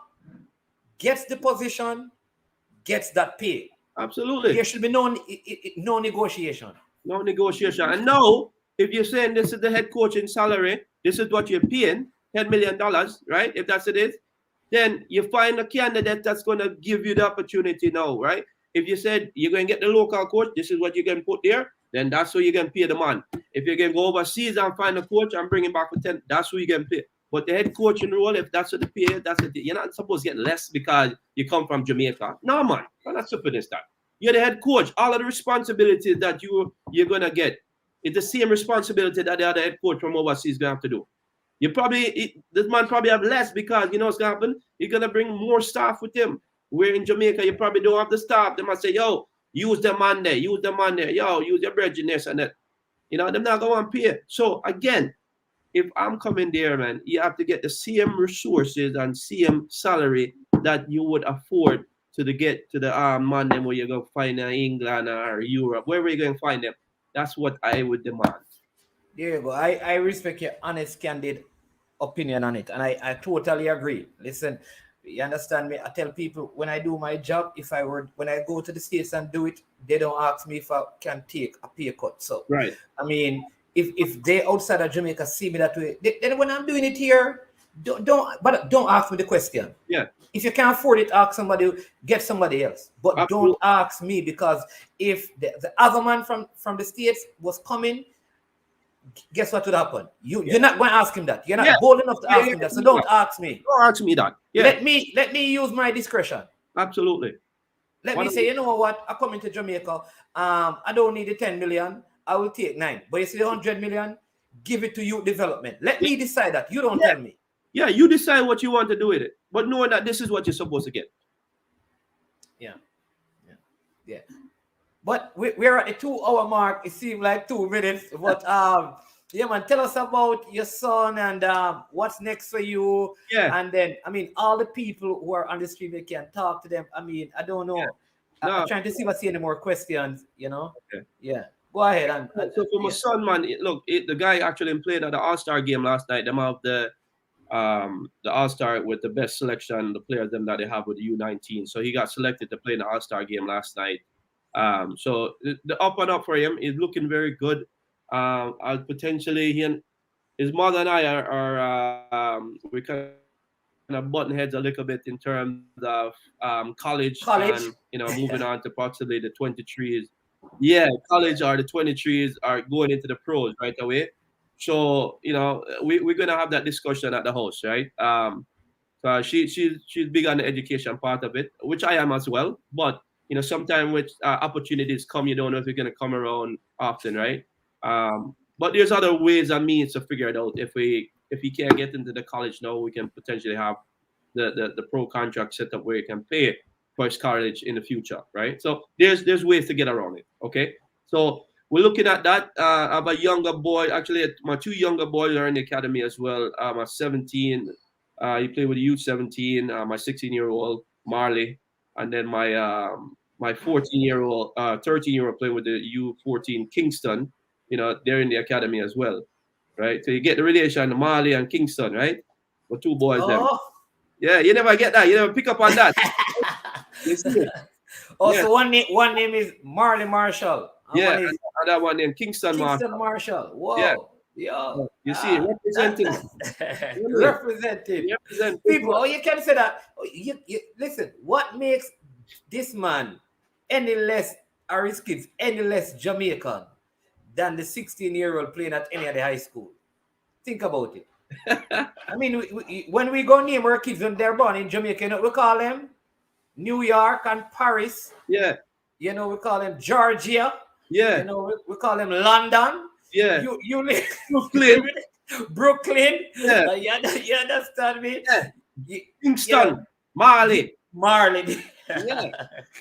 gets the position gets that pay. Absolutely. There should be no negotiation. No negotiation. And now, if you're saying this is the head coaching salary, this is what you're paying, $10 million, right? If that's it is, then you find a candidate that's going to give you the opportunity now, right? If you said you're going to get the local coach, this is what you're going to put there, then that's what you're going to pay the man. If you're going to go overseas and find a coach and bring him back for 10, that's what you're going to pay. But the head coaching role, if that's what the pay, you're not supposed to get less because you come from Jamaica. No, man. Well, that's stupid as that. You're the head coach. All of the responsibilities that you're going to get, it's the same responsibility that the other head coach from overseas is going to have to do. This man probably have less because, you know what's going to happen? He's going to bring more staff with him. Where in Jamaica, you probably don't have the staff. They might say, yo, use them on there, use them on there. Yo, use your bread in this and that. You know, they're not going to pay. So again, if I'm coming there, man, you have to get the same resources and same salary that you would afford to get to the man them where you go find in England or Europe, wherever you're going to find them. That's what I would demand. There you go. I respect your honest, candid opinion on it, and I totally agree. Listen, you understand me? I tell people when I do my job, when I go to the States and do it, they don't ask me if I can take a pay cut. So, right. I mean, if they outside of Jamaica see me that way, then when I'm doing it here, don't ask me the question. Yeah. If you can't afford it, ask somebody, get somebody else. But Absolutely. Don't ask me, because if the other man from the States was coming, guess what would happen? You're not going to ask him that. You're not bold enough to ask him that. So don't ask me. Don't ask me that. Yeah. Let me use my discretion. Absolutely. Let me say, you know what? I come into Jamaica. I don't need the 10 million. I will take 9. But you see the 100 million, give it to youth development. Let me decide that. You don't tell me. Yeah, you decide what you want to do with it. But knowing that this is what you're supposed to get. Yeah. But we're at the 2-hour mark. It seemed like 2 minutes. But yeah, man, tell us about your son and what's next for you. Yeah. And then, I mean, all the people who are on the stream, you can talk to them. I mean, I don't know. Yeah. I'm trying to see if I see any more questions, you know? Okay. Yeah. Go ahead. So for my son, man, look, the guy actually played at the All-Star game last night. Them have the All-Star with the best selection, the players them that they have with the U19. So he got selected to play in the All-Star game last night. So the up and up for him is looking very good. Potentially his mother and I are we kind of button heads a little bit in terms of college and moving on to possibly the 23s. Yeah, college or the 23s are going into the pros right away. So we're gonna have that discussion at the house, right? So she's big on the education part of it, which I am as well. But sometimes with opportunities come, you don't know if you're gonna come around often, right? But there's other ways and means to figure it out. If he can't get into the college now, we can potentially have the pro contract set up where you can pay for his college in the future, right? So there's ways to get around it. Okay, so we're looking at that. I have a younger boy. Actually, my 2 younger boys are in the academy as well. My 17, he played with the U17. My 16-year-old Marley, and then my 14-year-old, 13-year-old playing with the U14 Kingston. They're in the academy as well, right? So you get the relation, Marley and Kingston, right? The 2 boys there. Yeah, you never get that. You never pick up on that. So one name is Marley Marshall. Yeah, another one named Kingston Marshall. Whoa. Yeah. Yo. You see, representing. Representing. People, you can say that. You listen, what makes this man any less, or his kids, any less Jamaican than the 16-year-old playing at any of the high school? Think about it. I mean, when we go name our kids when they're born in Jamaica, we call them New York and Paris. Yeah. We call them Georgia. Yeah. We call them London. Yeah. You live Brooklyn. Yeah. You understand me? Yeah. Kingston. Marley. Yeah.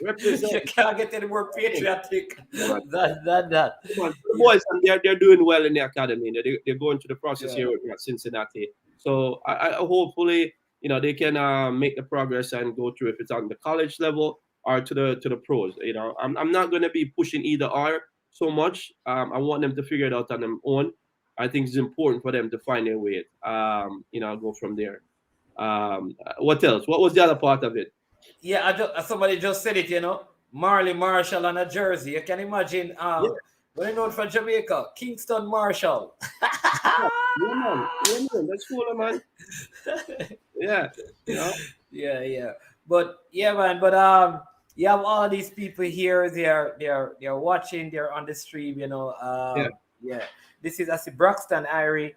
Represent. You can't get any more patriotic than that. The boys, and they're doing well in the academy. They're going through the process here at Cincinnati. So I hopefully they can make the progress and go through, if it's on the college level or to the pros. I'm not going to be pushing either or so much. I want them to figure it out on their own. I think it's important for them to find their way. Go from there. What else? What was the other part of it? Yeah, somebody just said it. Marley Marshall on a jersey. You can imagine. When I know from Jamaica, Kingston Marshall. Yeah, man. That's cool, man. Yeah. Yeah. But yeah, man. But you have all these people here. They're watching. They're on the stream. Yeah. This is Asi Braxton Irie.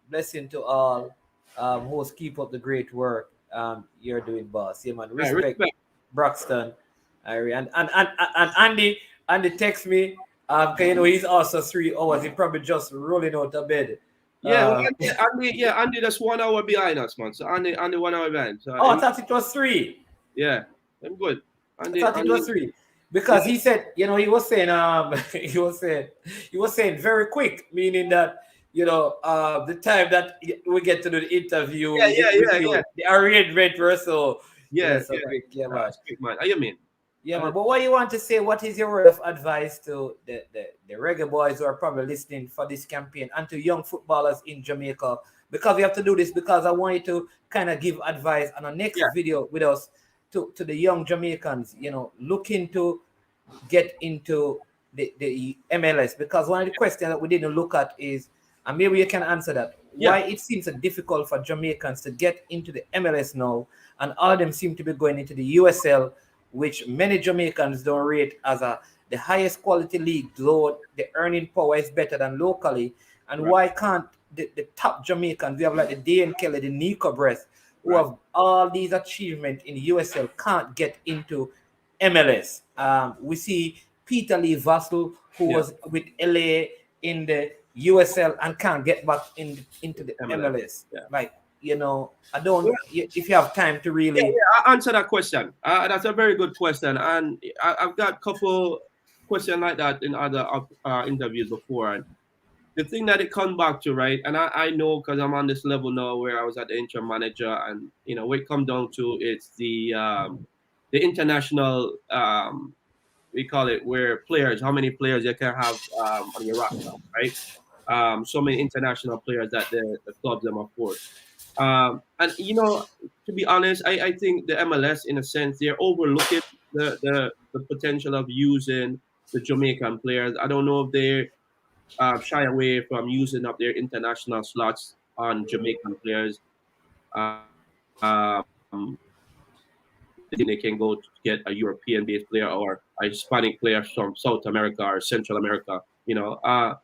Blessing to all. Host, keep up the great work. You're doing, boss. Yeah, man. Respect. Braxton Irie and Andy text me. He's also 3 hours. He probably just rolling out of bed. Yeah, Andy, that's 1 hour behind us, man. So Andy 1 hour behind. So I thought it was 3. Yeah. I'm good. And I thought it was 3 because he said, he was saying, he was saying very quick, meaning that, the time that we get to do the interview with you, the red so, so quick, yeah, man. Quick, man. You mean? Yeah, man. But what you want to say? What is your word of advice to the reggae boys who are probably listening for this campaign and to young footballers in Jamaica? Because we have to do this because I want you to kind of give advice on our next video with us to the young Jamaicans, looking to get into the MLS. Because one of the questions that we didn't look at is, and maybe you can answer that, why it seems so difficult for Jamaicans to get into the MLS now, and all of them seem to be going into the USL, which many Jamaicans don't rate as the highest quality league, though the earning power is better than locally. And why can't the top Jamaicans, we have like the Dane Kelly, the Nico Breath, who have all these achievements in USL, can't get into MLS? We see Peter Lee Vassell, who was with LA in the USL and can't get back into the MLS. Like, I don't. If you have time to really I answer that question. That's a very good question, and I've got a couple questions like that in other interviews before. And the thing that it comes back to, right? And I know because I'm on this level now where I was at the interim manager, and what it comes down to it's the international we call it where players, how many players you can have on your roster, right? So many international players that the clubs them afford. And to be honest, I think the MLS, in a sense, they're overlooking the potential of using the Jamaican players. I don't know if they shy away from using up their international slots on Jamaican players. They can go to get a European-based player or a Hispanic player from South America or Central America.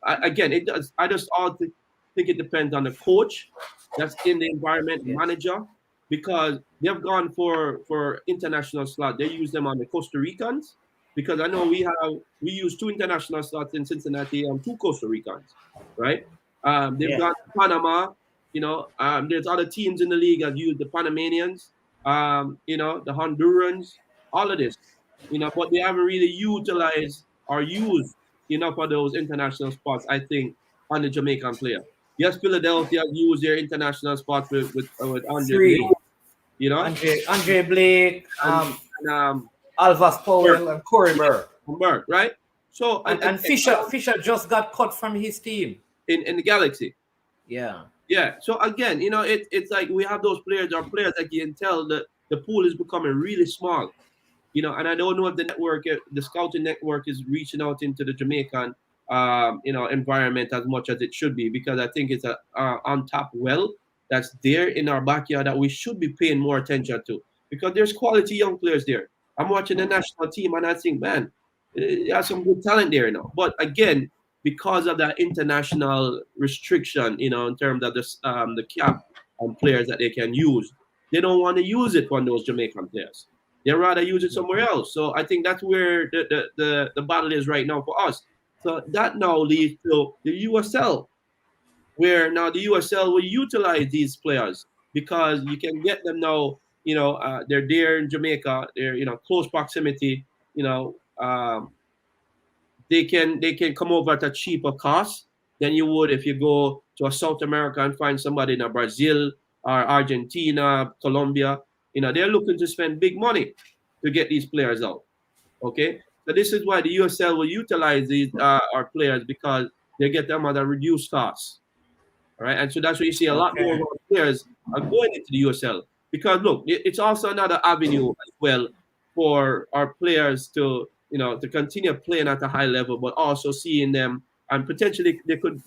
Again, it does. I just all think it depends on the coach that's in the environment, manager, because they've gone for international slot. They use them on the Costa Ricans because I know we use 2 international slots in Cincinnati and 2 Costa Ricans, right? They've got Panama. There's other teams in the league that use the Panamanians. The Hondurans, all of this, but they haven't really utilized or used enough of those international spots, I think, on the Jamaican player. Yes, Philadelphia used their international spots with Andre Blake, Andre Blake, Alvas Powell, and Corey Burke, right? So and Fisher just got cut from his team in the Galaxy. Yeah. So again, it's like we have those players that you can tell that the pool is becoming really small. And I don't know if the scouting network is reaching out into the Jamaican, environment as much as it should be, because I think it's a untapped well that's there in our backyard that we should be paying more attention to, because there's quality young players there. I'm watching the national team and I think, man, there's some good talent there, But again, because of that international restriction, in terms of the cap on players that they can use, they don't want to use it on those Jamaican players. They rather use it somewhere else. So I think that's where the battle is right now for us. So that now leads to the USL, where now the USL will utilize these players because you can get them now. They're there in Jamaica. They're close proximity. They can come over at a cheaper cost than you would if you go to a South America and find somebody in Brazil or Argentina, Colombia. They're looking to spend big money to get these players out. Okay, so this is why the USL will utilize these our players, because they get them at a reduced cost. All right, and so that's why you see a lot more of our players are going into the USL, because look, it's also another avenue as well for our players to to continue playing at a high level, but also seeing them and potentially they could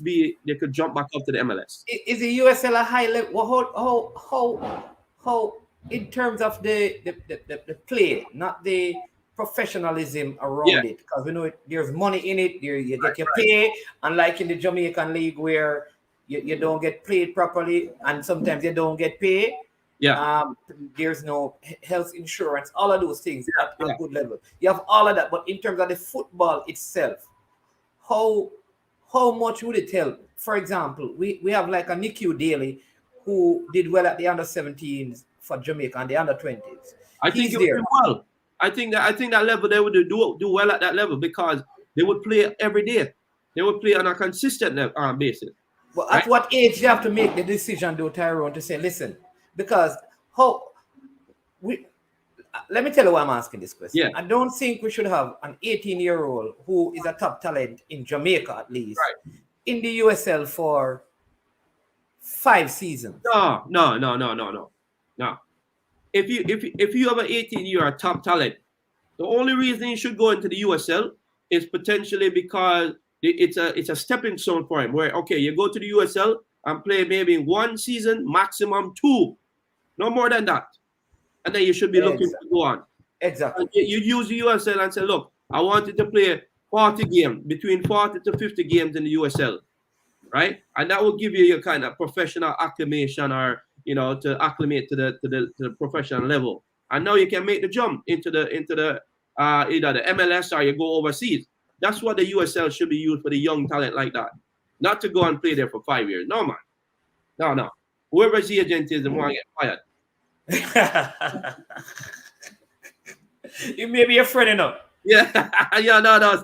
jump back up to the MLS. Is the USL a high level? Well, how in terms of the play, not the professionalism around it, because we know there's money in it. You get your pay, unlike in the Jamaican league where you don't get paid properly, and sometimes you don't get paid. There's no health insurance, all of those things at a good level. You have all of that, but in terms of the football itself, how much would it help? For example, we have like a Nicky Daly who did well at the under-17s for Jamaica and the under-20s. I think he was doing well. I think that level they would do well at that level because they would play every day. They would play on a consistent basis, Well, right? at what age do you have to make the decision, though, Tyrone, to say, listen, because how we let me tell you why I'm asking this question. Yeah. I don't think we should have an 18-year-old who is a top talent in Jamaica, at least, Right. in the USL for 5 seasons. No. If you have an 18, you're a top talent. The only reason he should go into the USL is potentially because it's a stepping stone for him. Where okay, you go to the USL and play maybe 1 season, maximum 2, no more than that, and then you should be looking to go on. Exactly. And you use the USL and say, look, I wanted to play 40 games, between 40 to 50 games in the USL, right? And that will give you your kind of professional acclimation, or to acclimate to the professional level. And now you can make the jump into the either the MLS or you go overseas. That's what the USL should be used for, the young talent like that, not to go and play there for 5 years. No, man, no. Whoever's the agent is, the one get fired. You may be a friend enough. Yeah, yeah, no.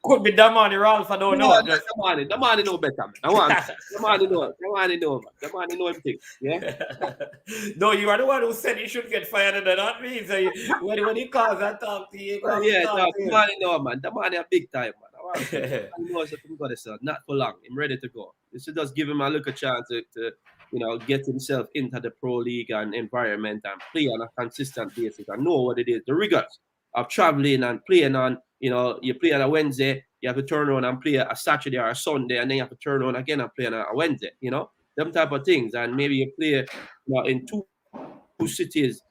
Could be Damani Ralph, I don't know. Damani know better, man. Damani know everything. Yeah. No, you are the one who said you should get fired, and not me. So when he calls and talk to you, Damani know, man. Damani a big time, man. I know something got this, not for long. I'm ready to go. You should just give him a little chance to get himself into the pro league and environment and play on a consistent basis and know what it is, the rigors of traveling and playing on. You play on a Wednesday, you have to turn around and play a Saturday or a Sunday, and then you have to turn around again and play on a Wednesday, them type of things. And maybe you play in two cities,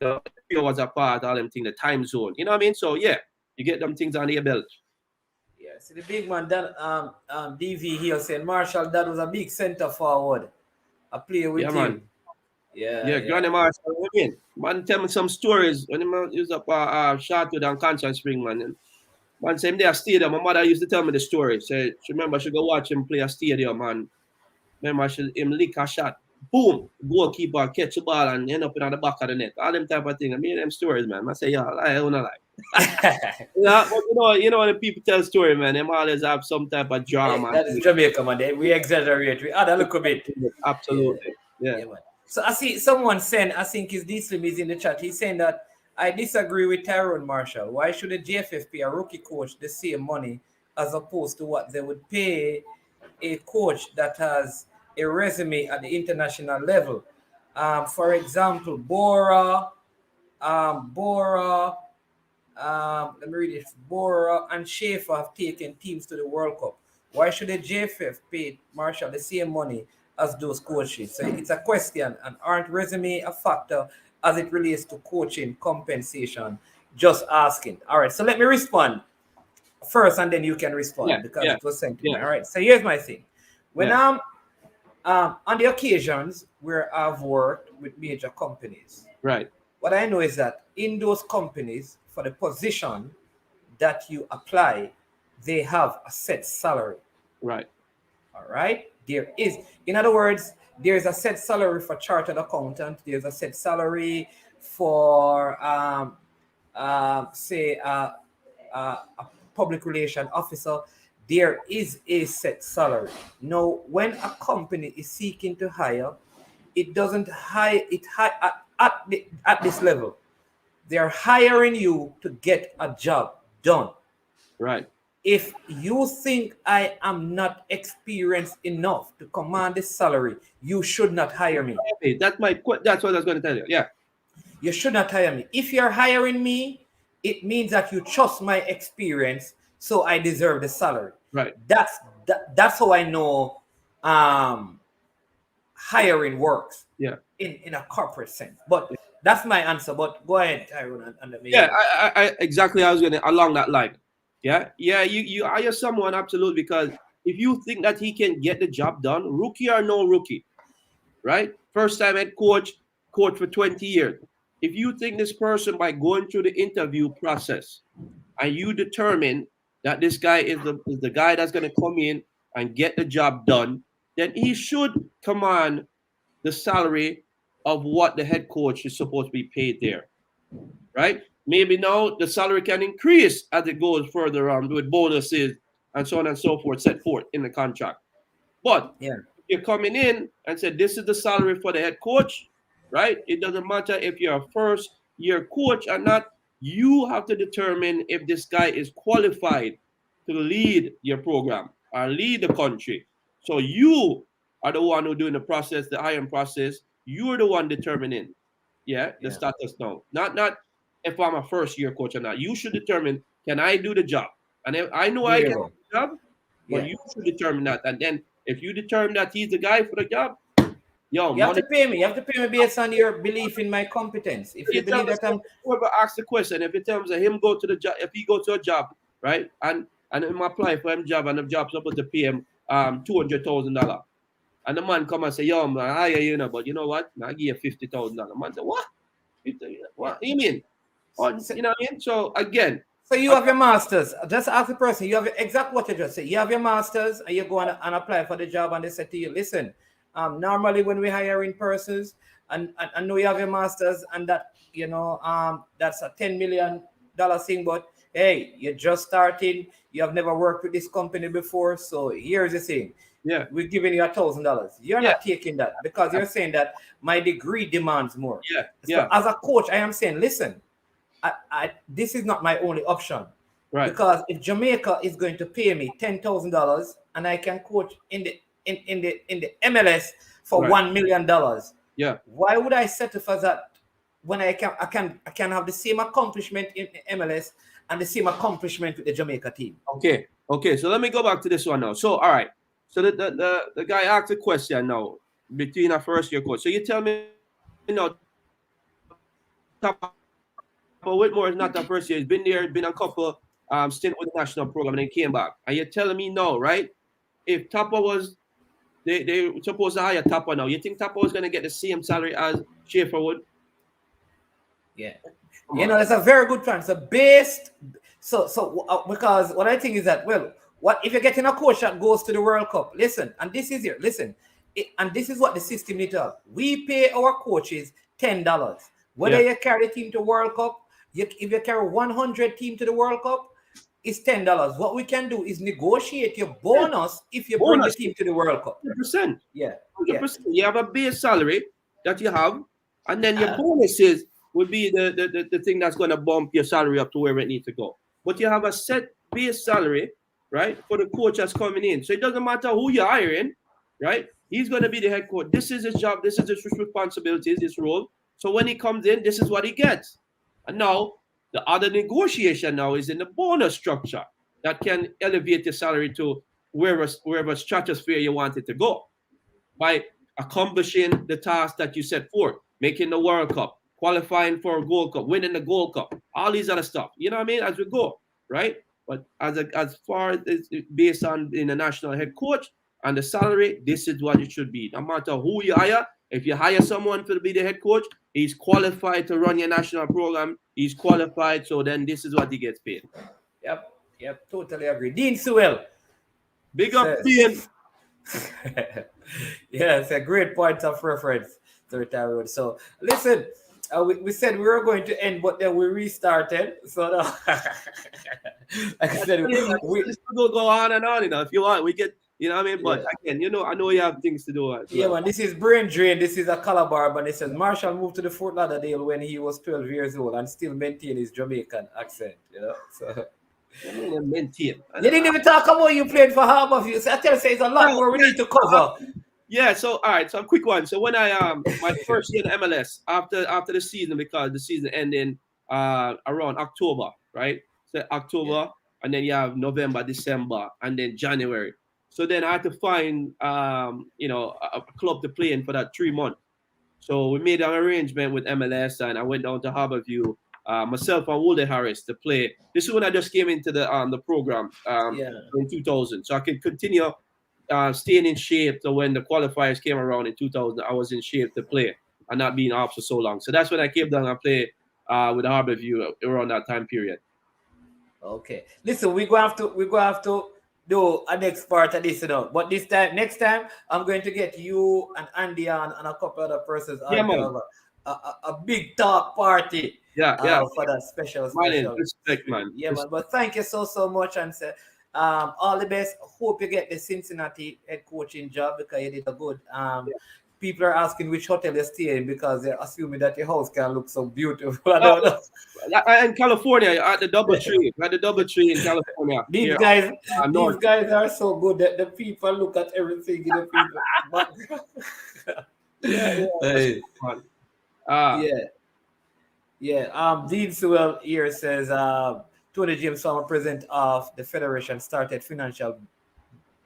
3 hours apart, all them things, the time zone. You know what I mean? So, yeah, you get them things on your belt. Yeah, see the big man, that DV here saying, Marshall, that was a big center forward. I play with him. Man. Yeah, Granny Marshall again. Man, tell me some stories when he was up Sharpwood and Conscience Spring, man. And man, same day at stadium, my mother used to tell me the story. She remember she go watch him play a stadium, man. Remember him lick a shot, boom, goalkeeper catch the ball and end up in the back of the net. All them type of thing. I mean them stories, man. I say, yeah, I don't like. Yeah, but you know when people tell story, man, them always have some type of drama. That is Jamaica, man. We exaggerate. We add a little bit. Absolutely. Yeah, man. So I see someone saying, I think his D-Slim is in the chat. He's saying that I disagree with Tyrone Marshall. Why should the JFF pay a rookie coach the same money as opposed to what they would pay a coach that has a resume at the international level? For example, Bora, let me read it. Bora and Schaefer have taken teams to the World Cup. Why should the JFF pay Marshall the same money as those coaches? So it's a question, and aren't resume a factor as it relates to coaching compensation? Just asking. All right, so let me respond first, and then you can respond because it was sent to me. All right, so here's my thing. When I'm on the occasions where I've worked with major companies, right, what I know is that in those companies, for the position that you apply, they have a set salary. Right. All right. There is, in other words, there's a set salary for chartered accountant. There's a set salary for, say, a public relation officer. There is a set salary. Now, when a company is seeking to hire, it doesn't hire it at this level. They're hiring you to get a job done. Right. If you think I am not experienced enough to command this salary, you should not hire me. Okay, that's what I was going to tell you. Yeah. You should not hire me. If you're hiring me, it means that you trust my experience, so I deserve the salary. Right. That's how I know hiring works. Yeah. In a corporate sense. But that's my answer. But go ahead, Tyrone, and let me. Yeah, I exactly. I was going to along that line. Yeah. You hire someone absolutely, because if you think that he can get the job done, rookie or no rookie, right? First time head coach for 20 years. If you think this person, by going through the interview process, and you determine that this guy is the guy that's going to come in and get the job done, then he should command the salary of what the head coach is supposed to be paid there. right? Maybe now the salary can increase as it goes further on with bonuses and so on and so forth set forth in the contract. But Yeah. if you're coming in and say this is the salary for the head coach, right? It doesn't matter if you're a first year coach or not. You have to determine if this guy is qualified to lead your program or lead the country. So you are the one who doing the process, the hiring process. You're the one determining, the Yeah. status now. Not if I'm a first year coach or not. You should determine, can I do the job? And if I know There I you can go. do the job, but Yeah. you should determine that. And then if you determine that he's the guy for the job, yo, You have to money. pay me. You have to pay me based on your belief in my competence. If you You tell believe us that I'm whoever asks the question. If you tell him him go to the job, if he go to a job, right, and him apply for him job, and the job supposed to pay him $200,000, and the man come and say, yo, man, I hire you, know, but you know what? I give you $50,000. Man say, what? What you mean? Or, so, you know what I mean? So again, so you have your masters. Just ask the person. You have exactly what you just said. You have your masters, and you go and apply for the job, and they say to you, listen. Normally when we hiring persons, and I know you have your masters, and that that's a $10 million thing, but hey, you're just starting. You have never worked with this company before, so here's the thing. yeah, We're giving you $1,000. You're yeah, not taking that because you're saying that my degree demands more. yeah, So yeah, as a coach, I am saying, listen, this is not my only option. right, Because if Jamaica is going to pay me $10,000 and I can coach in the MLS for right, $1 million, yeah. why would I settle for that when I can have the same accomplishment in MLS and the same accomplishment with the Jamaica team? Okay. So let me go back to this one now. So all right. So the guy asked a question now between a first year coach. So you tell me, Tapa Whitmore is not the first year. He's been there, been a couple stint with the national program, and then came back. And you're telling me no, right? If Tapa was they were supposed to hire Tapa now, you think Tapa was gonna get the same salary as Schaefer would? Yeah. Come on. It's a very good plan. Because what I think is that, well, what if you're getting a coach that goes to the World Cup? Listen, and this is here. Listen, and this is what the system needs to have. We pay our coaches $10. Whether you carry the team to World Cup, if you carry 100 team to the World Cup, it's $10. What we can do is negotiate your bonus if you bring the Bonus. team to the World Cup. 100%. Yeah. 100%. You have a base salary that you have, and then your bonuses will be the thing that's going to bump your salary up to where it needs to go. But you have a set base salary, right, for the coach that's coming in. So it doesn't matter who you're hiring, right? He's going to be the head coach. This is his job. This is his responsibilities, his role. So when he comes in, this is what he gets. And now the other negotiation now is in the bonus structure that can elevate your salary to wherever stratosphere you want it to go by accomplishing the task that you set forth, making the World Cup, qualifying for a Gold Cup, winning the Gold Cup, all these other stuff. You know what I mean? As we go, right? But as far as it's based on being a national head coach and the salary, this is what it should be. No matter who you hire, if you hire someone to be the head coach, he's qualified to run your national program. He's qualified, so then this is what he gets paid. Yep, totally agree. Dean Sewell. Big up, Dean. Yeah, it's a great point of reference to retire. So listen, we said we were going to end, but then we restarted. So now, like I said, we go on and on. You know, if you want, we get. You know what I mean? But again, I know you have things to do. Yeah, man, this is Brain Drain. This is a Calabar, but it says Marshall moved to the Fort Lauderdale when he was 12 years old and still maintain his Jamaican accent. So. Maintain. You didn't even talk about you played for Harborview. So I tell you, there's a lot more we need to cover. Yeah, so all right, so a quick one. So when I my first year in MLS after the season, because the season ending around October, right? So October, and then you have November, December, and then January. So then I had to find a club to play in for that 3 months. So we made an arrangement with MLS, and I went down to Harborview, myself and Wooldey Harris to play. This is when I just came into the program in 2000, so I could continue staying in shape. So when the qualifiers came around in 2000, I was in shape to play and not being off for so long. So that's when I came down and played with Harborview around that time period. Okay, listen, we go have to do a next part of this, But next time, I'm going to get you and Andy and a couple other persons on a big talk party. Yeah. for that special. Man, respect, man. Yeah, man. But thank you so much, and say, all the best. Hope you get the Cincinnati head coaching job because you did a good. People are asking which hotel you stay in because they're assuming that your house can look so beautiful. I don't know. In California, at the DoubleTree in California. These here, guys, north. these guys are so good that the people look at everything in the people. Hey. Dean Sewell here says, Tony James, former president of the federation, started financial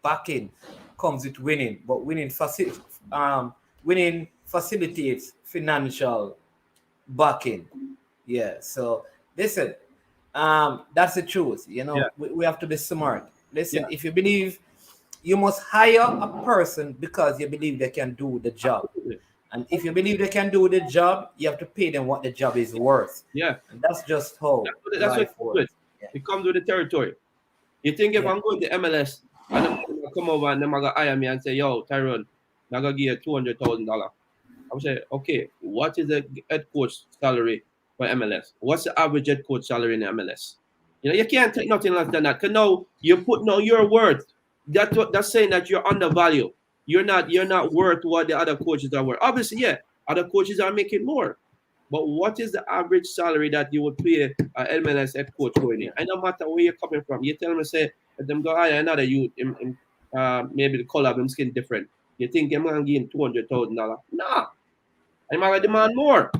backing comes with winning, but winning facilitates financial backing. Yeah. So listen, that's the truth. You know, we have to be smart. Listen, if you believe, you must hire a person because you believe they can do the job. And if you believe they can do the job, you have to pay them what the job is worth. Yeah. And that's just how that's life what works. It comes with the territory. You think if I'm going to MLS and I'm gonna come over and they're gonna hire me and say, yo, Tyrone, I'm gonna give you $200,000. I would say, okay, what is the head coach salary for MLS? What's the average head coach salary in the MLS? You know, you can't take nothing less than that. Cause now you put no your worth. That's saying that you're undervalued. You're not worth what the other coaches are worth. Obviously, yeah, other coaches are making more. But what is the average salary that you would pay an MLS head coach going in? And no matter where you're coming from, you tell them, say, them go hire another youth, maybe the color of him skin different. You think I'm going to give him $200,000? Nah, I'm going to demand more.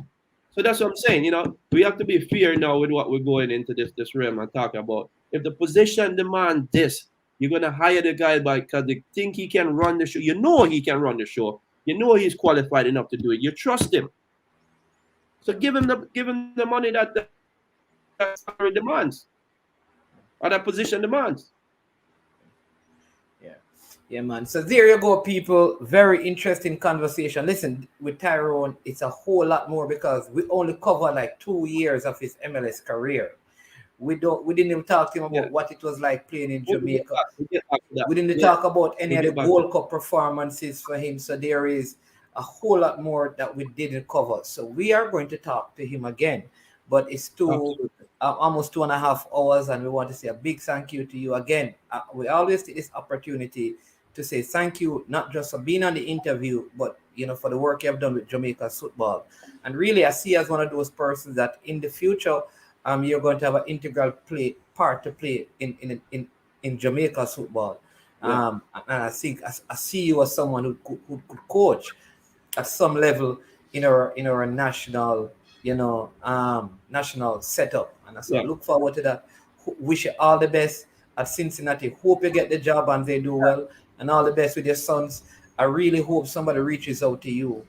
So that's what I'm saying. You know, we have to be fair now with what we're going into this realm and talking about. If the position demands this, you're going to hire the guy because they think he can run the show. You know he can run the show. You know he's qualified enough to do it. You trust him. So give him the money that salary demands, or that position demands. Yeah, man. So there you go, people. Very interesting conversation. Listen, with Tyrone, it's a whole lot more because we only cover like 2 years of his MLS career. We didn't even talk to him about what it was like playing in Jamaica. We didn't talk about any of the Gold Cup performances for him. So there is a whole lot more that we didn't cover. So we are going to talk to him again. But it's almost 2.5 hours, and we want to say a big thank you to you again. We always take this opportunity to say thank you, not just for being on the interview, but for the work you have done with Jamaica football. And really, I see as one of those persons that in the future, you're going to have an integral part to play in Jamaica football. And I think I see you as someone who could coach at some level in our national, national setup. And so I look forward to that. Wish you all the best at Cincinnati. Hope you get the job and they do well. And all the best with your sons. I really hope somebody reaches out to you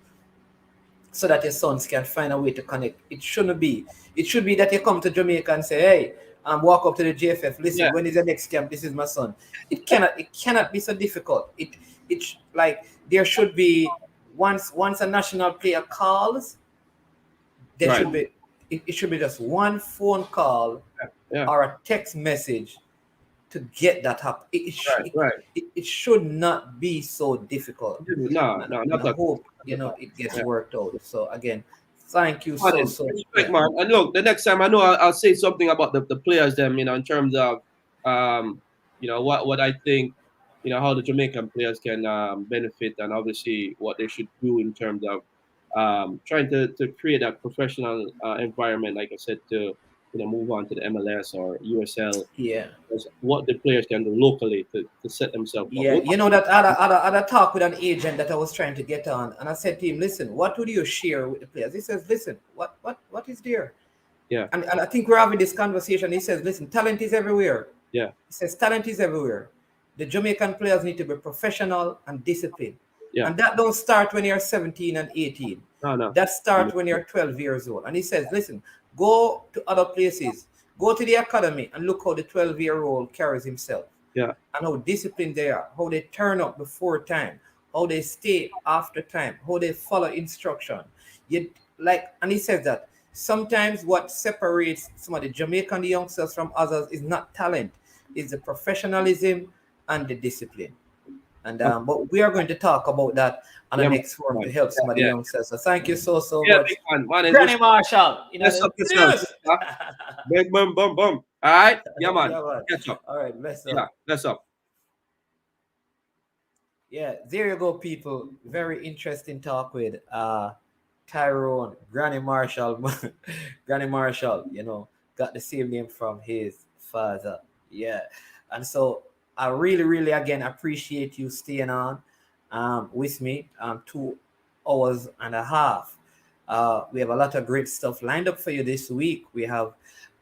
so that your sons can find a way to connect. It shouldn't be. It should be that you come to Jamaica and say, hey, walk up to the JFF. Listen, when is the next camp? This is my son. It cannot be so difficult. It's like there should be once a national player calls, there should be it should be just one phone call or a text message to get that happen. It should not be so difficult. No, not I hope it gets worked out. So again, thank you so much, man. And look, the next time I know I'll say something about the players them, in terms of what I think, how the Jamaican players can benefit, and obviously what they should do in terms of trying to create a professional environment, like I said, to move on to the MLS or USL. Yeah. What the players can do locally to set themselves up. Yeah, that other talk with an agent that I was trying to get on, and I said to him, listen, what would you share with the players? He says, listen, what is there? Yeah. And I think we're having this conversation. He says, listen, talent is everywhere. Yeah. He says, talent is everywhere. The Jamaican players need to be professional and disciplined. Yeah. And that don't start when you're 17 and 18. No. That starts when you're 12 years old. And he says, listen, go to other places, go to the academy and look how the 12-year-old carries himself. Yeah. And how disciplined they are, how they turn up before time, how they stay after time, how they follow instruction. And he says that sometimes what separates some of the Jamaican youngsters from others is not talent, it's the professionalism and the discipline. And but we are going to talk about that on the Yeah, next forum to man. help some of the Yeah. youngsters. So thank you so Yeah, much, big man. Man, Granny Marshall. You know bless the up yourself, news. sister. Big bum bum bum. All right. Yeah, man. Yeah, man. Catch up. All right, bless up. Yeah, bless up. Yeah, there you go, people. Very interesting talk with Tyrone, Granny Marshall. Granny Marshall, got the same name from his father. Yeah. And so I really, really again appreciate you staying on with me 2 hours and a half. We have a lot of great stuff lined up for you this week. We have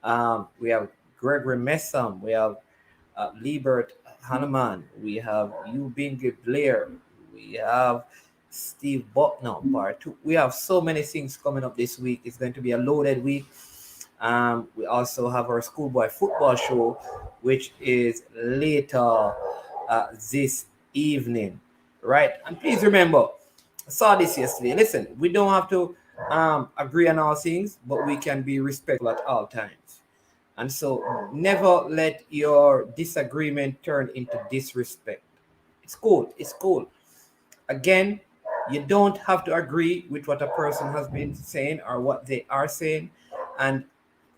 Gregory Messam, we have Liebert Hanneman, we have Ubingi Blair, we have Steve Bucknell, part two. We have so many things coming up this week. It's going to be a loaded week. We also have our schoolboy football show, which is later this evening, right? And please remember, I saw this yesterday. Listen, we don't have to agree on all things, but we can be respectful at all times. And so never let your disagreement turn into disrespect. It's cool. It's cool. Again, you don't have to agree with what a person has been saying or what they are saying. And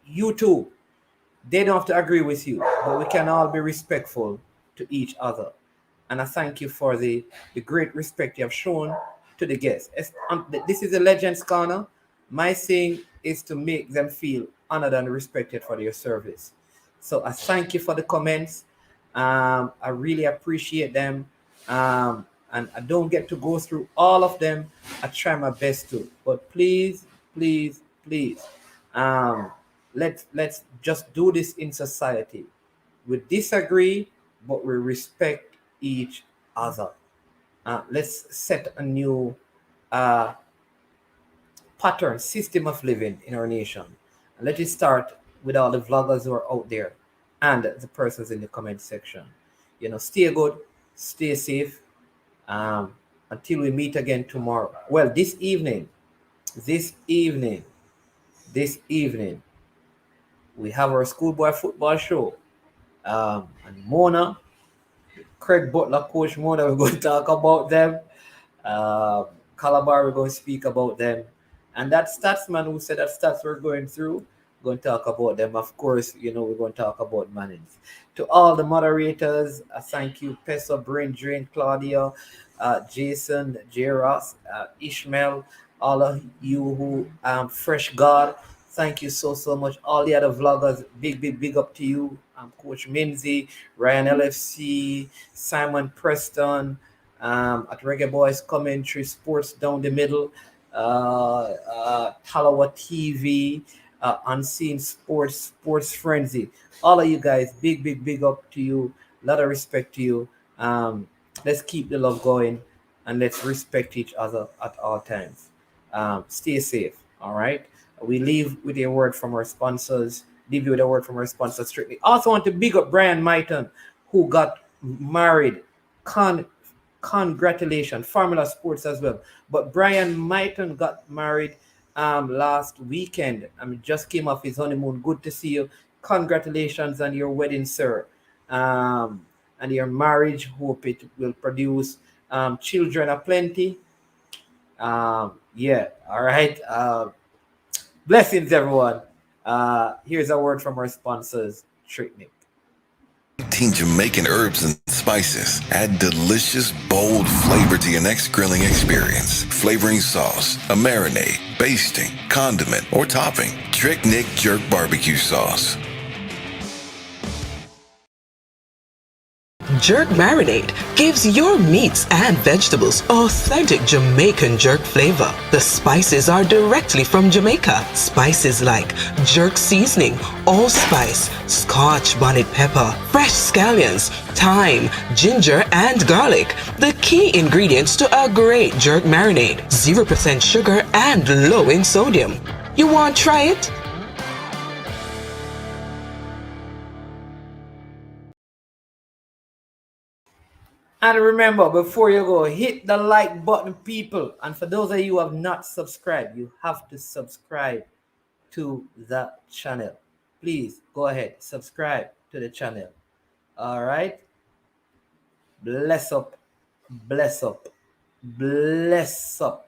you too, they don't have to agree with you, but we can all be respectful to each other. And I thank you for the great respect you have shown to the guests. This is a Legends Corner. My thing is to make them feel honored and respected for their service. So I thank you for the comments. I really appreciate them. And I don't get to go through all of them. I try my best to. But please, please, please, um, let's just do this in society. We disagree, but we respect each other. Let's set a new uh, pattern, system of living in our nation. And let it start with all the vloggers who are out there and the persons in the comment section. Stay good, stay safe. Um, until we meet again tomorrow. Well, this evening, this evening, we have our schoolboy football show. And Mona, Craig Butler, Coach Mona, we're going to talk about them. Calabar, we're going to speak about them. And that Statsman who said that stats we're going through, we're going to talk about them. Of course, we're going to talk about Mannings. To all the moderators, thank you, Peso, Brain Drain, Claudia, Jason, J. Ross, Ishmael, all of you who Fresh God. Thank you so much. All the other vloggers, big up to you. Coach Mimsy, Ryan LFC, Simon Preston, at Reggae Boys Commentary, Sports Down the Middle, Talawa TV, Unseen Sports Frenzy. All of you guys, big up to you. A lot of respect to you. Let's keep the love going and let's respect each other at all times. Stay safe. All right. We leave with a word from our sponsors. Leave you with a word from our sponsors strictly. Also want to big up Brian Myton, who got married. Congratulations. Formula Sports as well. But Brian Myton got married last weekend. Just came off his honeymoon. Good to see you. Congratulations on your wedding, sir. And your marriage. Hope it will produce children aplenty. Yeah. All right. Blessings, everyone. Here's a word from our sponsors, Tricknick. Team Jamaican herbs and spices add delicious, bold flavor to your next grilling experience. Flavoring sauce, a marinade, basting, condiment, or topping. Trick Nick Jerk Barbecue Sauce. Jerk Marinade gives your meats and vegetables authentic Jamaican jerk flavor. The spices are directly from Jamaica. Spices like jerk seasoning, allspice, Scotch bonnet pepper, fresh scallions, thyme, ginger, and garlic. The key ingredients to a great jerk marinade. 0% sugar and low in sodium. You want to try it? And remember, before you go, hit the like button, people. And for those of you who have not subscribed, you have to subscribe to the channel. Please go ahead, subscribe to the channel. All right. Bless up bless up. Bless up.